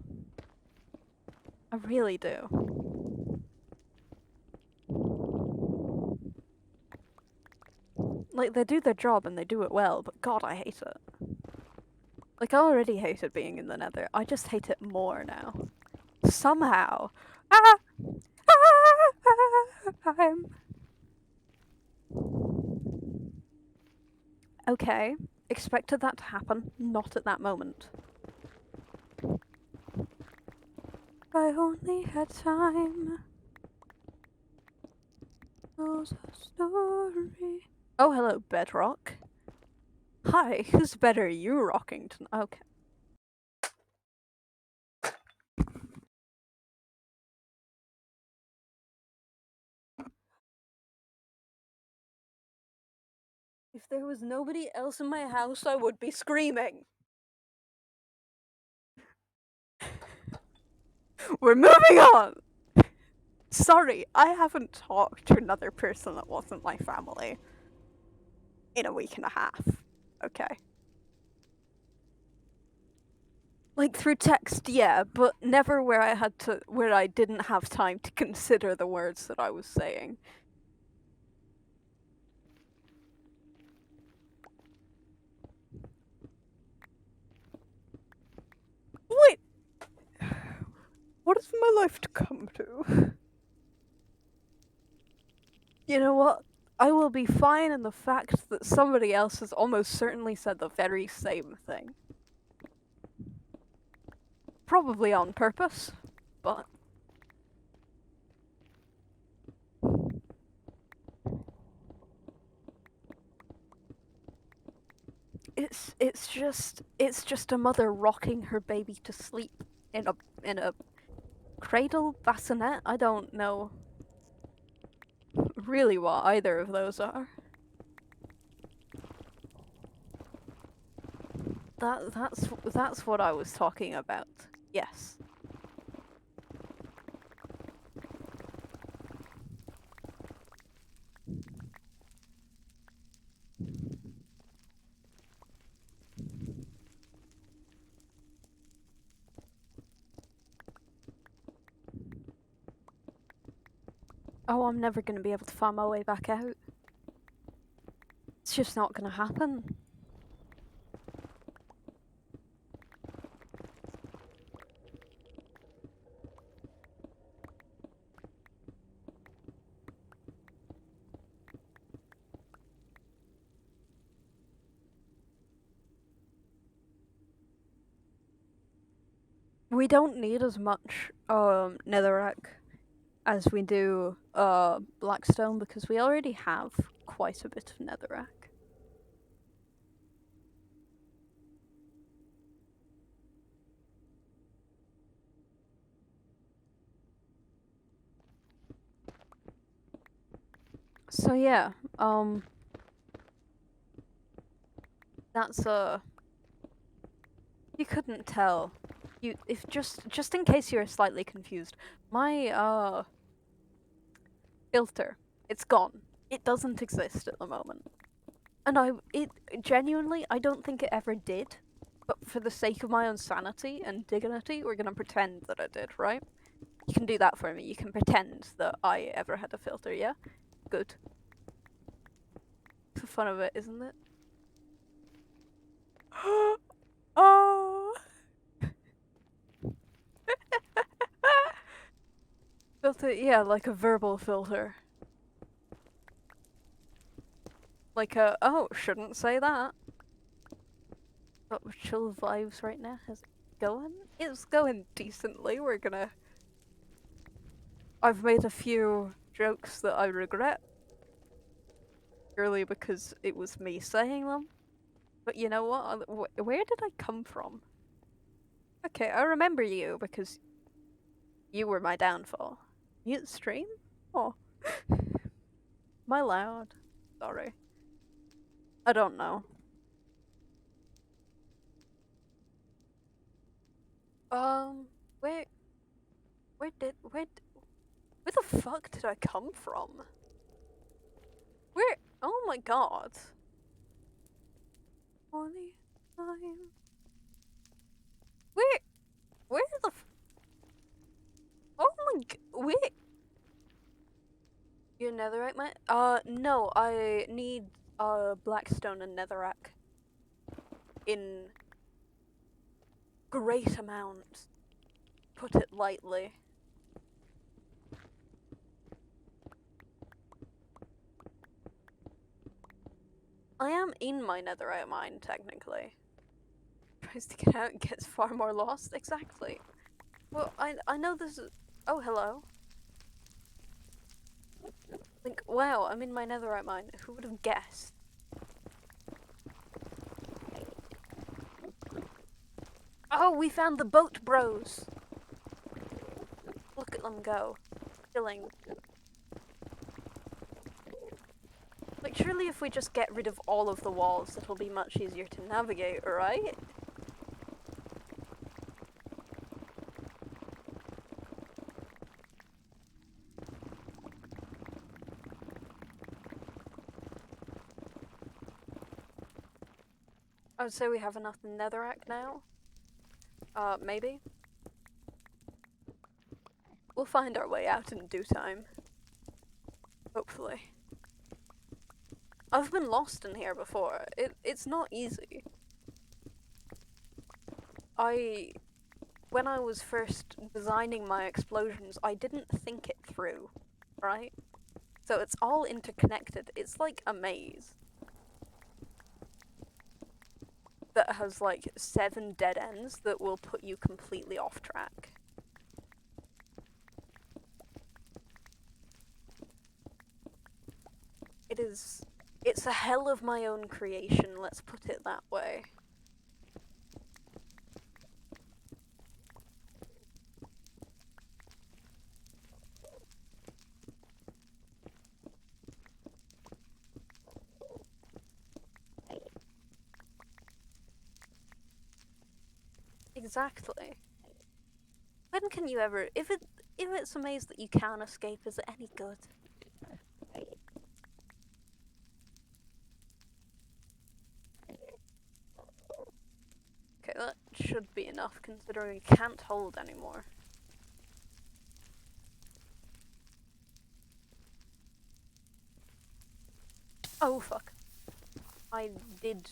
I really do. Like, they do their job and they do it well, but god, I hate it. Like, I already hated being in the Nether. I just hate it more now. Somehow. Ah! I'm... Okay, expected that to happen, not at that moment. I only had time. Knows a story. Oh, hello, Bedrock. Hi, whose bed are you rocking tonight? Okay. If there was nobody else in my house, I would be screaming. We're moving on! Sorry, I haven't talked to another person that wasn't my family in a week and a half. Okay. Like through text, yeah, but never where I didn't have time to consider the words that I was saying. Wait! What has my life to come to? You know what? I will be fine in the fact that somebody else has almost certainly said the very same thing. Probably on purpose, but... It's just a mother rocking her baby to sleep in a cradle bassinet. I don't know really what either of those are. That's what I was talking about. Yes. Oh, I'm never gonna be able to find my way back out. It's just not gonna happen. We don't need as much netherrack as we do blackstone because we already have quite a bit of netherrack. So yeah, that's you couldn't tell. If just in case you're slightly confused, my filter, it's gone. It doesn't exist at the moment. And it genuinely, I don't think it ever did. But for the sake of my own sanity and dignity, we're gonna pretend that it did, right? You can do that for me. You can pretend that I ever had a filter, yeah? Good. For fun of it, isn't it? Oh! Filter, yeah, like a verbal filter. Like a, oh, shouldn't say that. Got chill vibes right now. How's it going? It's going decently. I've made a few jokes that I regret. Purely because it was me saying them. But you know what? Where did I come from? Okay, I remember you because you were my downfall. Mute stream? Oh. Am I loud? Sorry. I don't know. Where... Where the fuck did I come from? Where... Oh my god. Only time. Where? Where the? Oh my wait. Your netherite mine? No. I need blackstone and netherrack in great amounts. Put it lightly. I am in my netherite mine, technically. Tries to get out and gets far more lost. Exactly. Well, I know this is... Oh, hello. Like, wow, I'm in my netherite mine. Who would have guessed? Oh, we found the boat bros! Look at them go. Chilling. Like, surely if we just get rid of all of the walls, it'll be much easier to navigate, right? I would say we have enough netherrack now. Maybe. We'll find our way out in due time. Hopefully. I've been lost in here before. It's not easy. When I was first designing my explosions, I didn't think it through, right? So it's all interconnected. It's like a maze that has like 7 dead ends that will put you completely off track. It's a hell of my own creation, let's put it that way. Exactly. When can you ever, if it's a maze that you can escape, is it any good? Okay, that should be enough considering we can't hold anymore. Oh fuck. I did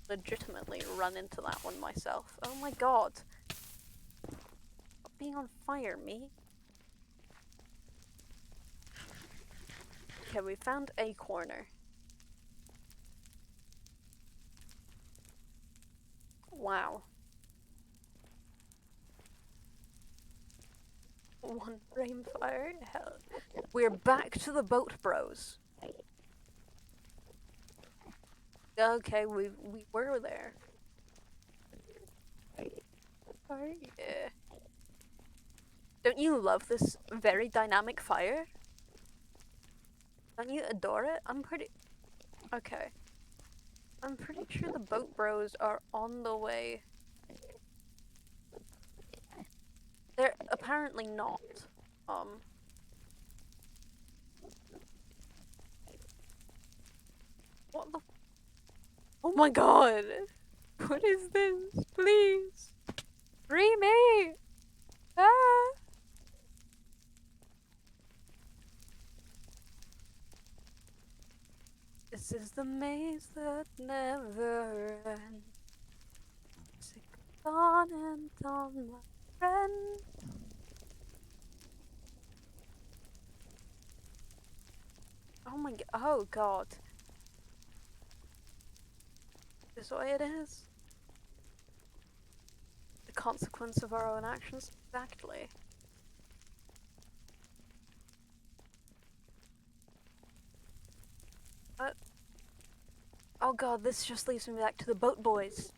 legitimately run into that one myself. Oh my god. Stop being on fire, me. Okay, we found a corner. Wow. One flame fire? Hell. We're back to the boat bros. Okay, we were there. Oh yeah. Don't you love this very dynamic fire? Don't you adore it? Okay. I'm pretty sure the boat bros are on the way. They're apparently not. What the? Oh my god! What is this? Please! Free me! Ah! This is the maze that never ends. Sick on and on, my friend. Oh my god. Oh god. Is this what it is? The consequence of our own actions? Exactly. Oh god, this just leaves me back to the boat boys.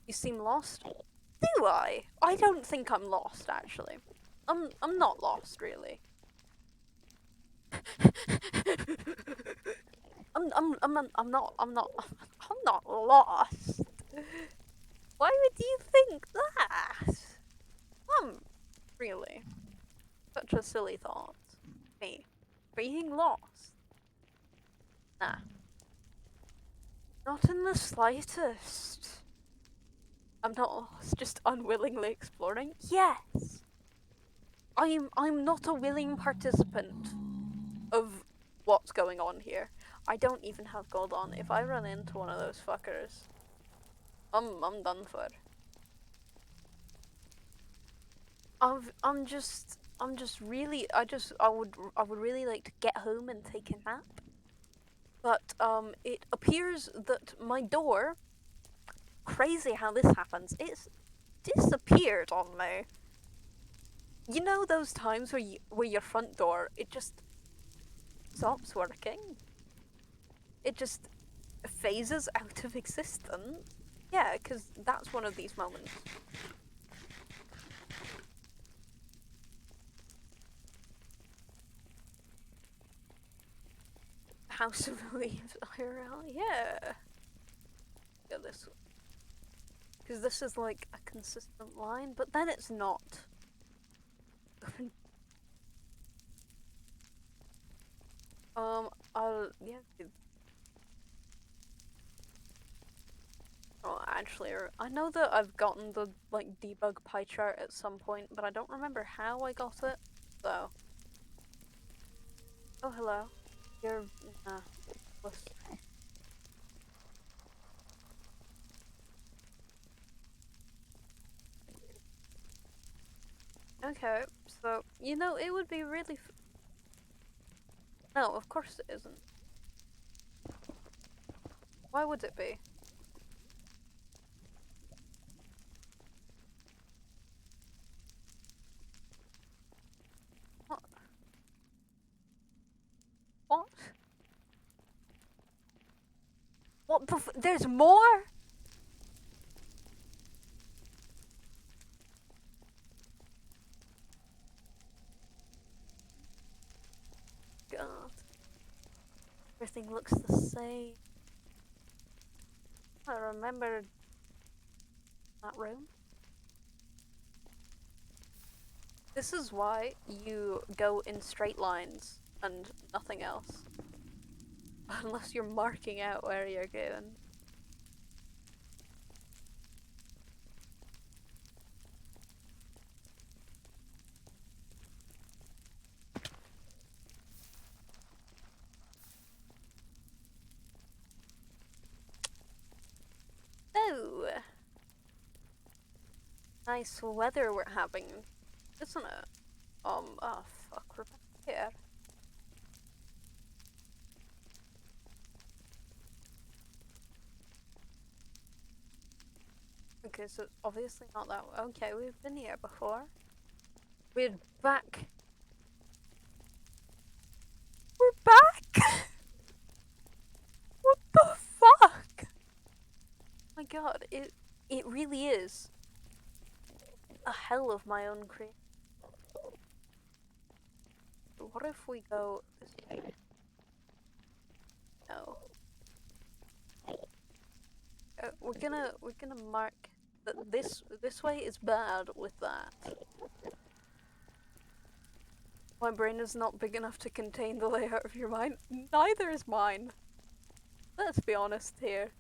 You seem lost? Do I? I don't think I'm lost, actually. I'm not lost, really. I'm not lost. Why would you think that? Really. Such a silly thought. Me. Being lost. Nah. Not in the slightest. I'm not just unwillingly exploring. Yes! I'm not a willing participant of what's going on here. I don't even have gold on. If I run into one of those fuckers, I'm done for. I'm just really I would really like to get home and take a nap. But it appears that my door, crazy how this happens, it's disappeared on me. You know those times where your front door it just stops working? It just phases out of existence? Yeah, because that's one of these moments. House of Leaves IRL? Yeah. Yeah, this. Because this is like a consistent line, but then it's not. Yeah. Oh, actually, I know that I've gotten the like debug pie chart at some point, but I don't remember how I got it. So. Oh, hello. You're useless. Okay, so you know it would be really. No, of course it isn't. Why would it be? What? What? What the there's more? God. Everything looks the same. I remember that room. This is why you go in straight lines and nothing else. Unless you're marking out where you're going. Oh! Nice weather we're having, isn't it? Oh fuck, we're back here. Okay, so it's obviously not that way. Okay, we've been here before. We're back. We're back! What the fuck? My god, it really is a hell of my own creation. What if we go this way? No. We're gonna mark that this way is bad with that. My brain is not big enough to contain the layout of your mind. Neither is mine. Let's be honest here.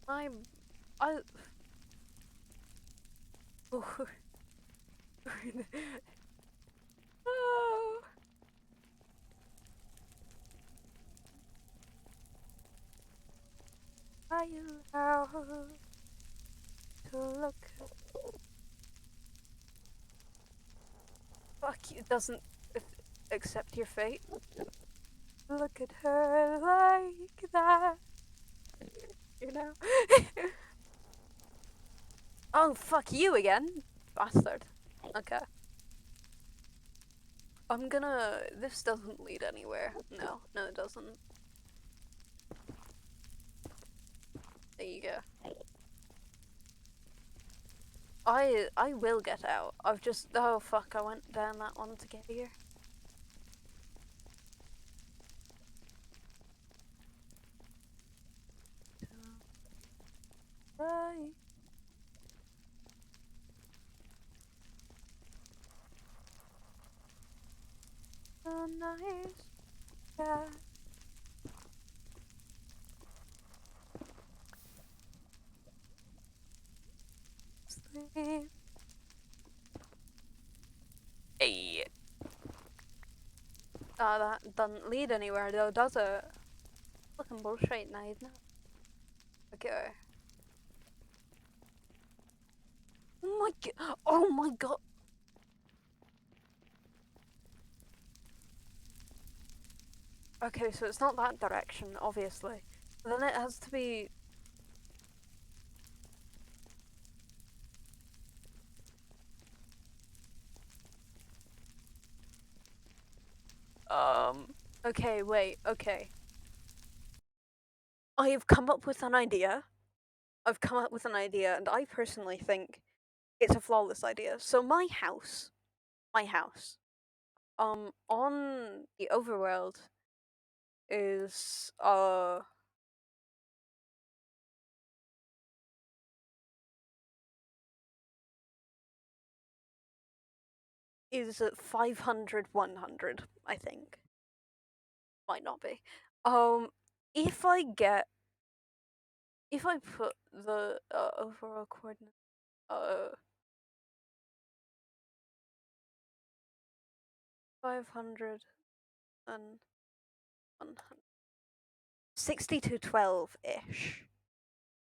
I. Oh. Oh. Are you allowed to look? Fuck you, doesn't accept your fate. Look at her like that. You know? Oh, fuck you again, bastard. Okay. I'm gonna. This doesn't lead anywhere. No, it doesn't. There you go. I will get out. I've just. Oh fuck! I went down that one to get here. Right. So nice. Yeah. Hey. That doesn't lead anywhere though, does it? Fucking bullshit now, isn't it? Okay. Oh my god! Okay, so it's not that direction, obviously. Then it has to be... Okay, wait, okay. I have come up with an idea. And I personally think it's a flawless idea. So my house, on the overworld is, at 500, 100, I think. Might not be. If I put the overall coordinate, 500 and 100, 60 to 12-ish,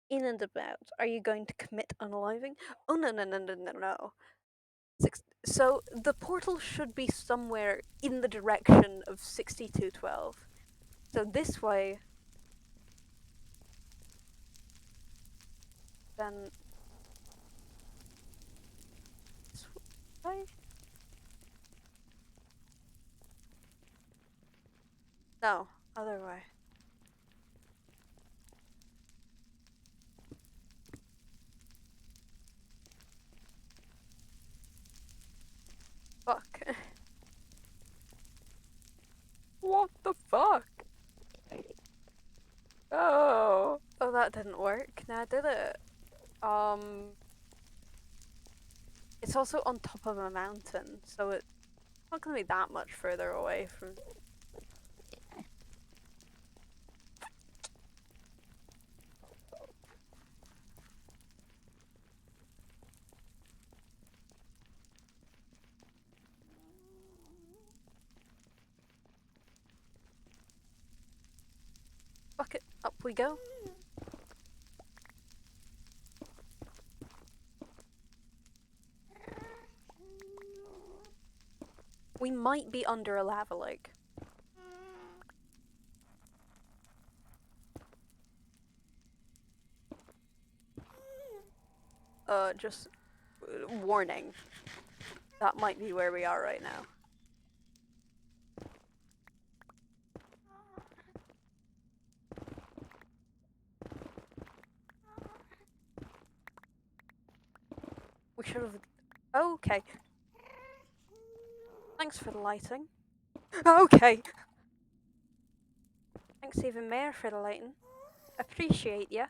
in and about. Are you going to commit unaliving? Oh no no no no no no. So the portal should be somewhere in the direction of 6212. So this way, then this way? No, other way. Fuck. What the fuck? Oh, that didn't work. Now did it? It's also on top of a mountain, so it's not gonna be that much further away from. Fuck it, up we go. We might be under a lava lake. Just warning. That might be where we are right now. We should have. Okay. Thanks for the lighting. Okay. Thanks even more for the lighting. Appreciate ya.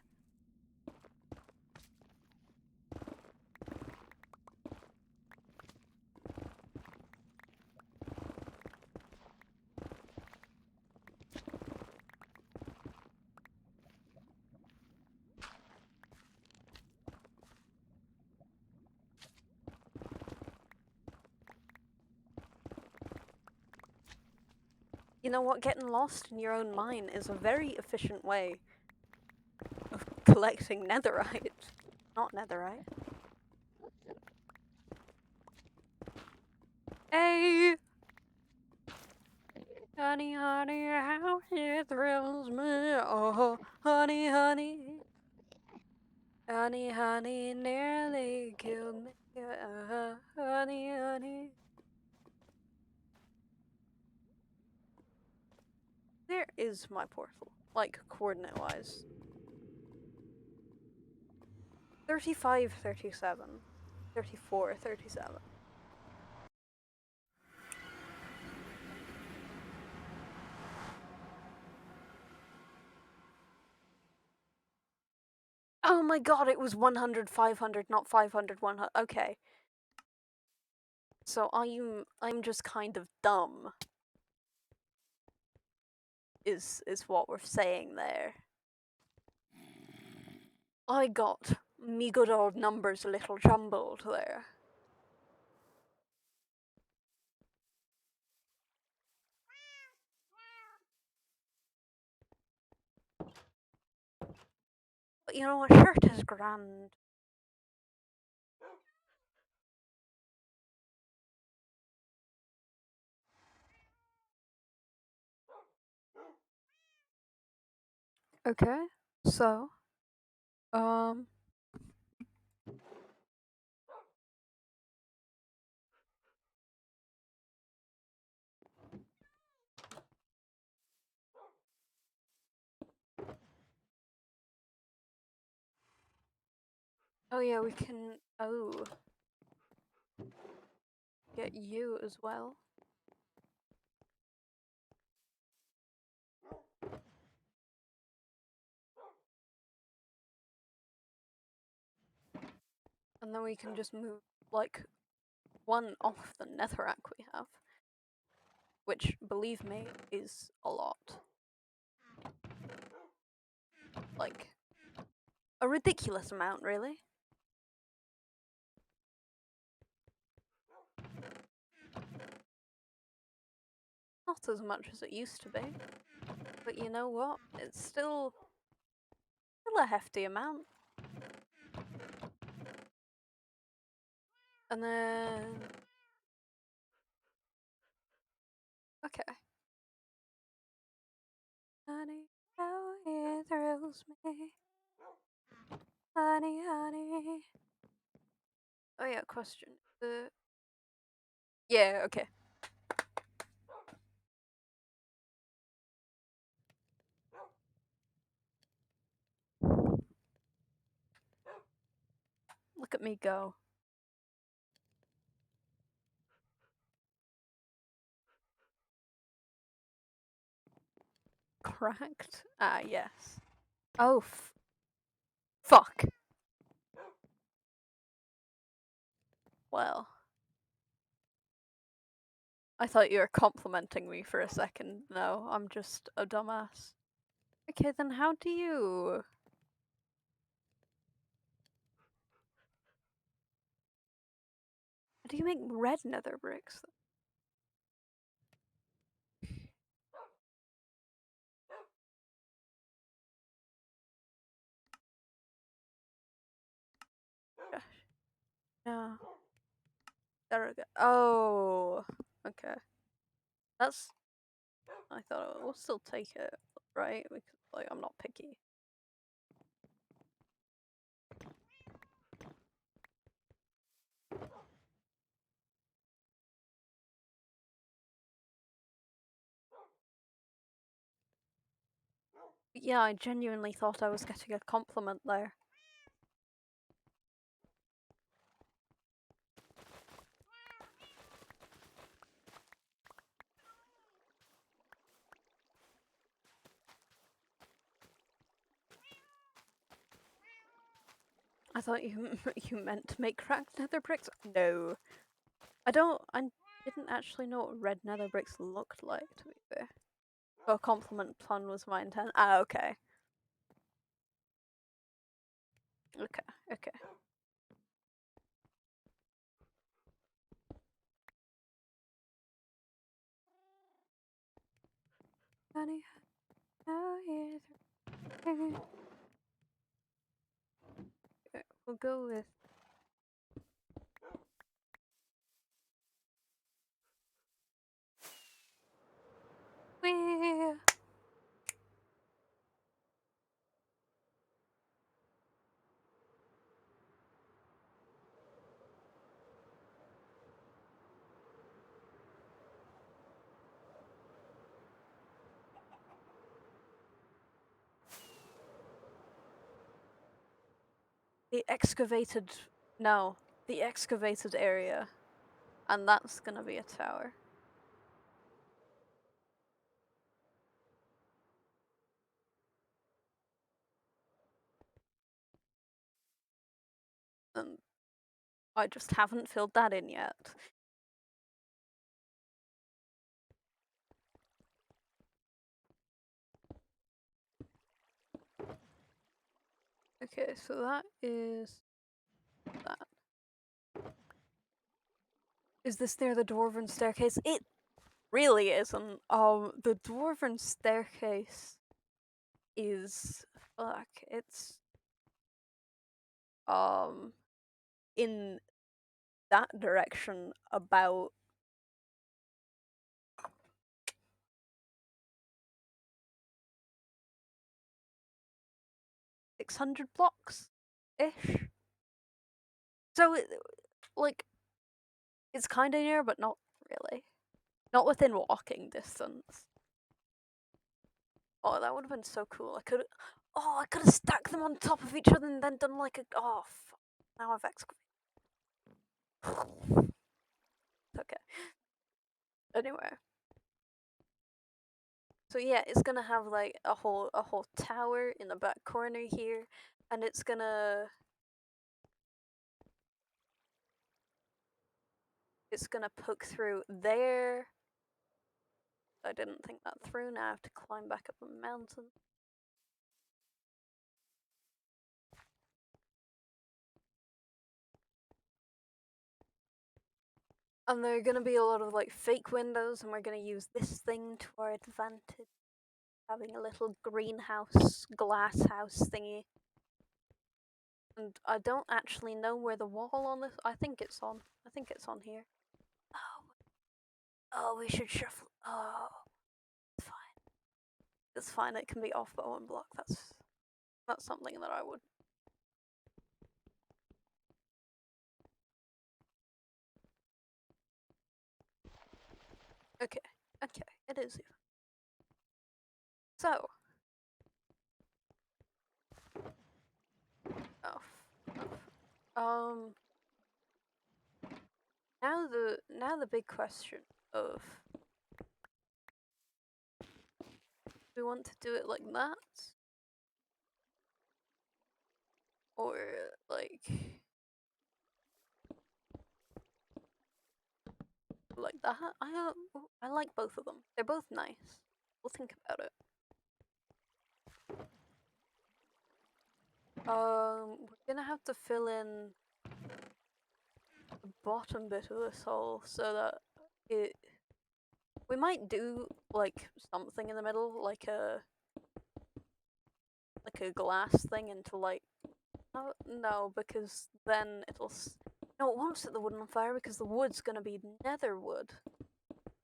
You know what? Getting lost in your own mine is a very efficient way of collecting netherite. Not netherite. Hey! Honey, honey, how it thrills me. Oh, honey, honey. Honey, honey, nearly killed me. Honey, honey. There is my portal, like coordinate-wise. 35, 37. 34, 37. Oh my god, it was 100, 500, not 500, 100. Okay. So I'm just kind of dumb. Is what we're saying there. I got me good old numbers a little jumbled there. But you know, a shirt is grand. Okay, so, um, oh yeah, we can, get you as well. And then we can just move, like, one off the netherrack we have. Which, believe me, is a lot. Like, a ridiculous amount, really. Not as much as it used to be. But you know what? It's still a hefty amount. And then... Okay. Honey, how it thrills me. Honey, honey. Oh yeah, question. Yeah, okay. Look at me go. Cracked? Ah, yes. Oh, fuck. Well. I thought you were complimenting me for a second. No, I'm just a dumbass. Okay, then how do you... How do you make red nether bricks? Gosh. No. There we go. Oh, okay. That's... I thought we'll still take it, right? Because, like, I'm not picky. Yeah, I genuinely thought I was getting a compliment there. I thought you you meant to make cracked nether bricks. No, I didn't actually know what red nether bricks looked like. To be fair, oh, compliment pun was my intent. Ah, okay, okay. Honey, how is it? Okay, we'll go with. Wee. The excavated. No, the excavated area, and that's gonna be a tower. And I just haven't filled that in yet. Okay, so that is that. Is this near the dwarven staircase? It really isn't. The dwarven staircase is fuck. It's in that direction about 600 blocks ish. So like it's kind of near, but not really. Not within walking distance. Oh, that would have been so cool. I could have stacked them on top of each other and then done like a. Oh, fuck. Now I've excavated. Okay. Anyway. So yeah, it's gonna have like a whole tower in the back corner here, and it's gonna poke through there. I didn't think that through. Now I have to climb back up a mountain. And there are gonna be a lot of like fake windows, and we're gonna use this thing to our advantage. Having a little greenhouse, glass house thingy. And I don't actually know where the wall on this. I think it's on here. Oh, we should shuffle. Oh, it's fine. It's fine. It can be off by one block. That's something that I would. Okay, it is even. So. Oh. Now the big question of, do we want to do it like that, or like that? I like both of them. They're both nice. We'll think about it. We're gonna have to fill in the bottom bit of this hole so that it. We might do like something in the middle, like a glass thing into like. Oh, no, because then it'll. No, it won't set the wood on fire because the wood's gonna be nether wood.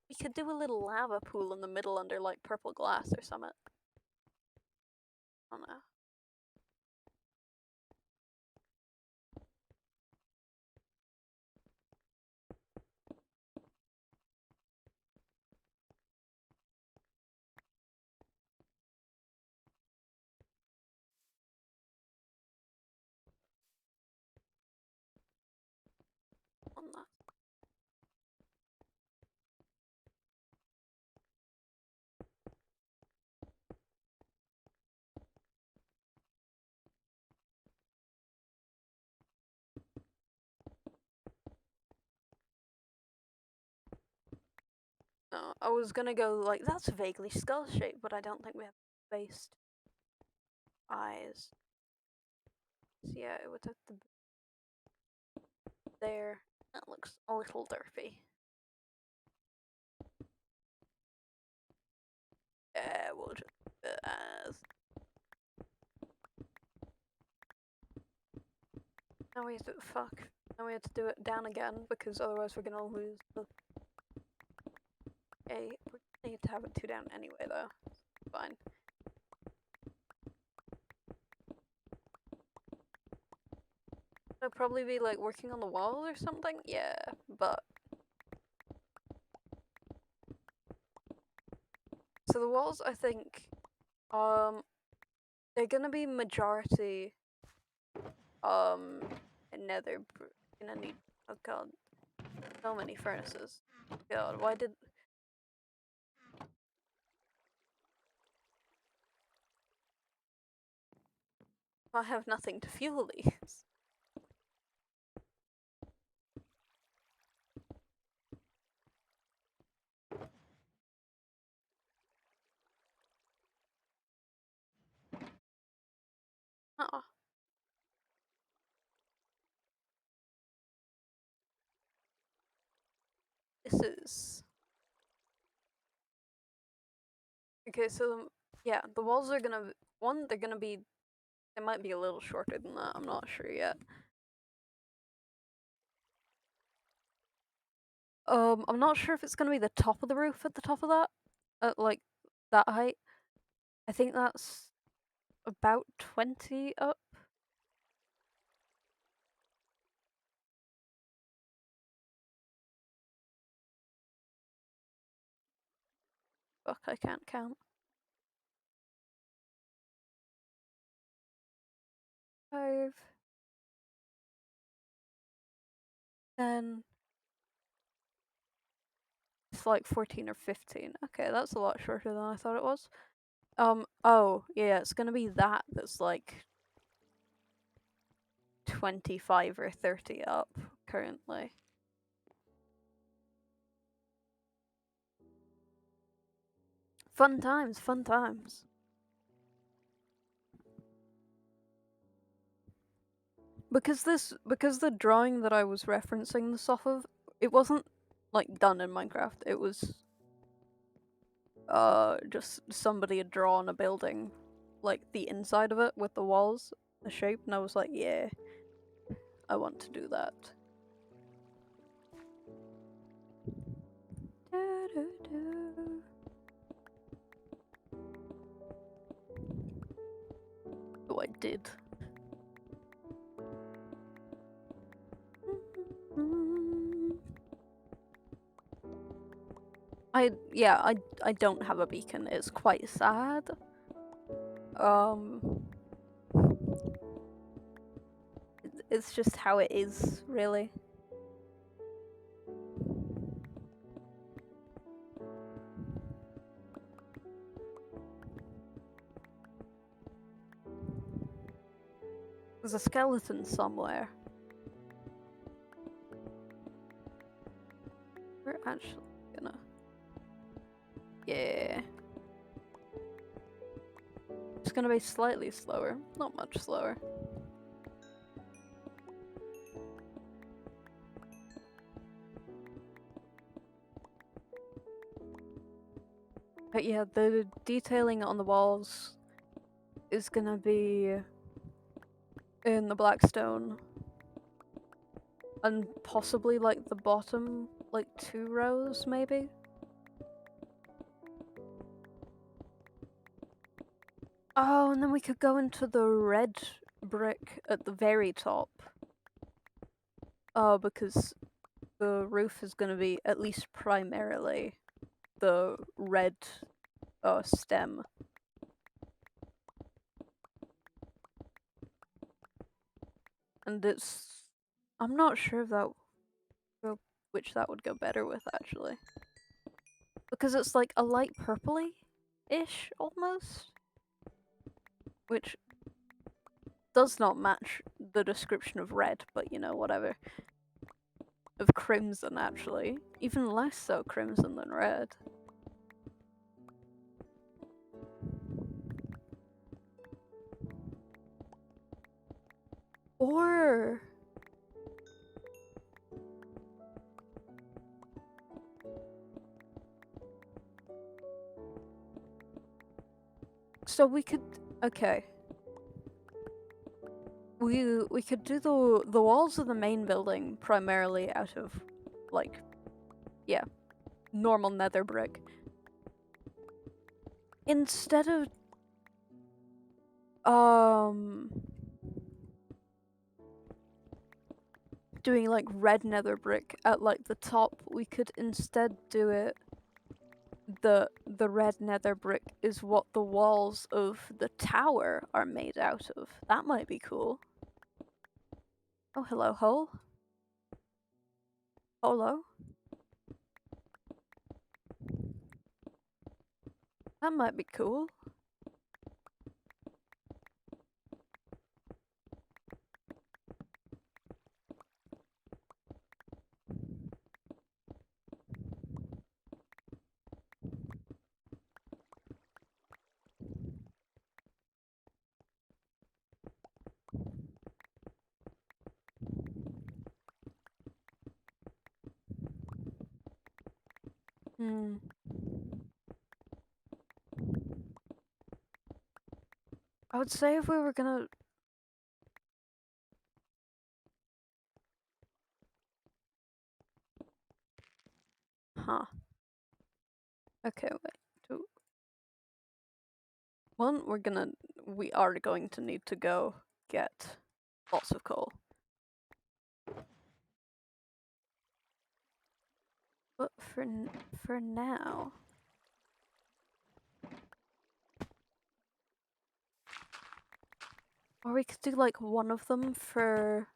We could do a little lava pool in the middle under like purple glass or something. I don't know. On that. No, I was gonna go like that's vaguely skull shaped, but I don't think we have based eyes. So yeah, it would have to be there. That looks a little derpy. Yeah, we'll just do it as. Now we have to fuck. Now we have to do it down again because otherwise we're gonna lose the. Okay, we need to have it 2 down anyway though. Fine. I'll probably be like working on the wall or something. Yeah, but so the walls, I think, they're gonna be majority, nether. Gonna need. Oh god, so many furnaces. God, why did? I have nothing to fuel these. Oh, is... Okay, so yeah, the walls are gonna... One, they're gonna be... They might be a little shorter than that, I'm not sure yet. I'm not sure if it's gonna be the top of the roof at the top of that, at like that height. I think that's about 20 up. Fuck, I can't count. 5, 10. It's like 14 or 15. Okay, that's a lot shorter than I thought it was. Oh, yeah, it's gonna be that's like 25 or 30 up currently. Fun times, fun times. Because the drawing that I was referencing this off of, it wasn't like done in Minecraft. It was just somebody had drawn a building, like the inside of it with the walls, the shape, and I was like, yeah, I want to do that. Oh, I did. I don't have a beacon. It's quite sad. It's just how it is, really. There's a skeleton somewhere. We're actually gonna... Yeah. It's gonna be slightly slower. Not much slower. But yeah, the detailing on the walls is gonna be in the black stone. And possibly like the bottom, like 2 rows maybe? Oh, and then we could go into the red brick at the very top. Oh, because the roof is gonna be at least primarily the red stem. And I'm not sure which that would go better with, actually. Because it's like a light purpley-ish, almost? Which does not match the description of red, but you know, whatever. Of crimson, actually. Even less so crimson than red. Or... So we could... Okay. We could do the walls of the main building primarily out of, like, yeah, normal nether brick. Instead of doing like red nether brick at like the top, we could instead do it the red nether brick is what the walls of the tower are made out of. That might be cool. Oh, hello, hole. Hello. That might be cool. Hmm. I would say if we were gonna... Huh. Okay, wait. One, we are going to need to go get lots of coal. But for now... Or we could do like one of them for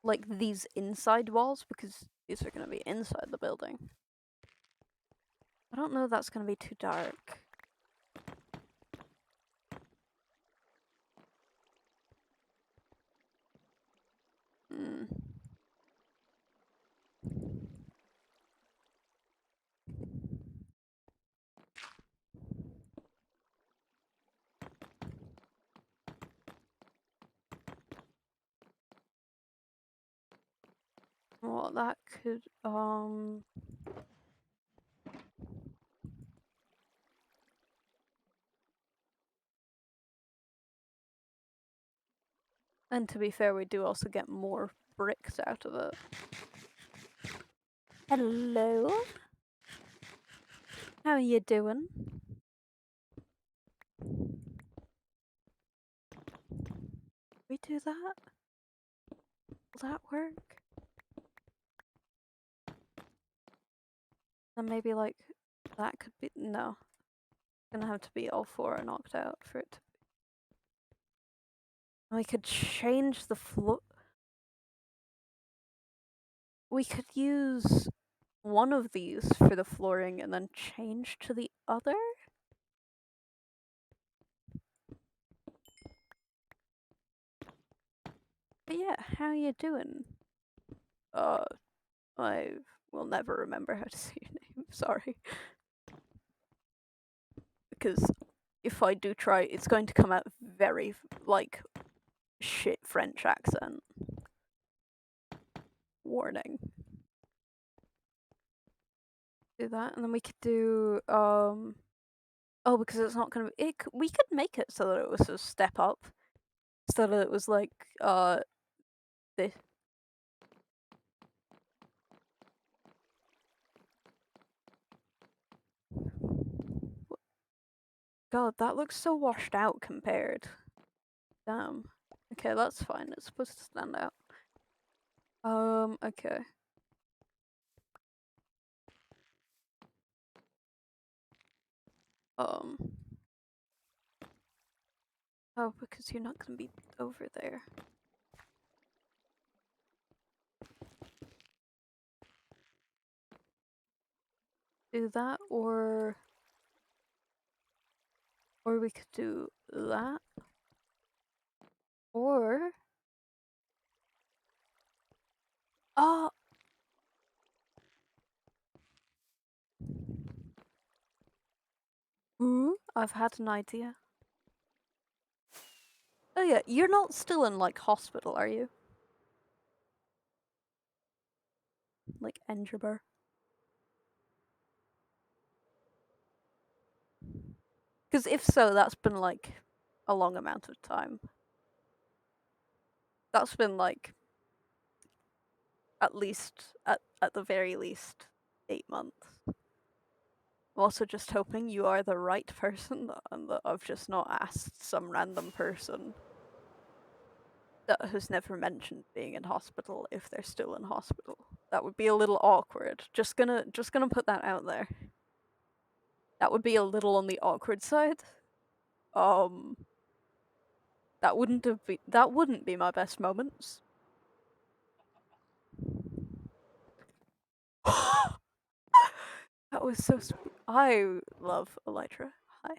like these inside walls, because these are gonna be inside the building. I don't know if that's gonna be too dark. Hmm. Well, that could, and to be fair, we do also get more bricks out of it. Hello? How are you doing? We do that? Will that work? Then maybe like, that could be, no. It's gonna have to be all four knocked out for it to... We could change the floor. We could use one of these for the flooring and then change to the other? But yeah, how you doing? I will never remember how to say your name, sorry. Because if I do try, it's going to come out very, like, shit French accent. Warning. Do that, and then we could do, oh, because it's not gonna be, we could make it so that it was a step up. So that it was like, this. God, that looks so washed out compared. Damn. Okay, that's fine. It's supposed to stand out. Okay. Oh, because you're not gonna be over there. Do that, or we could do that, or oh, ooh, I've had an idea. Oh yeah, you're not still in like hospital, are you? Like Engerber. Because if so, that's been like a long amount of time. That's been like at the very least 8 months. I'm also just hoping you are the right person and that I've just not asked some random person that has never mentioned being in hospital if they're still in hospital. That would be a little awkward. Just gonna put that out there. That would be a little on the awkward side. That wouldn't be my best moments. That was so I love Elytra. Hi.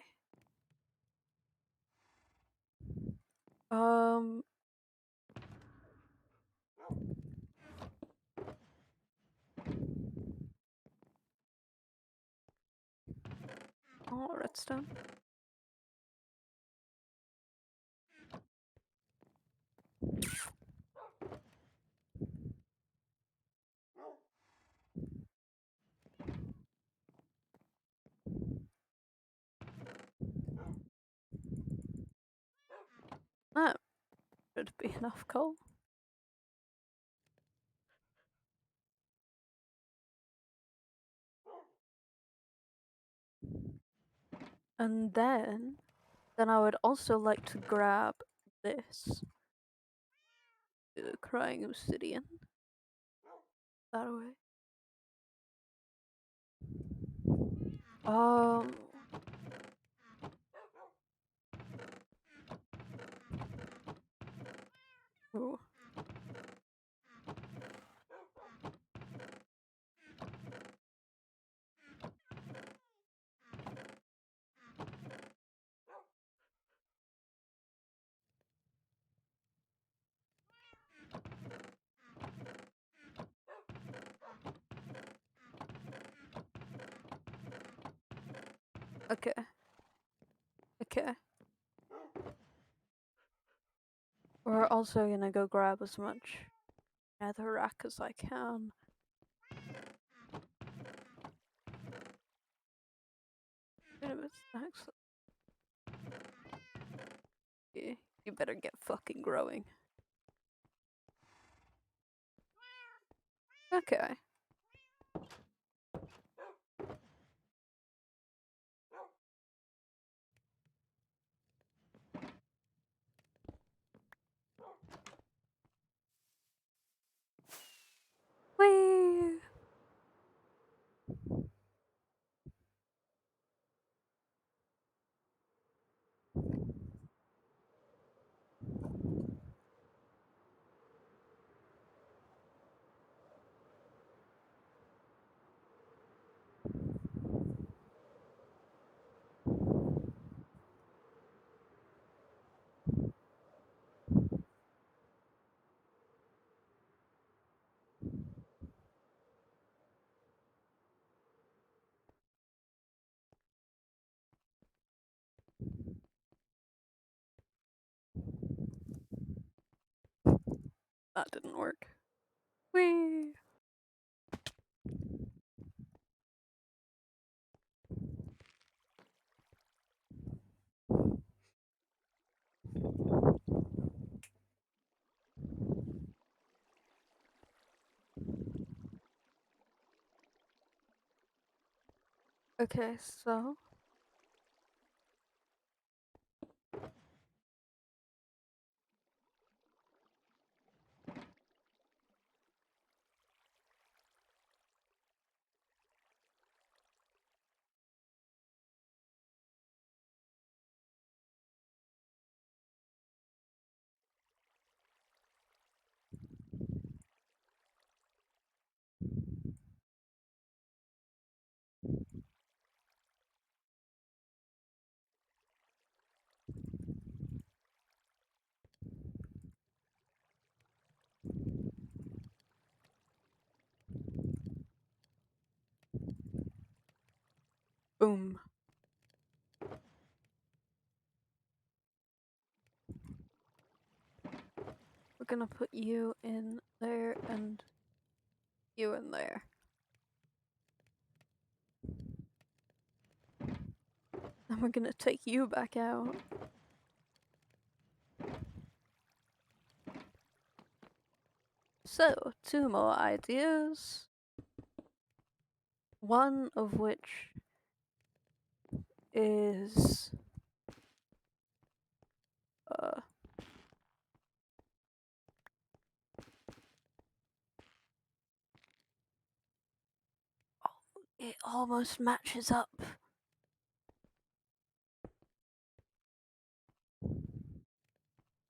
Oh, redstone. That should be enough coal. And then I would also like to grab this. The Crying Obsidian. That away. Um. Ooh. Okay. Okay. We're also gonna go grab as much netherrack as I can. Bit of a stacks. Yeah, you better get fucking growing. Okay. Whee! That didn't work. Whee! Okay, so boom. We're gonna put you in there and you in there. And we're gonna take you back out. So, two more ideas. One of which is uh it almost matches up.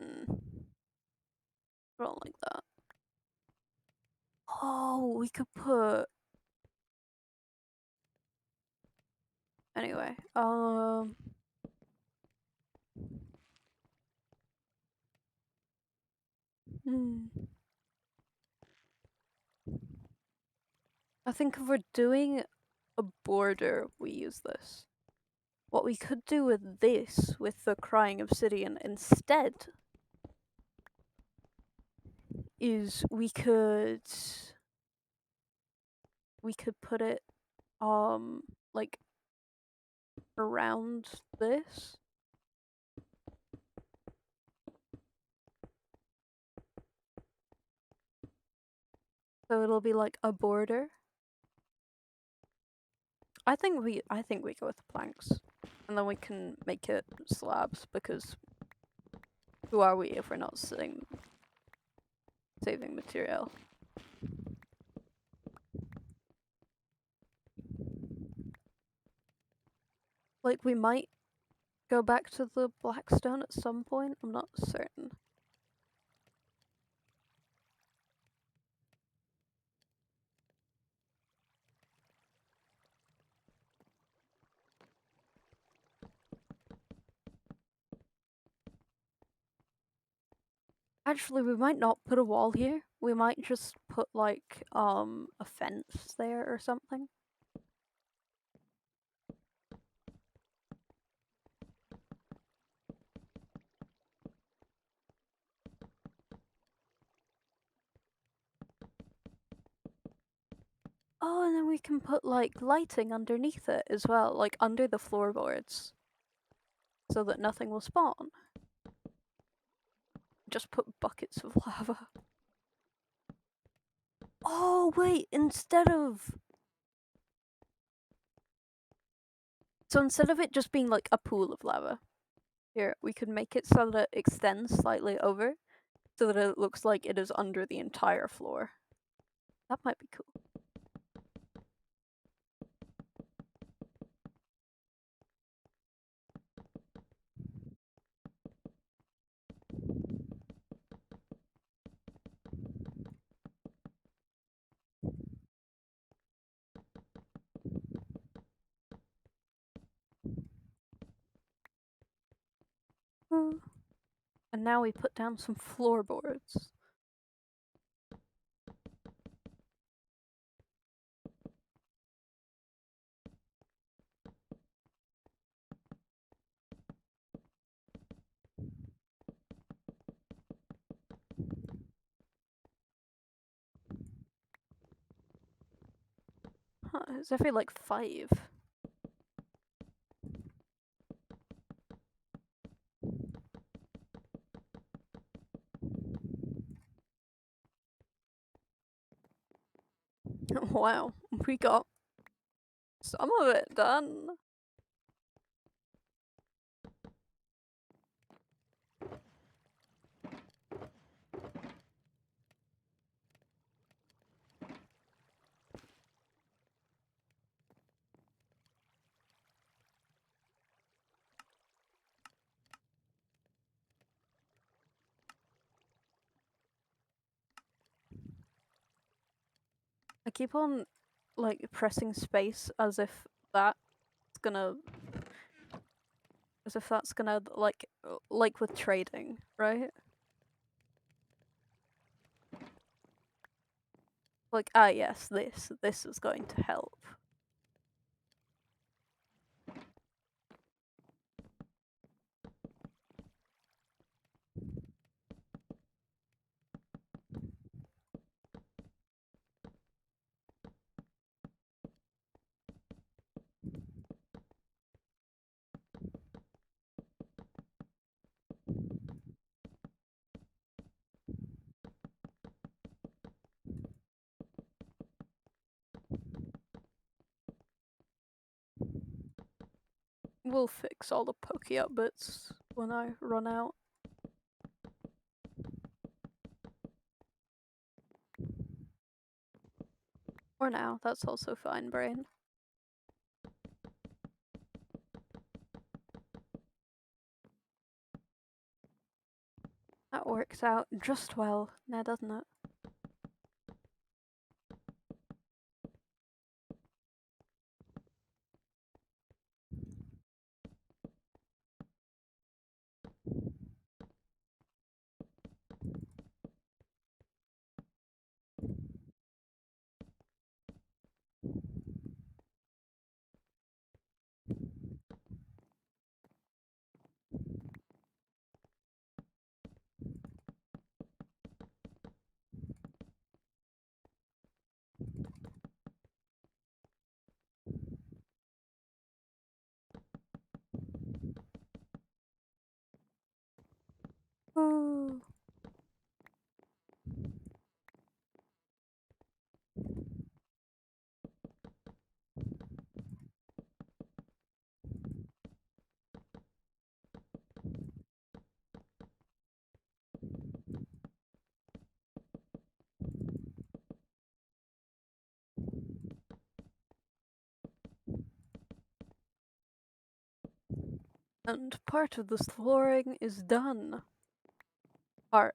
Mm, I don't like that. Oh, we could put anyway. Hmm. I think if we're doing a border, we use this. What we could do with this, with the Crying Obsidian instead, is we could put it like around this. So it'll be like a border. I think we go with the planks, and then we can make it slabs because who are we if we're not saving material? Like we might go back to the blackstone at some point. I'm not certain. Actually, we might not put a wall here. We might just put like a fence there or something. Oh, and then we can put like lighting underneath it as well, like under the floorboards, so that nothing will spawn. Just put buckets of lava. Oh, wait, instead of it just being like a pool of lava, here, we could make it so that it extends slightly over, so that it looks like it is under the entire floor. That might be cool. Ooh. And now we put down some floorboards. Huh, it's every like 5. Wow, we got some of it done. I keep on like pressing space as if that's gonna like with trading, right? Like, ah yes, this is going to help. We'll fix all the pokey up bits when I run out. Or now, that's also fine, brain. That works out just well now, doesn't it? And part of this flooring is done. Part.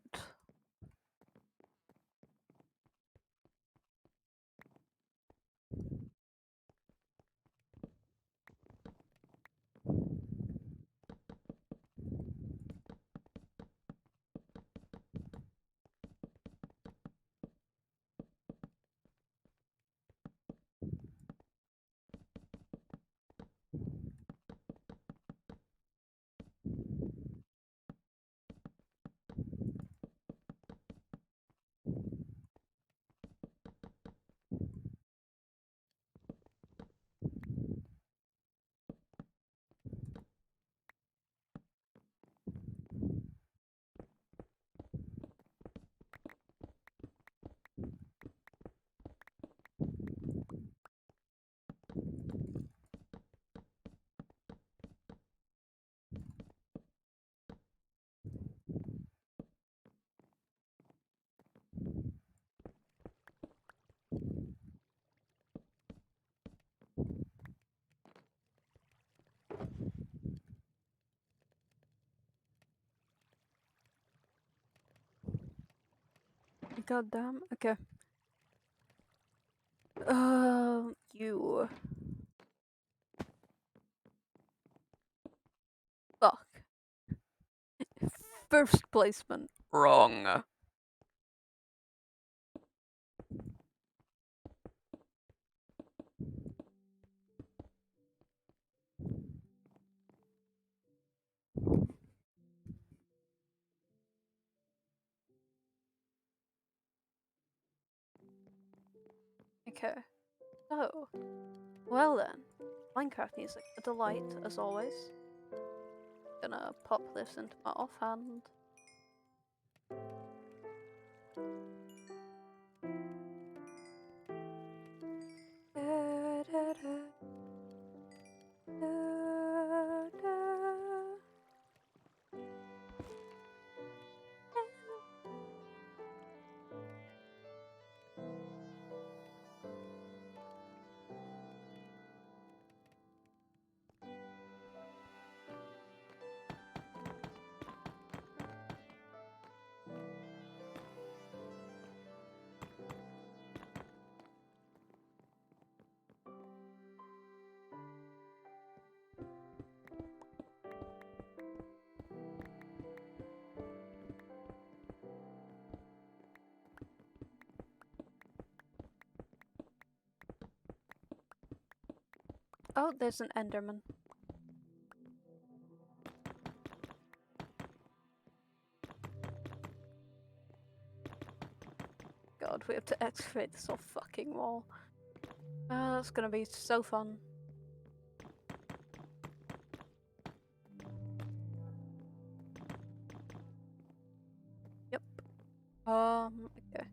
God damn. Okay. You. Fuck. First placement. Wrong. Okay. So, well then. Minecraft music, a delight as always. Gonna pop this into my offhand. Oh, there's an Enderman. God, we have to excavate this whole fucking wall. That's gonna be so fun. Yep. Okay.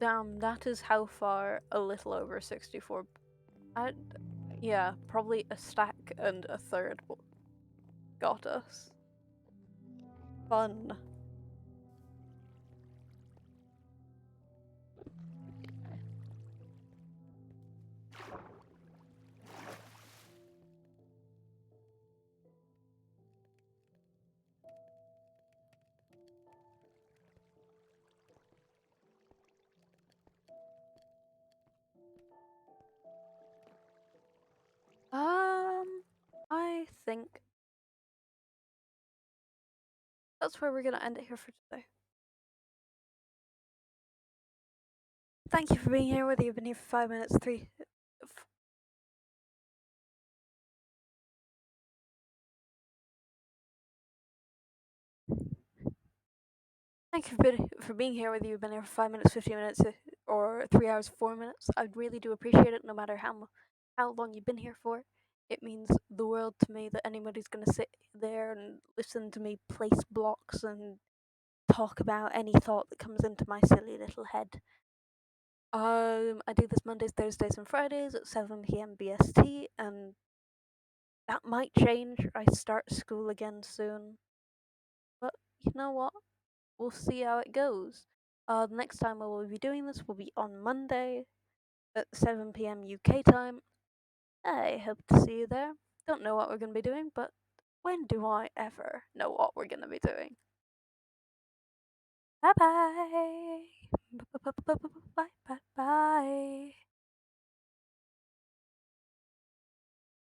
Damn, that is how far a little over 64. Yeah, probably a stack and a third got us. Fun. I think that's where we're gonna end it here for today. Thank you for being here, whether you've been here for 5 minutes, Thank you for being here, whether you've been here for 5 minutes, 15 minutes, or 3 hours, 4 minutes. I really do appreciate it, no matter how long you've been here for. It means the world to me that anybody's gonna sit there and listen to me place blocks and talk about any thought that comes into my silly little head. I do this Mondays, Thursdays, and Fridays at 7 p.m. BST, and that might change. I start school again soon. But you know what? We'll see how it goes. The next time I will be doing this will be on Monday at 7 p.m. UK time. I hope to see you there. Don't know what we're going to be doing, but when do I ever know what we're going to be doing? Bye bye!